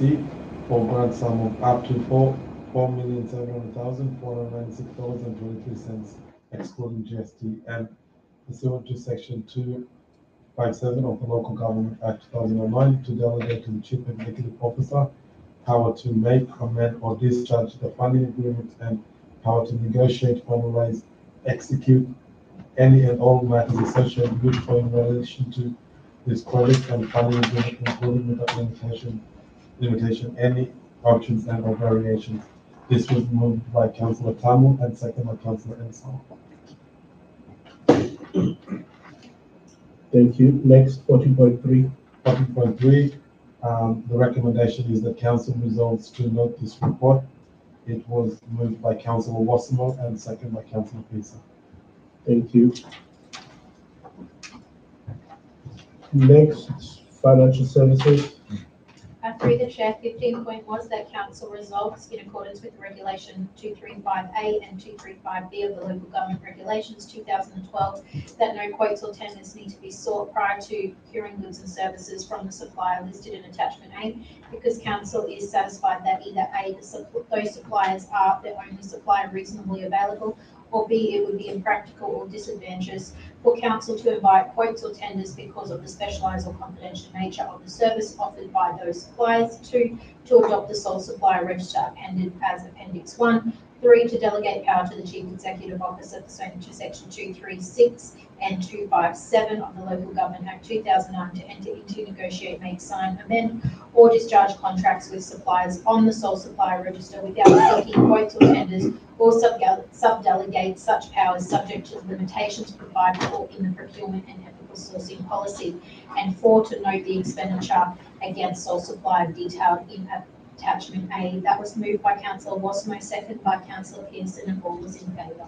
for grant sum of up to $4,700,496.23 excluding GST and pursuant to section 257 of the Local Government Act 2009 to delegate to the Chief Executive Officer power to make, amend, or discharge the funding agreement and power to negotiate, finalize, execute any and all matters associated with or in relation to this project and funding agreement, including without limitation, any options and or variations. This was moved by Councillor Tamu and seconded by Councillor Ensal. Thank you. Next, 14.3. 14.3. The recommendation is that council resolves to note this report. It was moved by Councillor Wassamo and seconded by Councillor Pisa. Thank you. Next, financial services. At Through the chair, 15 was that council resolves in accordance with regulation 235A and 235B of the local government regulations 2012 that no quotes or tenders need to be sought prior to procuring goods and services from the supplier listed in attachment A, because council is satisfied that either A, those suppliers are the only supplier reasonably available, or B, it would be impractical or disadvantageous for council to invite quotes or tenders because of the specialised or confidential nature of the service offered by those suppliers. 2, to adopt the sole supplier register appended as Appendix 1. 3, to delegate power to the Chief Executive Officer pursuant to Section 236 and 257 of the Local Government Act 2009 to enter into, negotiate, make, sign, amend, or discharge contracts with suppliers on the sole supplier register without seeking quotes or tenders, or subdelegate such powers subject to the limitations provided for in the procurement and ethical sourcing policy. And 4, to note the expenditure against sole supplier detailed in attachment A. That was moved by Councillor Wasmo, second by Councillor Pearson, and all was in favour.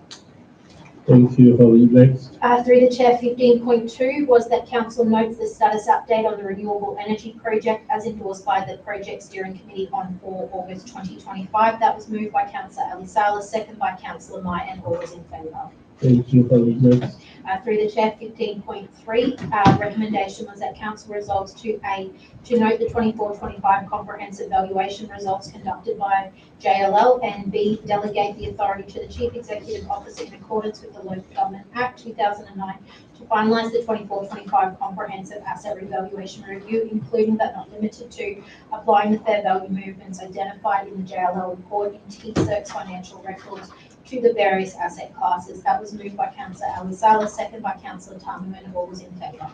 Thank you, Holly. Next. Through the chair, 15.2 was that council notes the status update on the renewable energy project as endorsed by the Project Steering Committee on 4 August 2025. That was moved by Councillor Ali Salas, second by Councillor Mai, and all was in favour. Thank you, Holly. Next. Through the chair, 15.3, recommendation was that council resolves to A, to note the 24-25 comprehensive valuation results conducted by JLL, and B, delegate the authority to the Chief Executive Officer in accordance with the Local Government Act 2009 to finalise the 24-25 comprehensive asset revaluation review, including but not limited to applying the fair value movements identified in the JLL report in TSIRC's financial records to the various asset classes. That was moved by Councillor Ali Salas, second by Councillor Tamu, and all was in favour.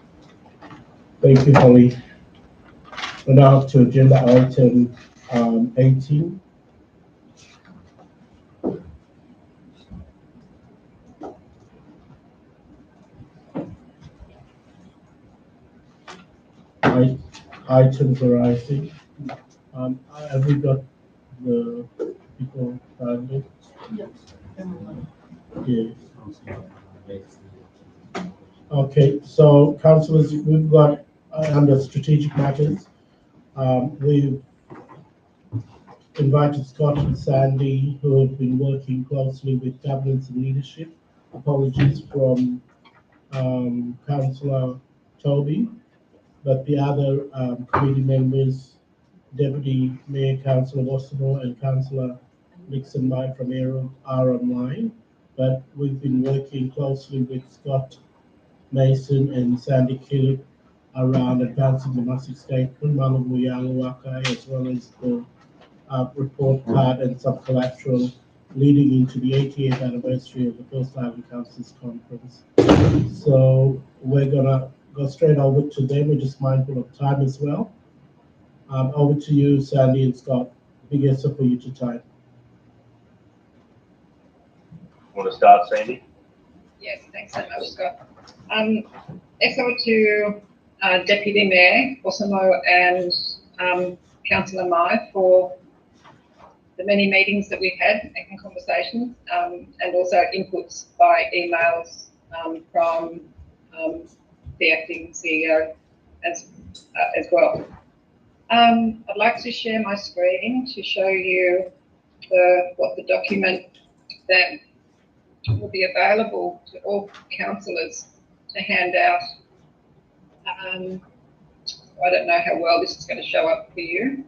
Thank you, Holly. We're now up to agenda item 18. Items arising. Have we got the people found it? Yes. Okay, so councillors, we've got under strategic matters, we've invited Scott and Sandy, who have been working closely with governance and leadership. Apologies from Councillor Toby, but the other committee members, Deputy Mayor Councillor Wassamo and Councillor Nixon Mai from Aero are online, but we've been working closely with Scott Mason and Sandy Killick around advancing the Masik statement, Malamu Yangawakai, as well as the report card and some collateral leading into the 80th anniversary of the First Island Councils Conference. So we're gonna go straight over to them. We're just mindful of time as well. Over to you, Sandy and Scott. Big yes for you to time. Want to start, Sandy? Yes, thanks so much, Scott. Echo to Deputy Mayor Wassamo and Councillor Mai for the many meetings that we've had and conversations, and also inputs by emails from the acting CEO as well. I'd like to share my screen to show you what the document that will be available to all councillors to hand out. I don't know how well this is going to show up for you.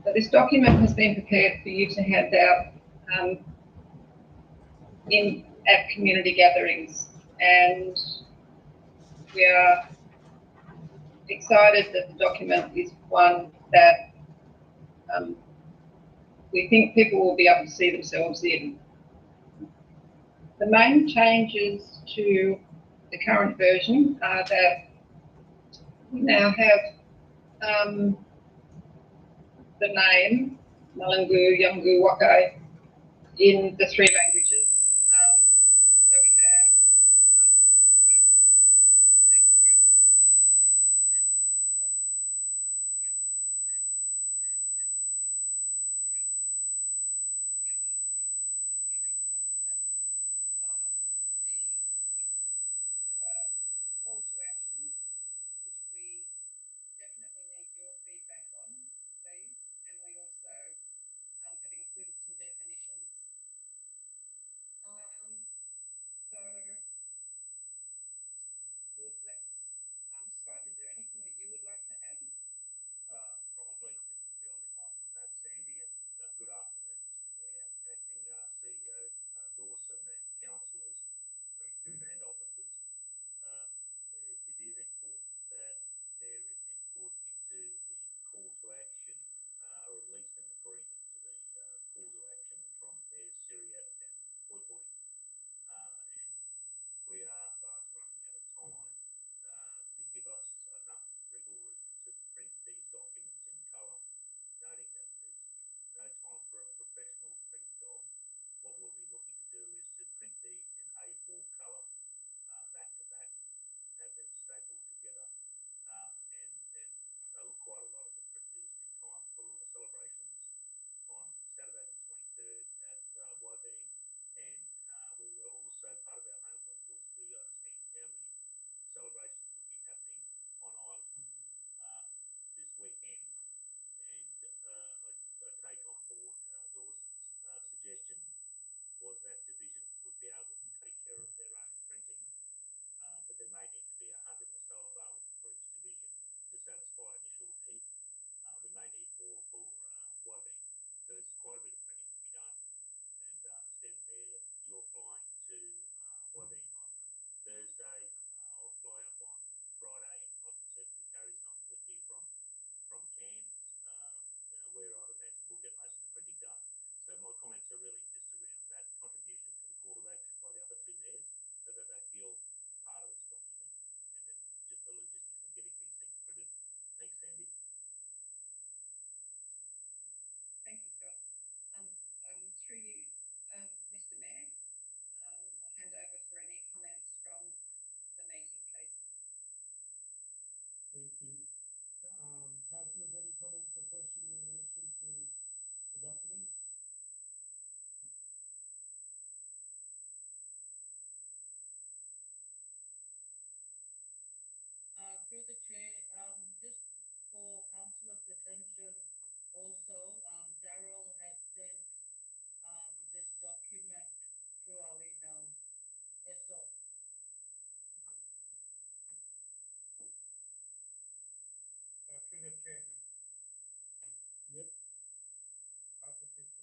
So this document has been prepared for you to hand out at community gatherings, and we are excited that the document is one that we think people will be able to see themselves in. The main changes to the current version are that we now have the name Malangu Yungu Wakai in the 3 languages. So we have both language groups across the Torres and also the Aboriginal name, and that's repeated throughout the document. The other things that are new in the document are we have a call to action, which we comment or question in relation to the document? Through the chair, just for councillors' attention, also, Daryl has sent this document through our emails. So through the chair. Yep. Applicant.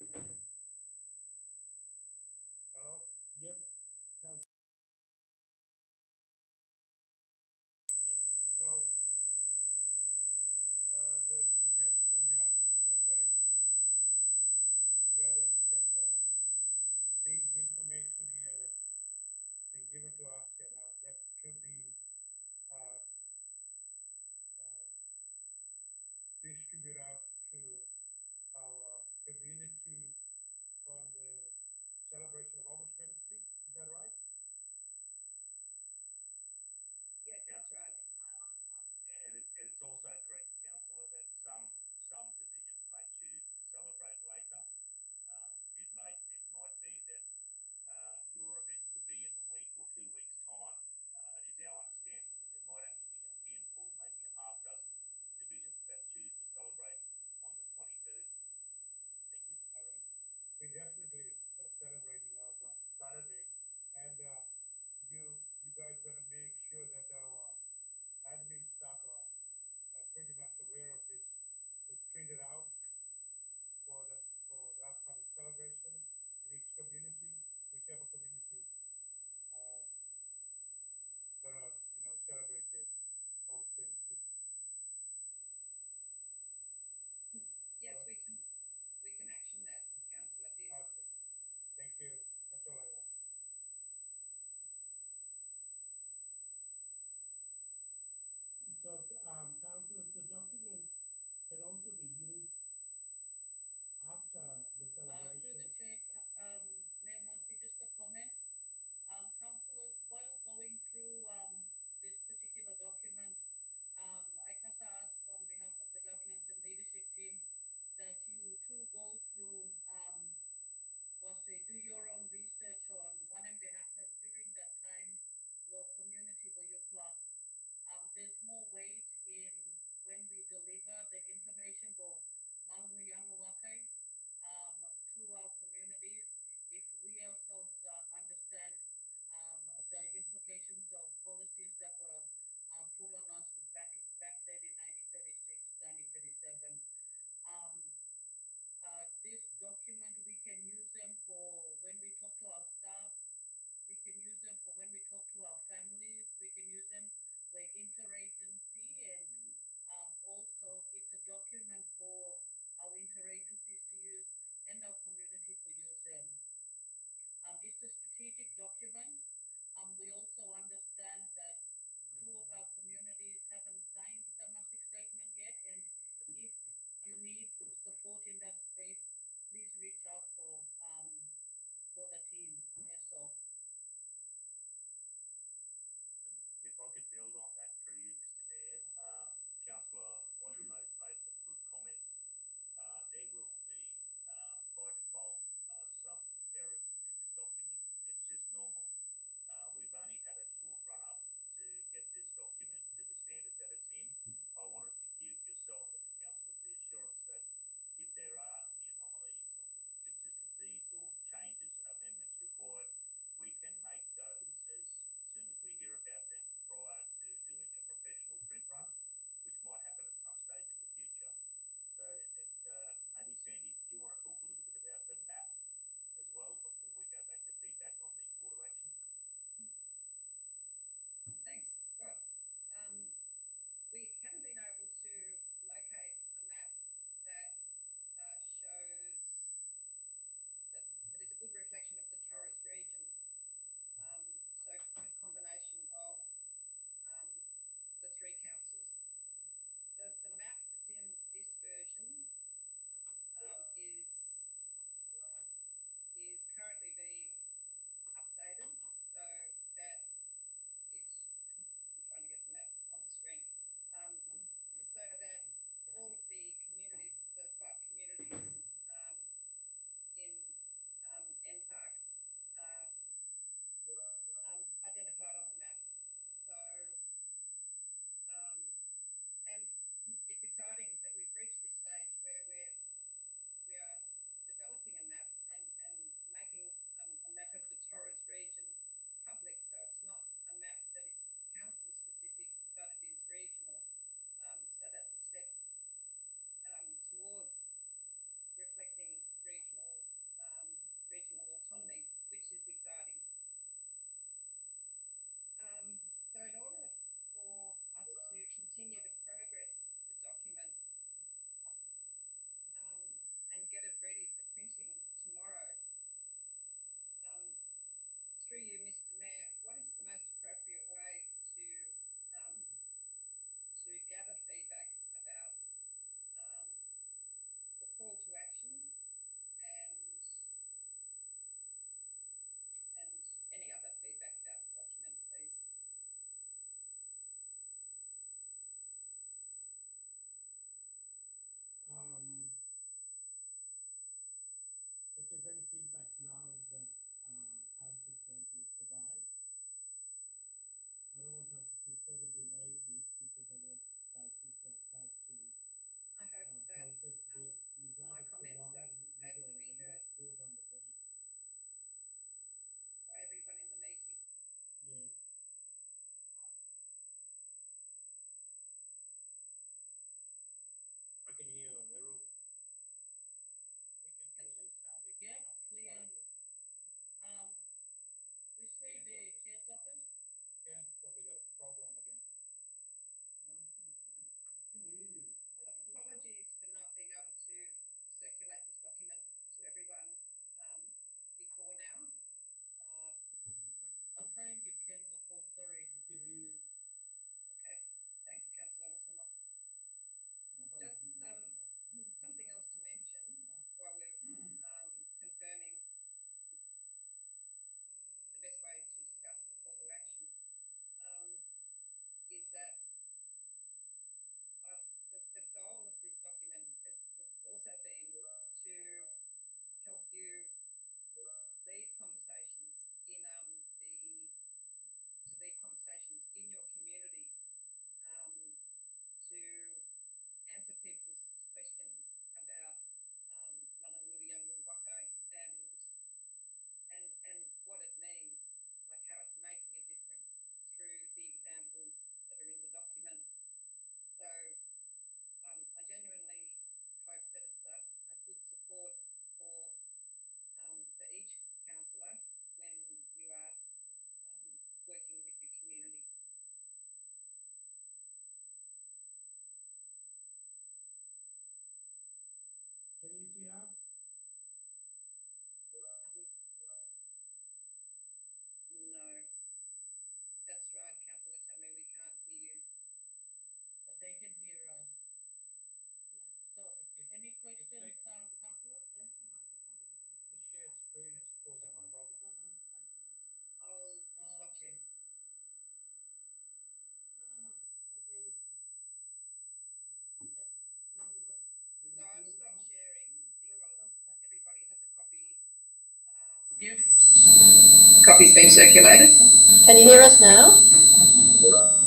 Copy's been circulated. Can you hear us now?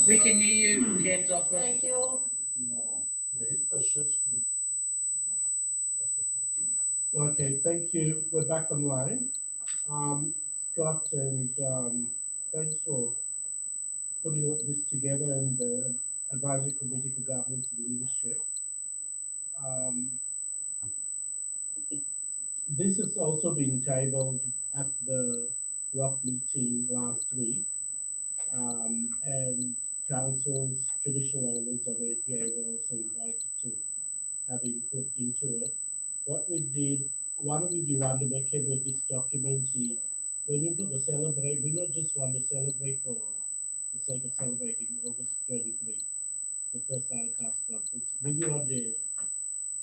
We can hear you, James Office. Thank you. Okay, thank you. We're back online. Scott, and thanks for putting this together and the advisory committee for governance and leadership. This has also been tabled at the ROC meeting last week, and councils, traditional owners on APA were also invited to have input into it. What we did, one we want to make it with this document is when you do the celebrate, we not just want to celebrate for the sake of celebrating August 23, the first Holocaust conference. We want to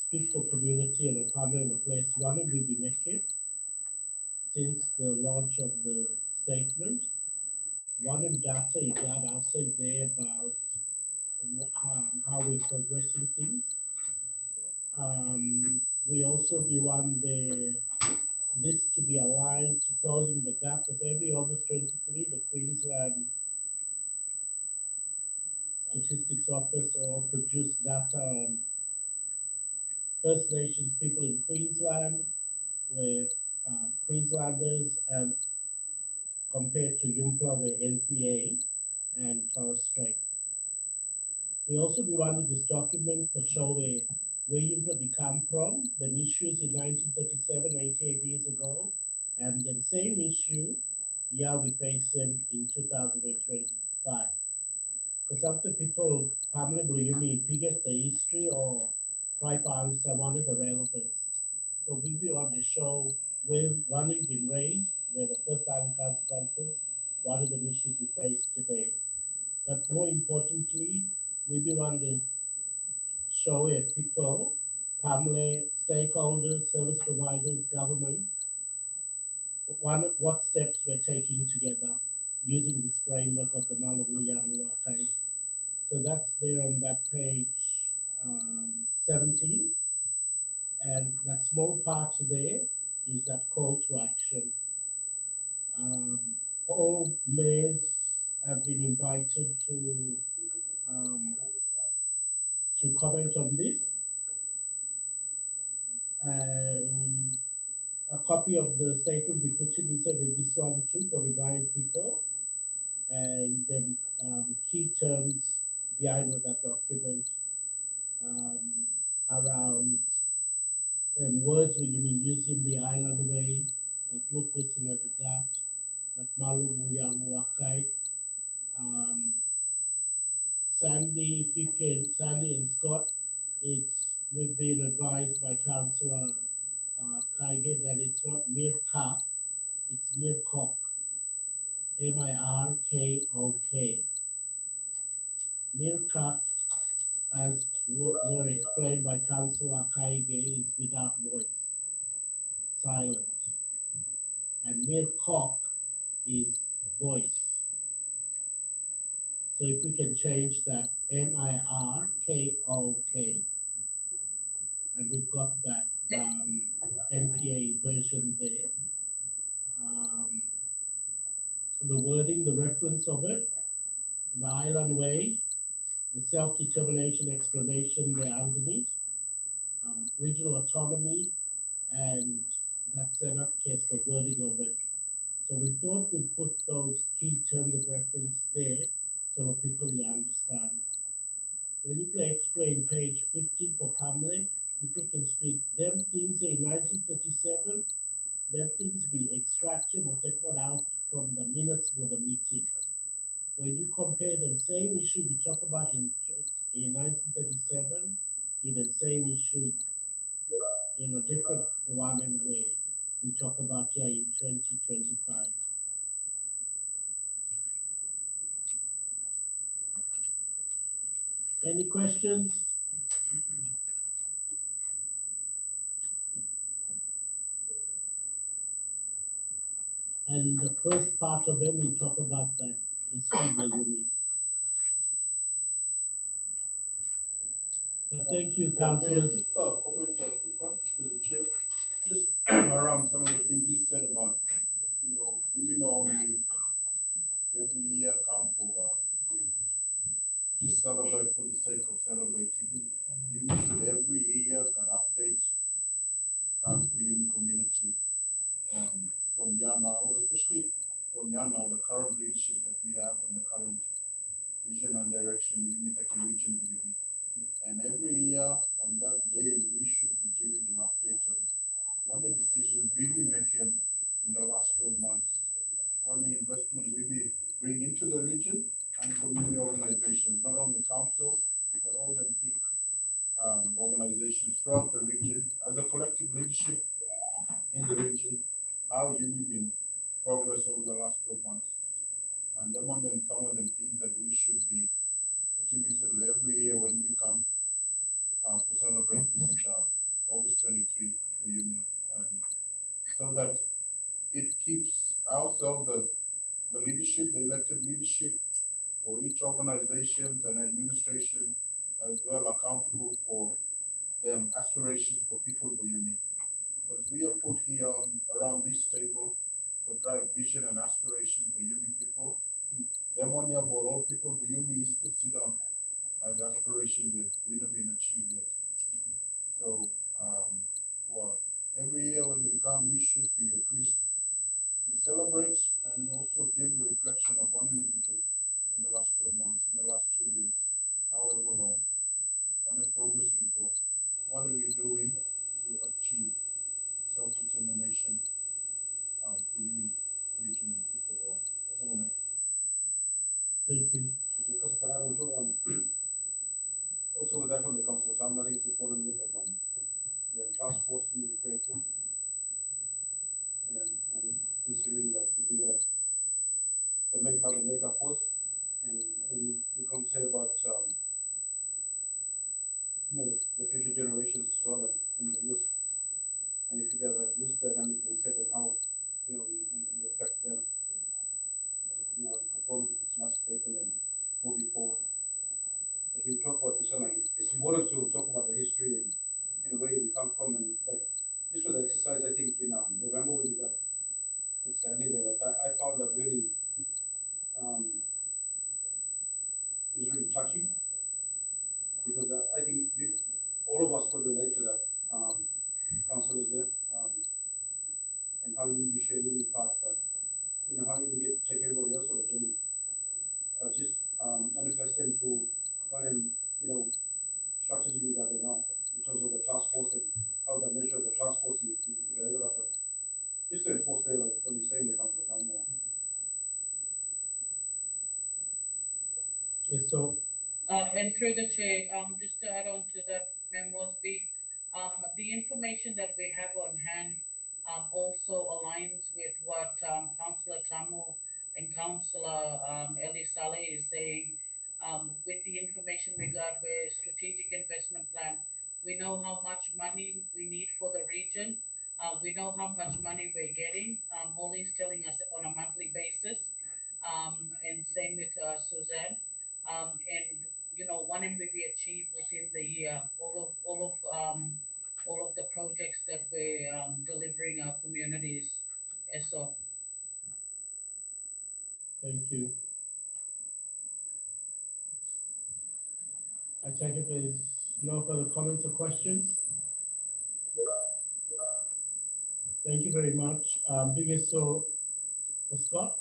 speak for community and a permanent place. One will be making since the launch of the statement. One in data is that I'll say there about how we're progressing things. We also be one this to be aligned to closing the gap because every August 23, the Queensland Statistics Office will produce data on First Nations people in Queensland, where Queenslanders, and compared to Yumpa, where NPA and Torres Strait. We also wanted this document to show where Yumpa come from, the issues in 1937, 88 years ago, and the same issue, yeah, we face them in 2025. Because some of the people, probably you mean forget the history or try to understand one of the relevance. So we want to show where running been raised, where the first Island Council Conference, what are the issues we face today. But more importantly, we want to show people, family, stakeholders, service providers, government, what steps we're taking together using this framework of the Malawi Wakai. So that's there on that page 17. And that small part there is that call to action. All mayors have been invited to comment on this. And a copy of the statement we put in inside with this one too for remind people, and then key terms behind that document around words when you mean using the island way, that look listen at that Malumu Yang Wakai. Sandy, Sandy and Scott, we've been advised by Councillor Kaige that it's not Mirkak, it's Mirkok, Mirkok. Mirkak, as were explained by Councillor Kaige, is without voice, silent. And Mirkok is voice. So if we can change that, Mirkok, and we've got that NPA version there. The wording, the reference of it, the island way, the self-determination explanation there underneath, regional autonomy, and that's enough case the wording of it. So we thought we'd put those key terms of reference there so that people understand. When you explain page 15 for Pamela, people can speak them things in 1937, them things be extracted or taken out from the minutes of the meeting. When you compare the same issue we talked about in 1937, in the same issue in a different one and way we talk about here in 2025. Any questions? And the first part of it, we talk about that history that you need. So thank you, councillors. Just a comment, a quick one to the chair. Just around some of the things you said about ourselves as the leadership, the elected leadership for each organizations and administration as well accountable for aspirations for people of Uyuni. Because we are put here around this table to drive vision and aspiration for Uyuni people. Demonia for all people of Uyuni is to sit down as aspiration will not been achieved yet. So, well, every year when we come, we should be at least we celebrate and we also give a reflection of what we do in the last 12 months, in the last 2 years, however long, and the progress we go. What are we doing to achieve self-determination for you, region, and people? Thank you. Because I also, also with that from the council, so I think it's important with the task force to be created. And considering that we got how the makeup was, and you can say about the future generations as well and the youth. And if you guys have youth dynamic being said and how we affect them, the performance is not statement and moving forward. Like you talk about this, like it's important to talk about the history and where we come from, and like this was the exercise I think in November when we got with Sandy there. Like I found that really it was really touching because I think all of us could relate to that. Councillors there, and how you share your part, but how you take everybody else on the journey. Just manifest into one structures you got there now in terms of the task force and how the measure of the task force you just to enforce there, like when you're saying the council some more. Yes, so. And through the chair, just to add on to that, Ma'am Mosby, the information that we have on hand also aligns with what Councillor Tamu and Councillor Eli Saleh is saying. With the information we got with strategic investment plan, we know how much money we need for the region. We know how much money we're getting. Molly's telling us on a monthly basis, and same with Suzanne. And one MBB achieved within the year. All of the projects that we're delivering our communities. So. Thank you. I take it there's no further comments or questions. Thank you very much. Biggest so for Scott.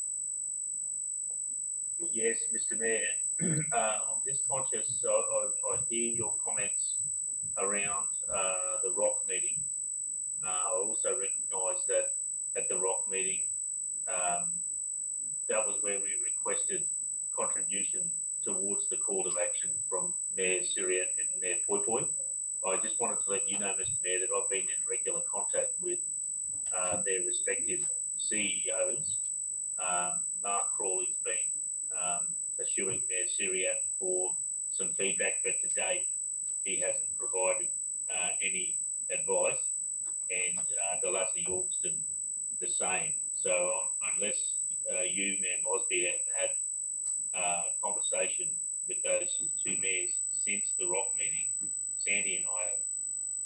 Yes, Mr. Mayor. I'm just conscious I hear your comments around the ROC meeting. I also recognise that at the ROC meeting, that was where we requested contribution towards the call to action from Mayor Syria and Mayor Poy. I just wanted to let you know, Mr. Mayor, that I've been in regular contact with their respective CEOs. Mark Crawley's been pursuing Mayor Syria for some feedback, but to date he hasn't provided any advice, and Delassie Yorkston the same. So unless you, Ma'am Osby, have had a conversation with those two mayors since the ROC meeting, Sandy and I are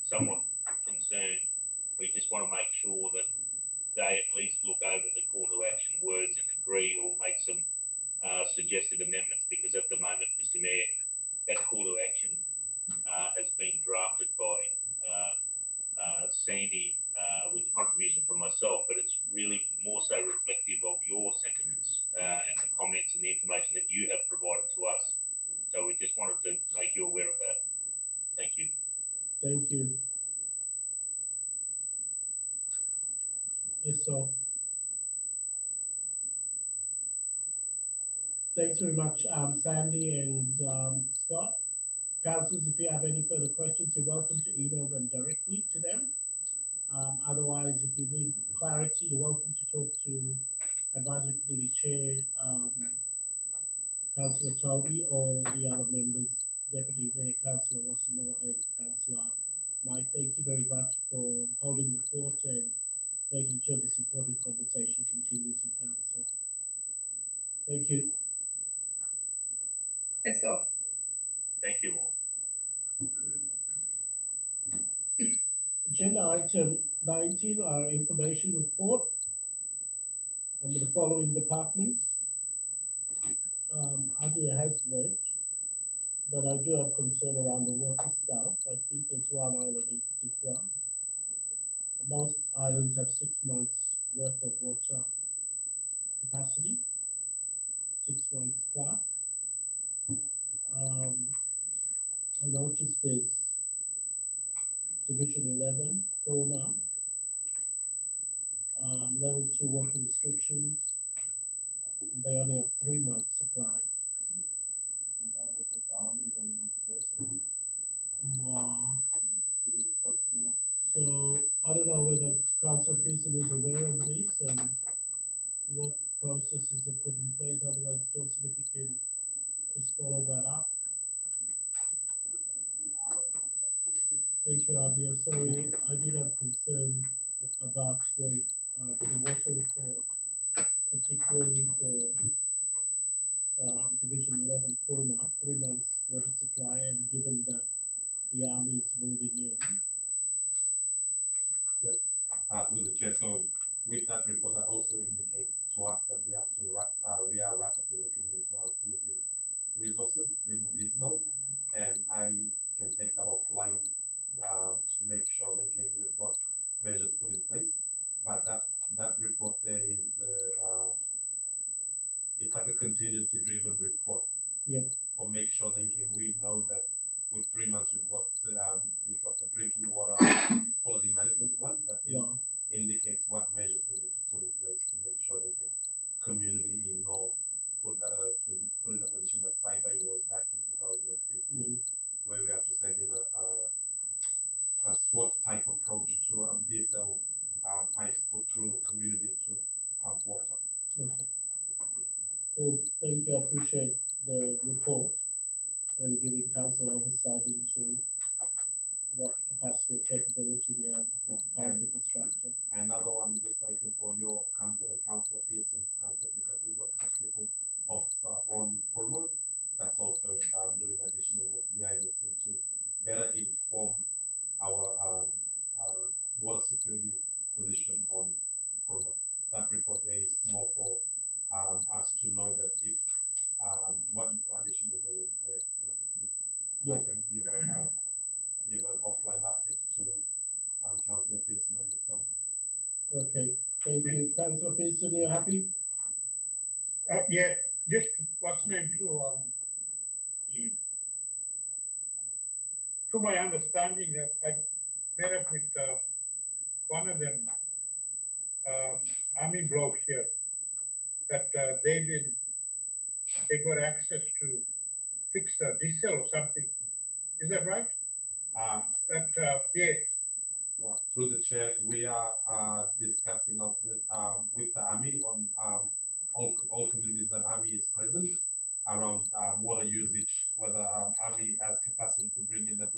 somewhat concerned. We just want to make sure that they at least look over the call to action words and agree or make some suggested amendments, because at the moment, Mr. Mayor, that call to action has been drafted by Sandy with contribution from myself, but it's really more so reflective of your sentiments and the comments and the information that you have provided to us. So we just wanted to make you aware of that. Thank you. Thank you. Yes, so. Thanks very much, Sandy and Scott. Councillors, if you have any further questions, you're welcome to email them directly to them. Otherwise, if you need clarity, you're welcome to talk to Advisory Committee Chair, Councillor Toby, or the other members, Deputy Mayor, Councillor Wassamo, and Councillor Mike. Thank you very much for holding the fort and making sure this important conversation continues in Council. Thank you. That's all. Thank you all. Agenda item 19, our information report under the following departments. Adia has left, but I do have concern around the water staff. I think there's one island in particular. Most islands have 6 months worth of water capacity, 6 months plus. I noticed there's Division 11, Corona, level 2 water restrictions. They only have 3 months supply. Wow. So I don't know whether Council Pearson is aware of this and what processes are put in place. Otherwise, Joseph, if you can just follow that up. Thank you, Abia. Sorry, I did have concern about the water report, particularly for Division 11 Kurma, 3 months water supply, and given that the army is moving in. Through the chair. So with that report, that also indicates to us that we have to we are rapidly looking into alternative resources in diesel, and I can take that offline to make sure that again we've got measures put in place. But that report there is the it's like a contingency driven report. Yep. For make sure that we know that with 3 months we've got the drinking water quality management plan that indicates what measures we need to put in place to make sure that the community put in a position that Saibai was back in 2015, where we have to set in a SWOT type approach to DSL pipes put through community to pump water. Okay. Well, thank you. I appreciate the report and giving council oversight into what capacity or capability we have for current infrastructure. Another one, just taken for your company, Councillor Pearson's company, is that we've got a technical officer on Purmo that's also doing additional work behind the scenes to better inform our water security position on Purmo. That report there is more for us to know that if what additional I can give an offline update to Councillor Pearson and yourself. Okay, thank you. Councillor Pearson, you happy? Yeah, just what's name to my understanding, I met up with one of them army blokes here that they got access to fix the diesel or something. Is that right? Yeah. Well, through the chair, we are discussing alternate with the army on all communities that army is present around water usage, whether army has capacity to bring in their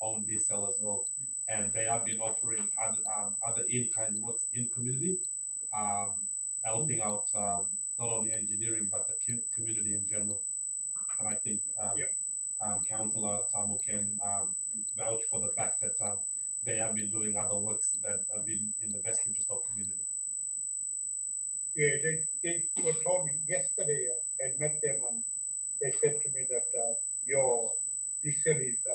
own diesel as well, and they have been offering other in-kind works in community, helping out not only engineering but the community in general. And I think Councillor Tamu can vouch for the fact that they have been doing other works that have been in the best interest of community. Yeah, they were told me yesterday. I met them and they said to me that your diesel is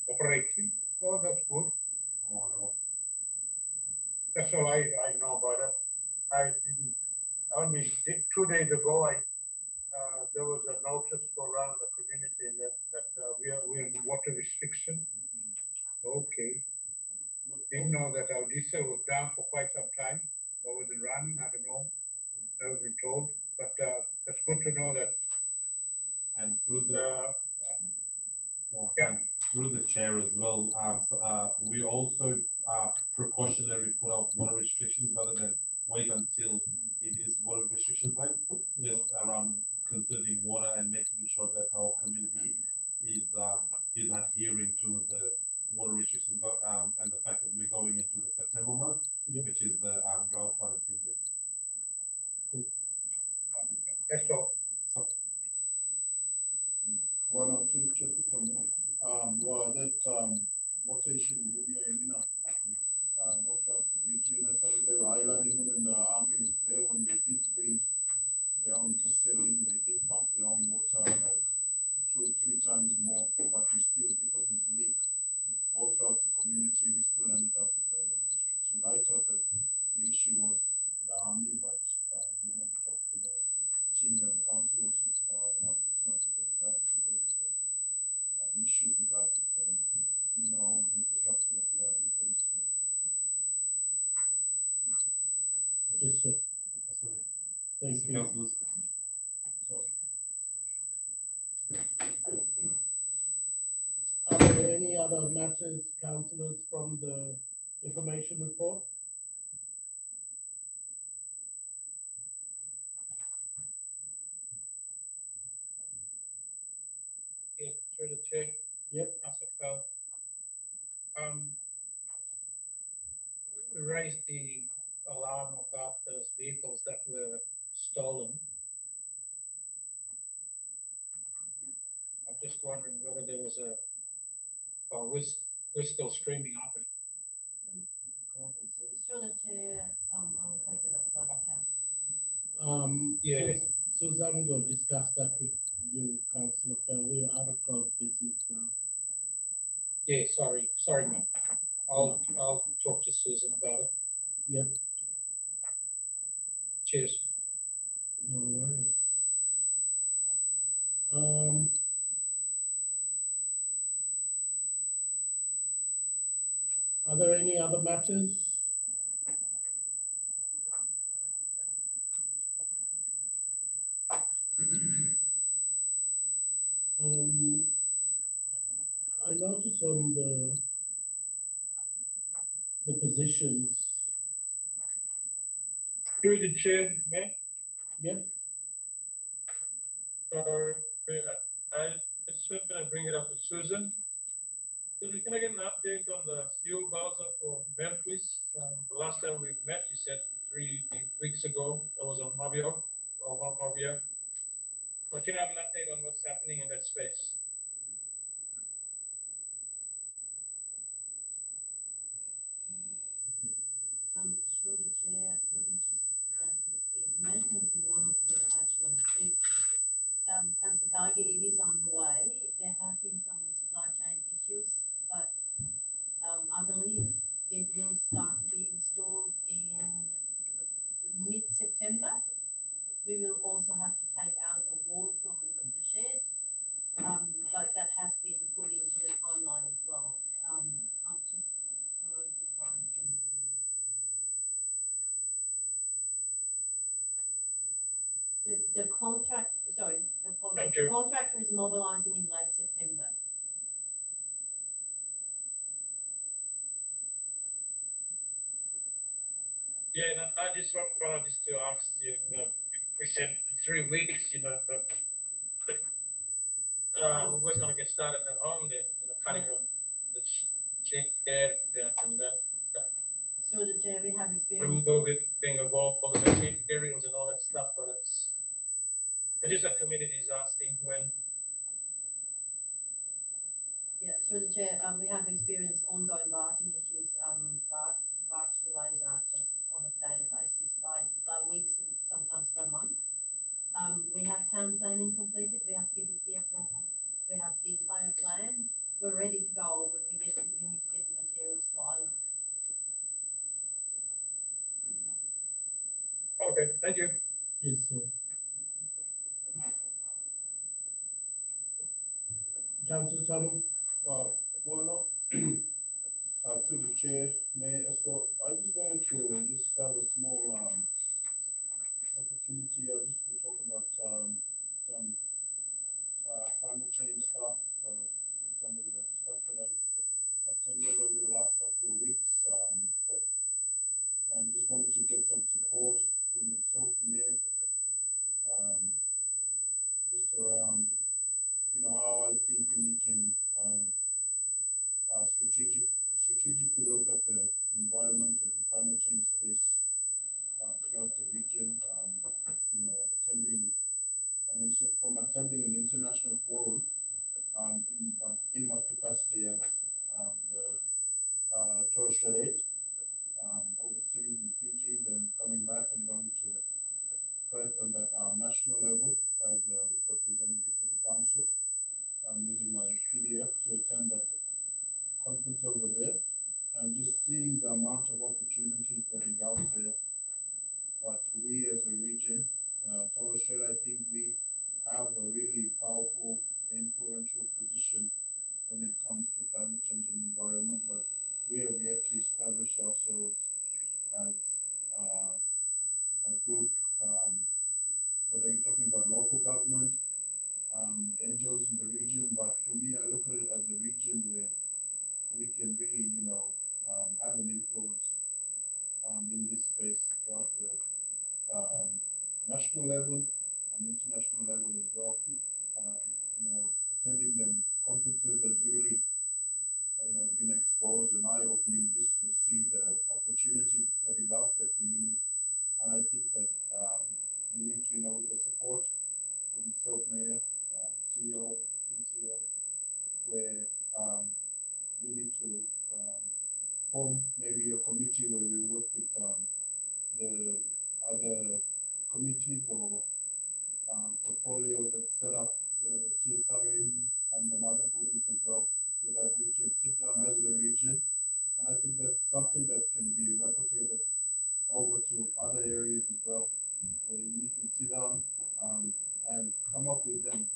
operating. Oh, that's good. Oh, that's all I know about it. I didn't. Only 2 days ago, there was a notice go around the community that we're in water restriction. Okay. Didn't know that our diesel was down for quite some time, or was it running? I don't know. Never been told, but that's good to know that. And through the through the chair as well, we also precautionary put out water restrictions rather than wait until it is water restriction time, just around conserving water and making sure that our community is adhering to the water restrictions and the fact that we're going into the September month, which is the Thank you. Councillors. Are there any other matters, councillors, from the information report? Yeah, through the chair. Yep. Councillor Fell. We raised the alarm about those vehicles that were stolen. I'm just wondering whether there was we're still streaming, aren't we? Through the chair, I'll take it up one Yeah. Suzanne will discuss that with you, Councillor Fell. We are out of closed business now. Yeah, sorry, mate. I'll talk to Susan about it. Yep. Cheers. No worries. Are there any other matters? I noticed on the positions. Through the chair, Mayor. Yep. I just going to bring it up to Susan. Susan, can I get an update on the fuel bowser for Memphis? The last time we met, you said 3 weeks ago, that was on Mavio, or on Mavio. But can I have an update on what's happening in that space? through the chair, let me just grab this information is in one of the attachments. Councillor Cargi, it is underway. There have been some supply chain issues, but I believe it will start to be installed in mid-September. We will also have to take out a wall from the shed, but that has been put into the timeline as well. I'm just trying to find some. The contract, sorry, the contractor is mobilizing in late September. Yeah, no, I just wanted to ask you, we said 3 weeks, we're going to get started at home then, cutting on the shed and that. So the chair, we have experience. Being involved all the materials and all that stuff, but it is a community's asking when. Yeah, through the chair, we have experienced ongoing barging issues. Barge delays are just on a daily basis by weeks and sometimes by months. We have town planning completed, we have PBC approval, we have the entire plan. We're ready to go, but we need to get the materials to Ireland. Okay, thank you. Yes, sir. Councillor Channel. Well, to the chair, Mayor, so I just wanted to just have a small opportunity. I just to talk about some climate change stuff, some of the stuff that I've attended over the last couple of weeks, and just wanted to get some support from yourself, Mayor, just around, how I think we can strategically look at the environment and climate change space throughout the region. Attending an international forum in my capacity as the Torres Strait, overseas in Fiji, then coming back and going to Perth on that national level as a representative from council. I'm using my PDF to attend that conference over there and just seeing the amount of opportunities that is out there. But we as a region, Torres Strait, I think we have a really powerful, influential position when it comes to climate change and environment, but we have yet to establish ourselves as a group government, NGOs in the region, but for me, I look at it as a region where we can really, have an influence in this space throughout the national level and international level as well. Attending them conferences has really, been exposed and eye-opening just to see the opportunity that is out there for you. And I think that we need to, with the support of the self-mayor, CEO, DCO, where we need to form maybe a committee where we work with the other committees or portfolio that's set up, the TSIRC and the other bodies as well, so that we can sit down as a region. And I think that's something that can be replicated over to other areas as well, where we can sit down and come up with them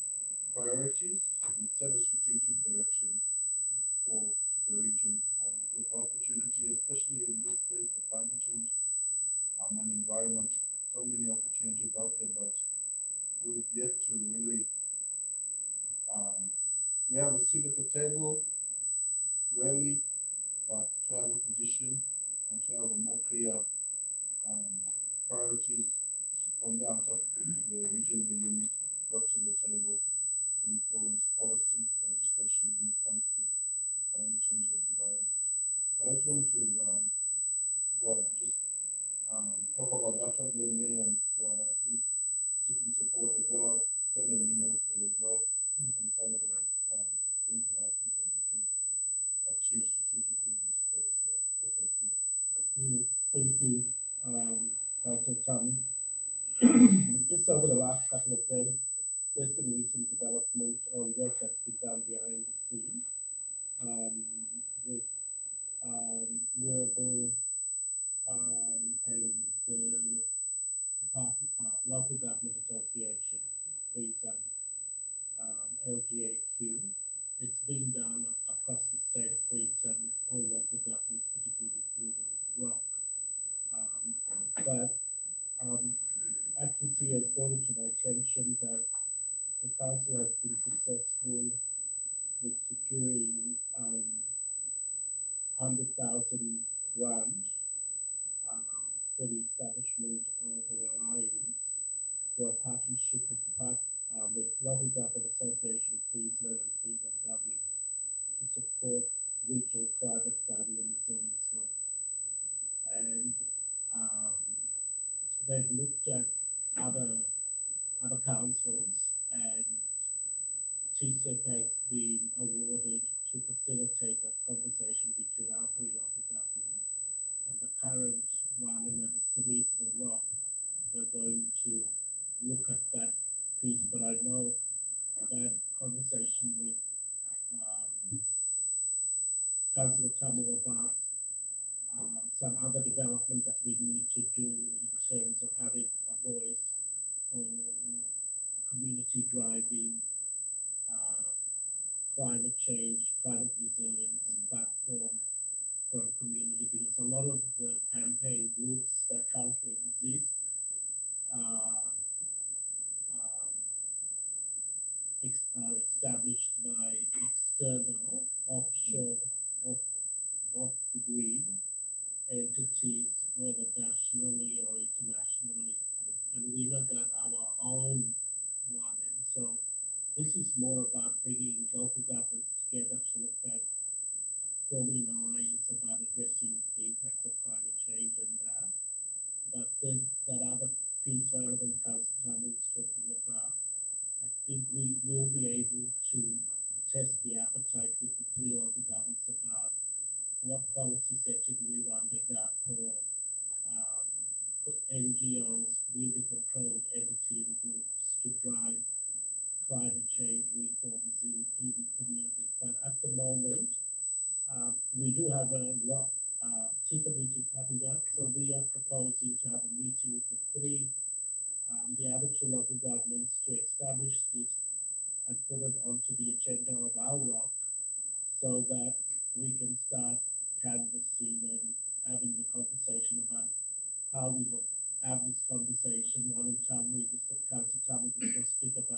priorities and set a strategic direction for the region. Because the opportunity, especially in this space of climate change and environment, so many opportunities out there, but we've yet to really, we have a seat at the table, rarely, but to have a position and to have a more clear priorities from down top, the region where you need to brought to the table to influence policy legislation when it comes to climate change and environment. But I just wanted to, just talk about that on the May and seeking support as well. Send an email through as well, and some of the things that I think that we can achieve strategically in this space. So that's what Thank you, Councillor Tammy. Just over the last couple of days, there's been recent development on work that's been done behind the scenes with Mirabeau and the Local Government Association, Queensland, LGAQ. It's being done across the state of Queensland with all local governments, particularly through the ROC. But Agency has brought it to my attention that the council has been successful with securing 100,000 grant for the establishment of an alliance for a partnership with Local Government Association of Queensland and Queensland Government to support regional climate planning and resilience work. And they've looked at other councils, and TSIRC has been awarded to facilitate that conversation between our three local governments. And the current one and the three, the ROC, we're going to look at that piece, but I know I've had conversation with Councillor Tamu about some other development that we need to do in terms of having a voice on community driving, climate change, climate resilience platform from community, because a lot of the campaign groups that currently exist are established by external offshore off the grid entities, whether nationally or internationally, and we look at our own one. And so this is more about bringing local governments together to look at forming an alliance about addressing the impacts of climate change and but then that other piece relevant Council Tamu was talking about, I think we will be able to test the appetite with the three local governments about what policy setting we want to get for NGOs, community controlled entity and groups to drive climate change reforms in community. But at the moment, we do have a TICA meeting coming up, so we are proposing to have a meeting with the other two local governments to establish this and put it onto the agenda of our ROC, so that we can start canvassing and having the conversation about how we will have this conversation. One in Tamu, this Council Tamu, this will speak about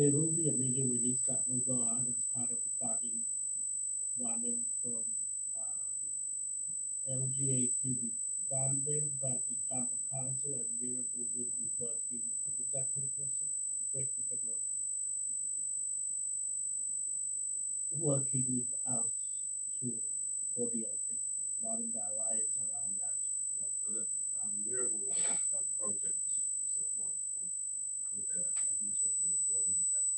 there will be a media release that will go out as part of the funding one from LGAQ funded, but the Campo Council and Miracle will be working. Is that correct, person? Correct, if I'm wrong. Working with us to for the running the alliance around that. So the Miracle project support with the administration and coordinate that.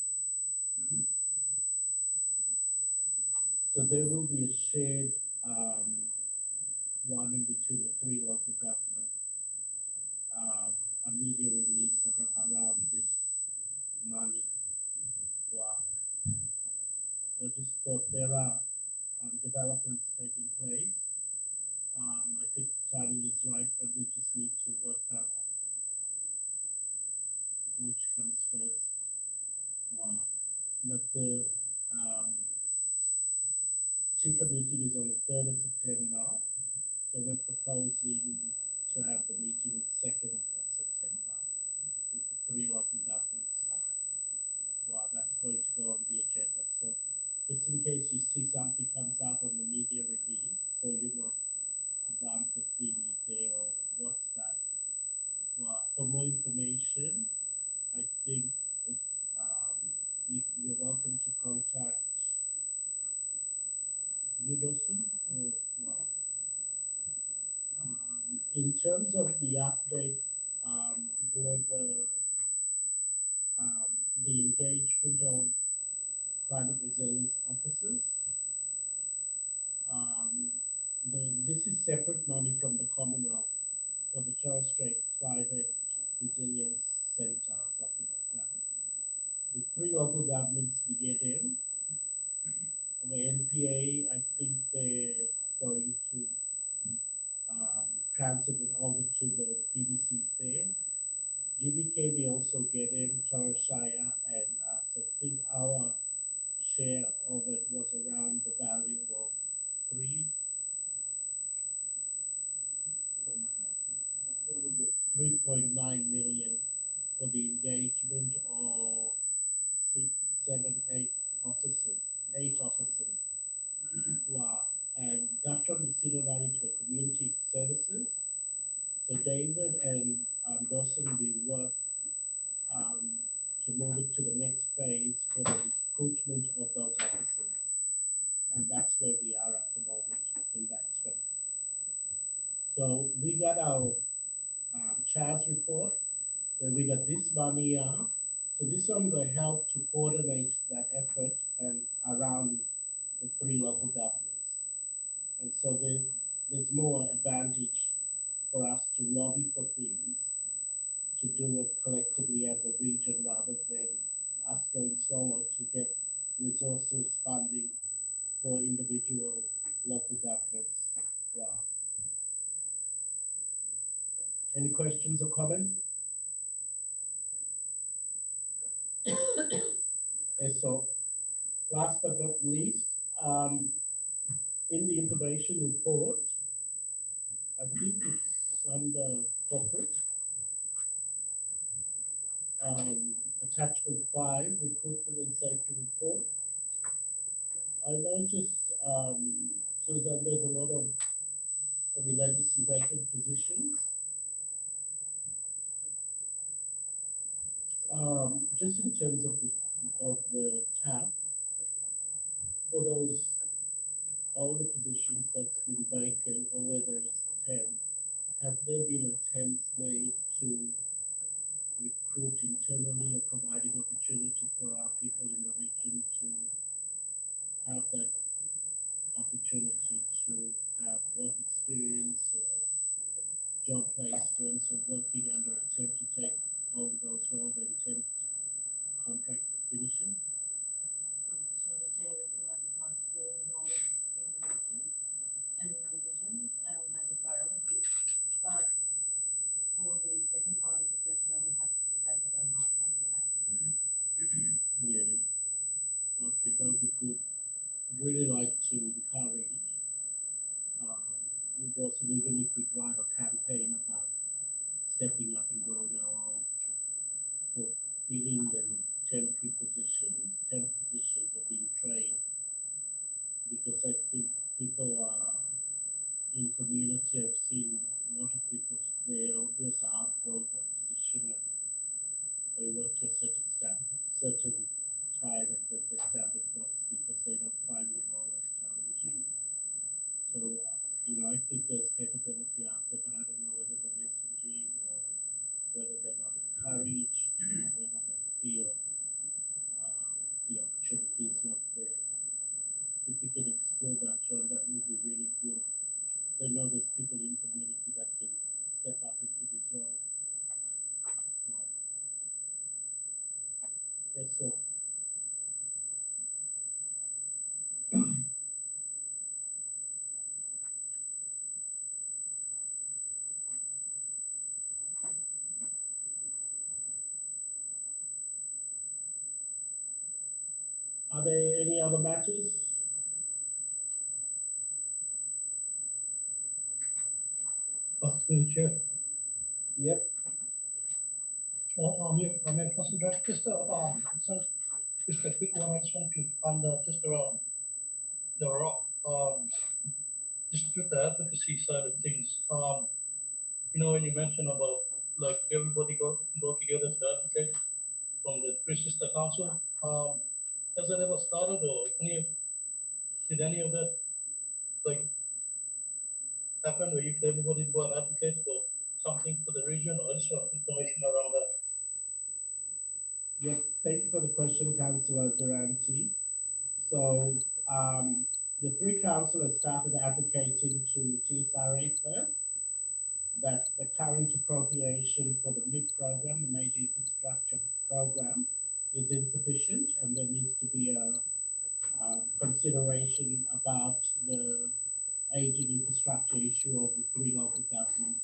So there will be a shared one in between the three local governments, a media release around this money. Wow. So just thought there are developments taking place. I think the timing is right, but we just need to work out which comes first. Wow. But the TICA meeting is on the 3rd of September, so we're proposing to have the meeting on the 2nd of September with the three local governments. Wow, that's going to go on the agenda. So just in case you see something comes out on the media release, so you know, Zampa thingy there or what's that. Well, for more information, I think it's, you're welcome to contact you, Dawson, or well, in terms of the update for the engagement of climate resilience officers, this is separate money from the Commonwealth for the Torres Strait Climate Resilience Centre or something like that. The three local governments we get in. The NPA, I think they're going to transit it over to the PDCs there. GBK, we also get in Torres Shire, and I think our share of it was around the value of 3.9 million for the engagement of 8 officers. Wow. And that one is still not into community services. So David and Dawson will work to move it to the next phase for the recruitment of those officers. And that's where we are at the moment in that space. So we got our CHAS report, then we got this money here. So this one will help to coordinate that effort and around the three local governments. And so there's more advantage for us to lobby for things, to do it collectively as a region rather than us going solo to get resources, funding for individual local governments. Wow. Any questions or comments? And so, last but not least, in the information report, I think it's under corporate, attachment 5, recruitment and safety report. I noticed, Susan, there's a lot of legacy vacant positions. Just in terms of the tab, for those older positions that's been vacant or whether it's temp, have there been attempts made to recruit internally or providing opportunity for our people in the region to have that opportunity to have work experience or job placements or working under a temp to take over those roles when temp contract finishes? So the chair we do advertise 4 roles in the region and in the division as a priority. But for the second part of the question, I will have to take it on notice. Yeah. Okay, that would be good. I'd really like to encourage Dawson, even if we drive a campaign about stepping up and growing our own, for filling the temporary positions. because I think people in community, I've seen a lot of people, they always outgrow their position and they work to a certain time and then they stand across because they don't find the role as challenging. So, I think there's capability out there, but I don't know whether the messaging or whether they're not encouraged or whether they feel the opportunity is not there. If we can explore that, John, that would be really good. I know there's people in community that can step up into this role. Yes, so. Are there any other matters? Through the chair. Yep. Well, I'm in concentrate. Just a quick one. I just want to find out just around the rock, just with the advocacy side of things. When you mentioned about like everybody go together to advocate from the Three Sister Council, has that ever started or did any of that like happen where if everybody go and advocate for something for the region or also information around that? Yeah, thank you for the question, Councillor Durante. So the three councillors started advocating to TSIRC first that the current appropriation for the MIP program, the Major Infrastructure Program, is insufficient and there needs to be a consideration about the aging infrastructure issue of the three local governments.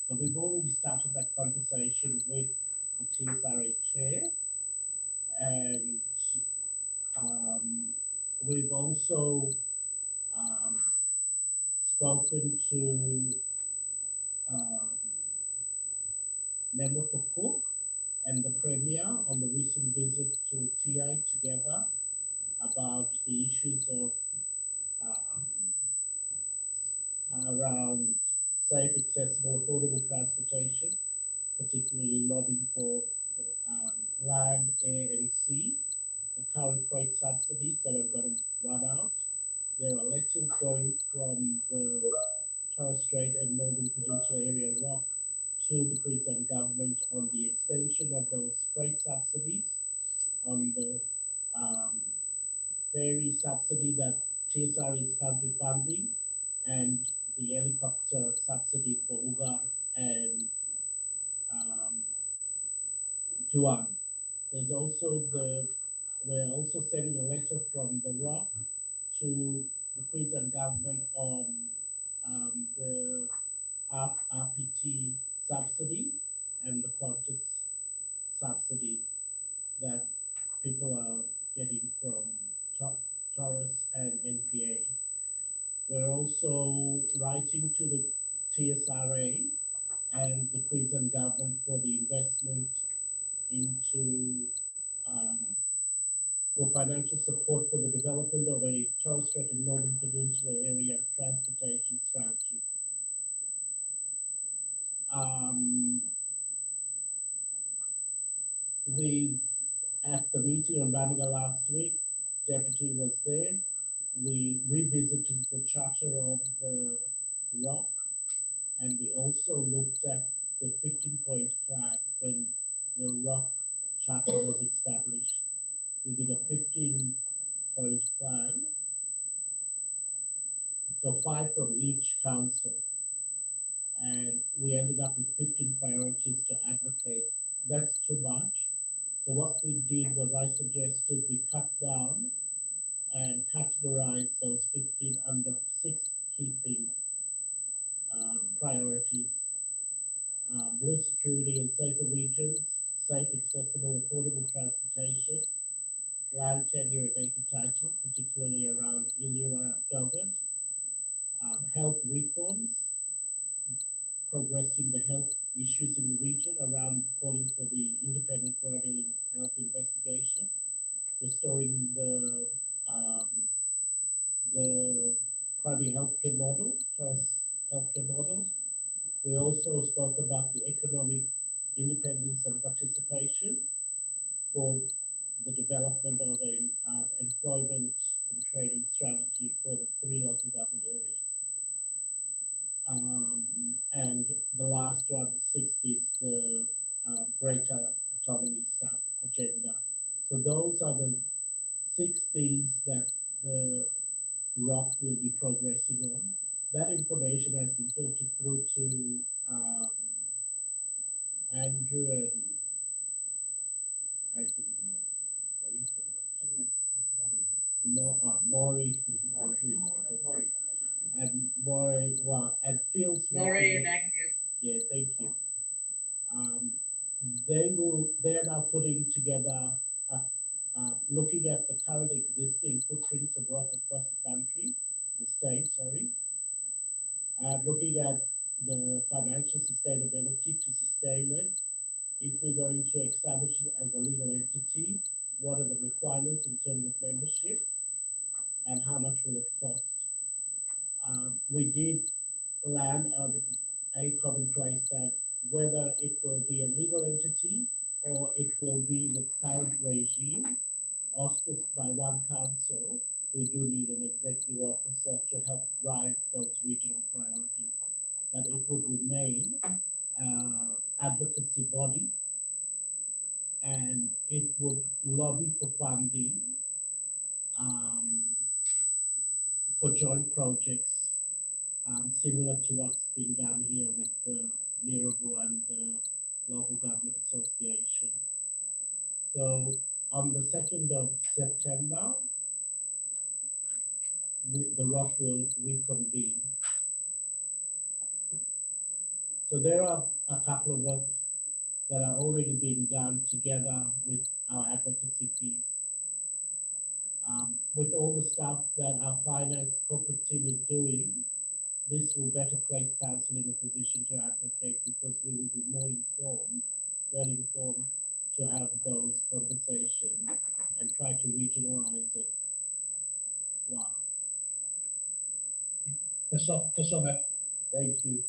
So we've already started that conversation with the TSIRC chair, and we've also spoken to Member for Cook and the Premier on the recent visit to TI together about the issues of around safe, accessible, affordable transportation, particularly lobbying for land, air, and sea, the current freight subsidies that are going to run out. There are letters going from the Torres Strait and Northern Peninsula area ROC to the Queensland government on the extension of those freight subsidies, on the ferry subsidy that TSR is currently funding, and the helicopter subsidy for Ugar and Tuan. There's also we're also sending a letter from the ROC to the Queensland government on the RPT subsidy and the Qantas subsidy that people are getting from Torres and NPA. We're also writing to the TSRA and the Queensland government for the investment into for financial support for the development of a Torres Strait and Northern Peninsula area transportation strategy. We've, at the meeting on Bamaga last week, Deputy was there. We revisited the charter of the ROC, and we also looked at the 15-point plan when the ROC charter was established. We did a 15-point plan, so 5 from each council, and we ended up with 15 priorities to advocate. That's too much. So what we did was I suggested we cut down and categorize those 15 under 6 keeping priorities. Blue security and safer regions, safe, accessible, affordable transportation, land tenure and acre title, particularly around Inua Dogat, health reforms, progressing the health issues in the region around calling for the independent correlative health investigation, restoring the healthcare model, Torres healthcare model. We also spoke about the economic independence and participation for the development of an employment and training strategy for the 3 local government areas. And the last one, 6th, is the greater autonomy stuff agenda. So those are the 6 things that the ROC will be progressing on. That information has been filtered through to Andrew and I think Maury and Maury, well, and Phil's Maury and Andrew. Yeah, thank you. They're now putting together, looking at the current existing footprints of ROC across the country, the state, sorry, looking at the financial sustainability to sustain it. If we're going to establish it as a legal entity, what are the requirements in terms of membership and how much will it cost? We did land on a common place that whether it will be a legal entity or it will be the current regime, auspiced by one council, we do need an executive officer to help drive those regional priorities. That it would remain advocacy body and it would lobby for funding for joint projects similar to what's being done here with the Mirabu and the Local Government Association. So on the 2nd of September, the ROC will reconvene. So there are a couple of works that are already being done together with our advocacy piece. With all the stuff that our finance corporate team is doing, this will better place council in a position to advocate because we will be more informed, well informed to have those conversations and try to regionalize it. Wow. That's all, Matt. Thank you.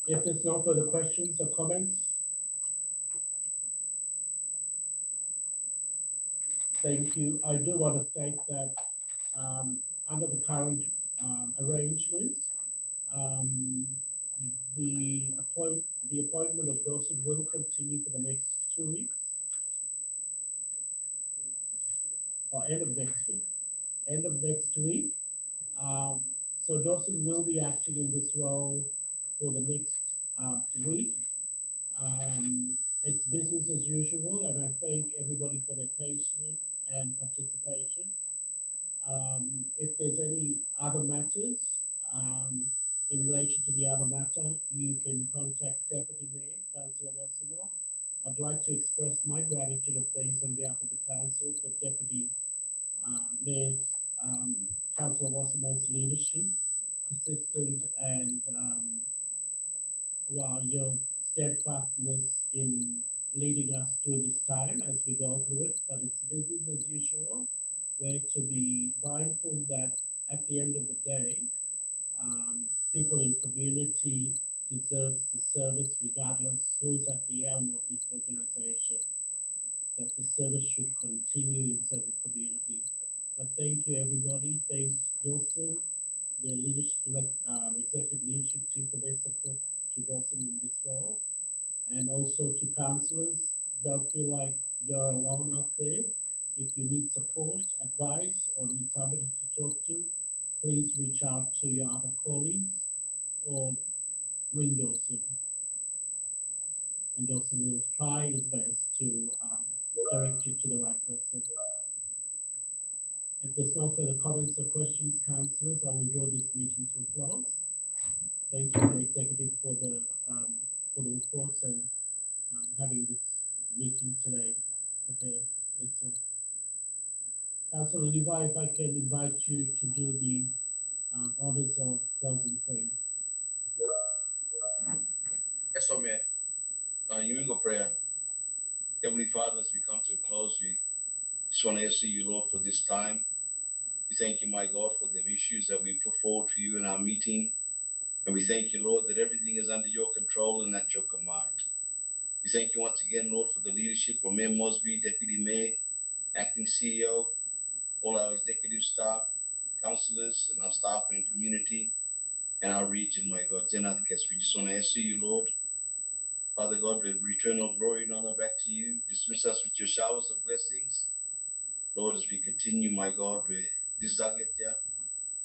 If there's no further questions or comments, thank you. I do want to state that under the current arrangements, the appointment of Dawson will continue for the next 2 weeks, or end of next week. End of next week. So Dawson will be acting in this role for the next week. It's business as usual, and I thank everybody for their patience and participation. If there's any other matters in relation to the other matter, you can contact Deputy Mayor, Councillor Wassamo. I'd like to express my gratitude of thanks on behalf of the Council for Deputy Mayor's Councillor Wassamo's leadership, persistent and your steadfastness in leading us through this time as we go through it, but it's business as usual. We're to be mindful that at the end of the day, people in community deserves the service regardless who's at the helm of this organization, that the service should continue in serving community. But thank you everybody. Thanks Dawson, the leadership, executive leadership team for their support to Dawson in this role. And also to councillors, don't feel like you're alone out there. If you need support, advice, or need somebody to talk to, please reach out to your other colleagues or ring Dawson. And Dawson will try his best to direct you to the right person. If there's no further comments or questions, councillors, I will draw this meeting to a close. Thank you, the executive, for the reports and having this meeting today prepared. Councillor Levi, if I can invite you to do the orders of closing prayer. Yes, Mayor. You go prayer. Heavenly Father, as we come to a close, we just want to ask you, Lord, for this time We thank you, my God, for the issues that we put forward to you in our meeting. And we thank you, Lord, that everything is under your control and at your command. We thank you once again, Lord, for the leadership of Mayor Mosby, Deputy Mayor, Acting CEO, all our executive staff, councillors, and our staff and community, and our region, my God. Zenatkas, we just want to ask you, Lord, Father God, we return all glory and honor back to you. Dismiss us with your showers of blessings. Lord, as we continue, my God, with this Zagatya,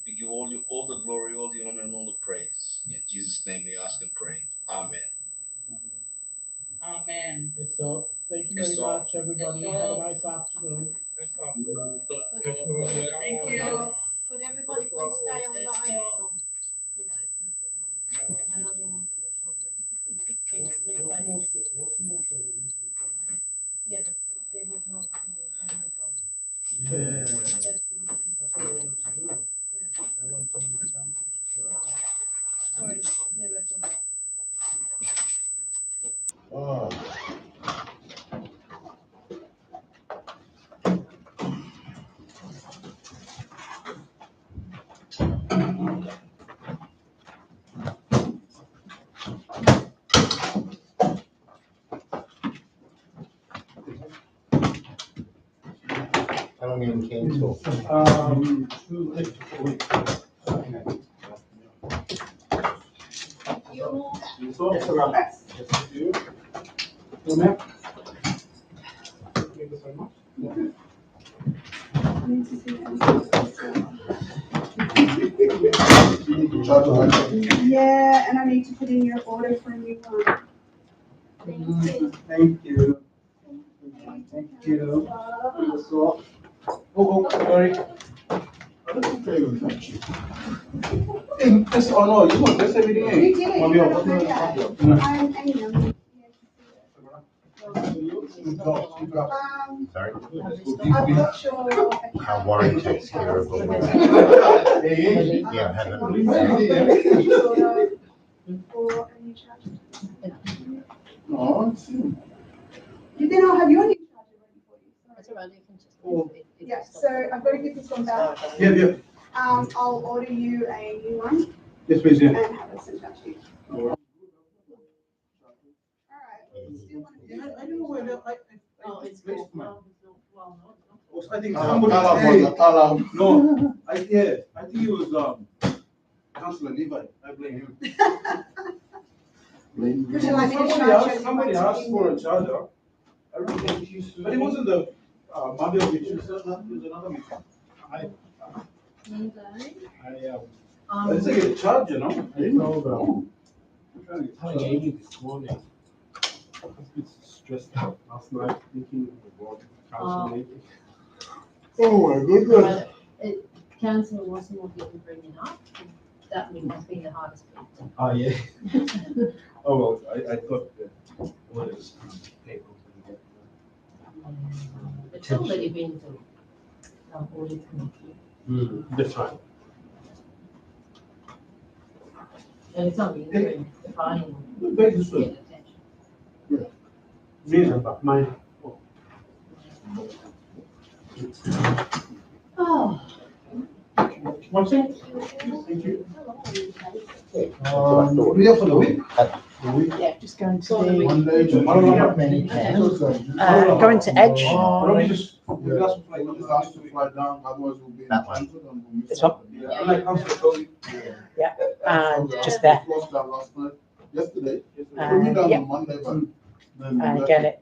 we give all the glory, all the honor, and all the praise. In Jesus' name we ask and pray. Amen. Amen. Yes, so thank you very Yes, sir. much, everybody. Yes, Have sir. a nice afternoon. Thank you. Could everybody please stay on line? I know you want to show. Yeah, but they would not. Yeah. That's sorry, never come. Ah. How long in Cairns for? 2 weeks, 4 weeks. That's around that. Thank you. Thank you so much. Yeah, and I need to put in your order for a new one. Thank you. Thank you. Oh, sorry. Yes, oh no, you want this everything? You did it. You I'm hanging. Sorry? I'm not sure. Our warrant takes care of all that. Yeah, I haven't. For a new charger. No, Then I'll have your new charger ready for you. That's all right, you can just. Yeah, so I've got to get this one back. Yeah. I'll order you a new one Yes, please, and yeah. have it sent out to you. All right. Still want to do I don't know whether Oh, it's placed cool. mine. Well, no. I think Alarm. No, I think it was Councillor Levi. I blame him. Would you like me to charge you? Somebody asked for a charger. I don't think but it wasn't the Monday of which it was another meeting. I didn't say get a charger, no? I didn't know that. I'm trying to get Amy this morning. I was a bit stressed out last night thinking about council meeting. Oh my goodness. Council was not even bringing up. That has been the hardest bit. Ah, yeah. Oh, well, I thought that was paper. It's already been to audit committee. That's right. And it's not really defining. Very good. Yeah. Mine. Oh. One second. Thank you. We have for the week? Yeah, just going to the Monday, going to Edge. We just asked to fly down, otherwise we'll be in transit and we'll miss This one? Yeah. And just there. We closed down last night, yesterday. Yeah. We meet down on Monday, but then I get it.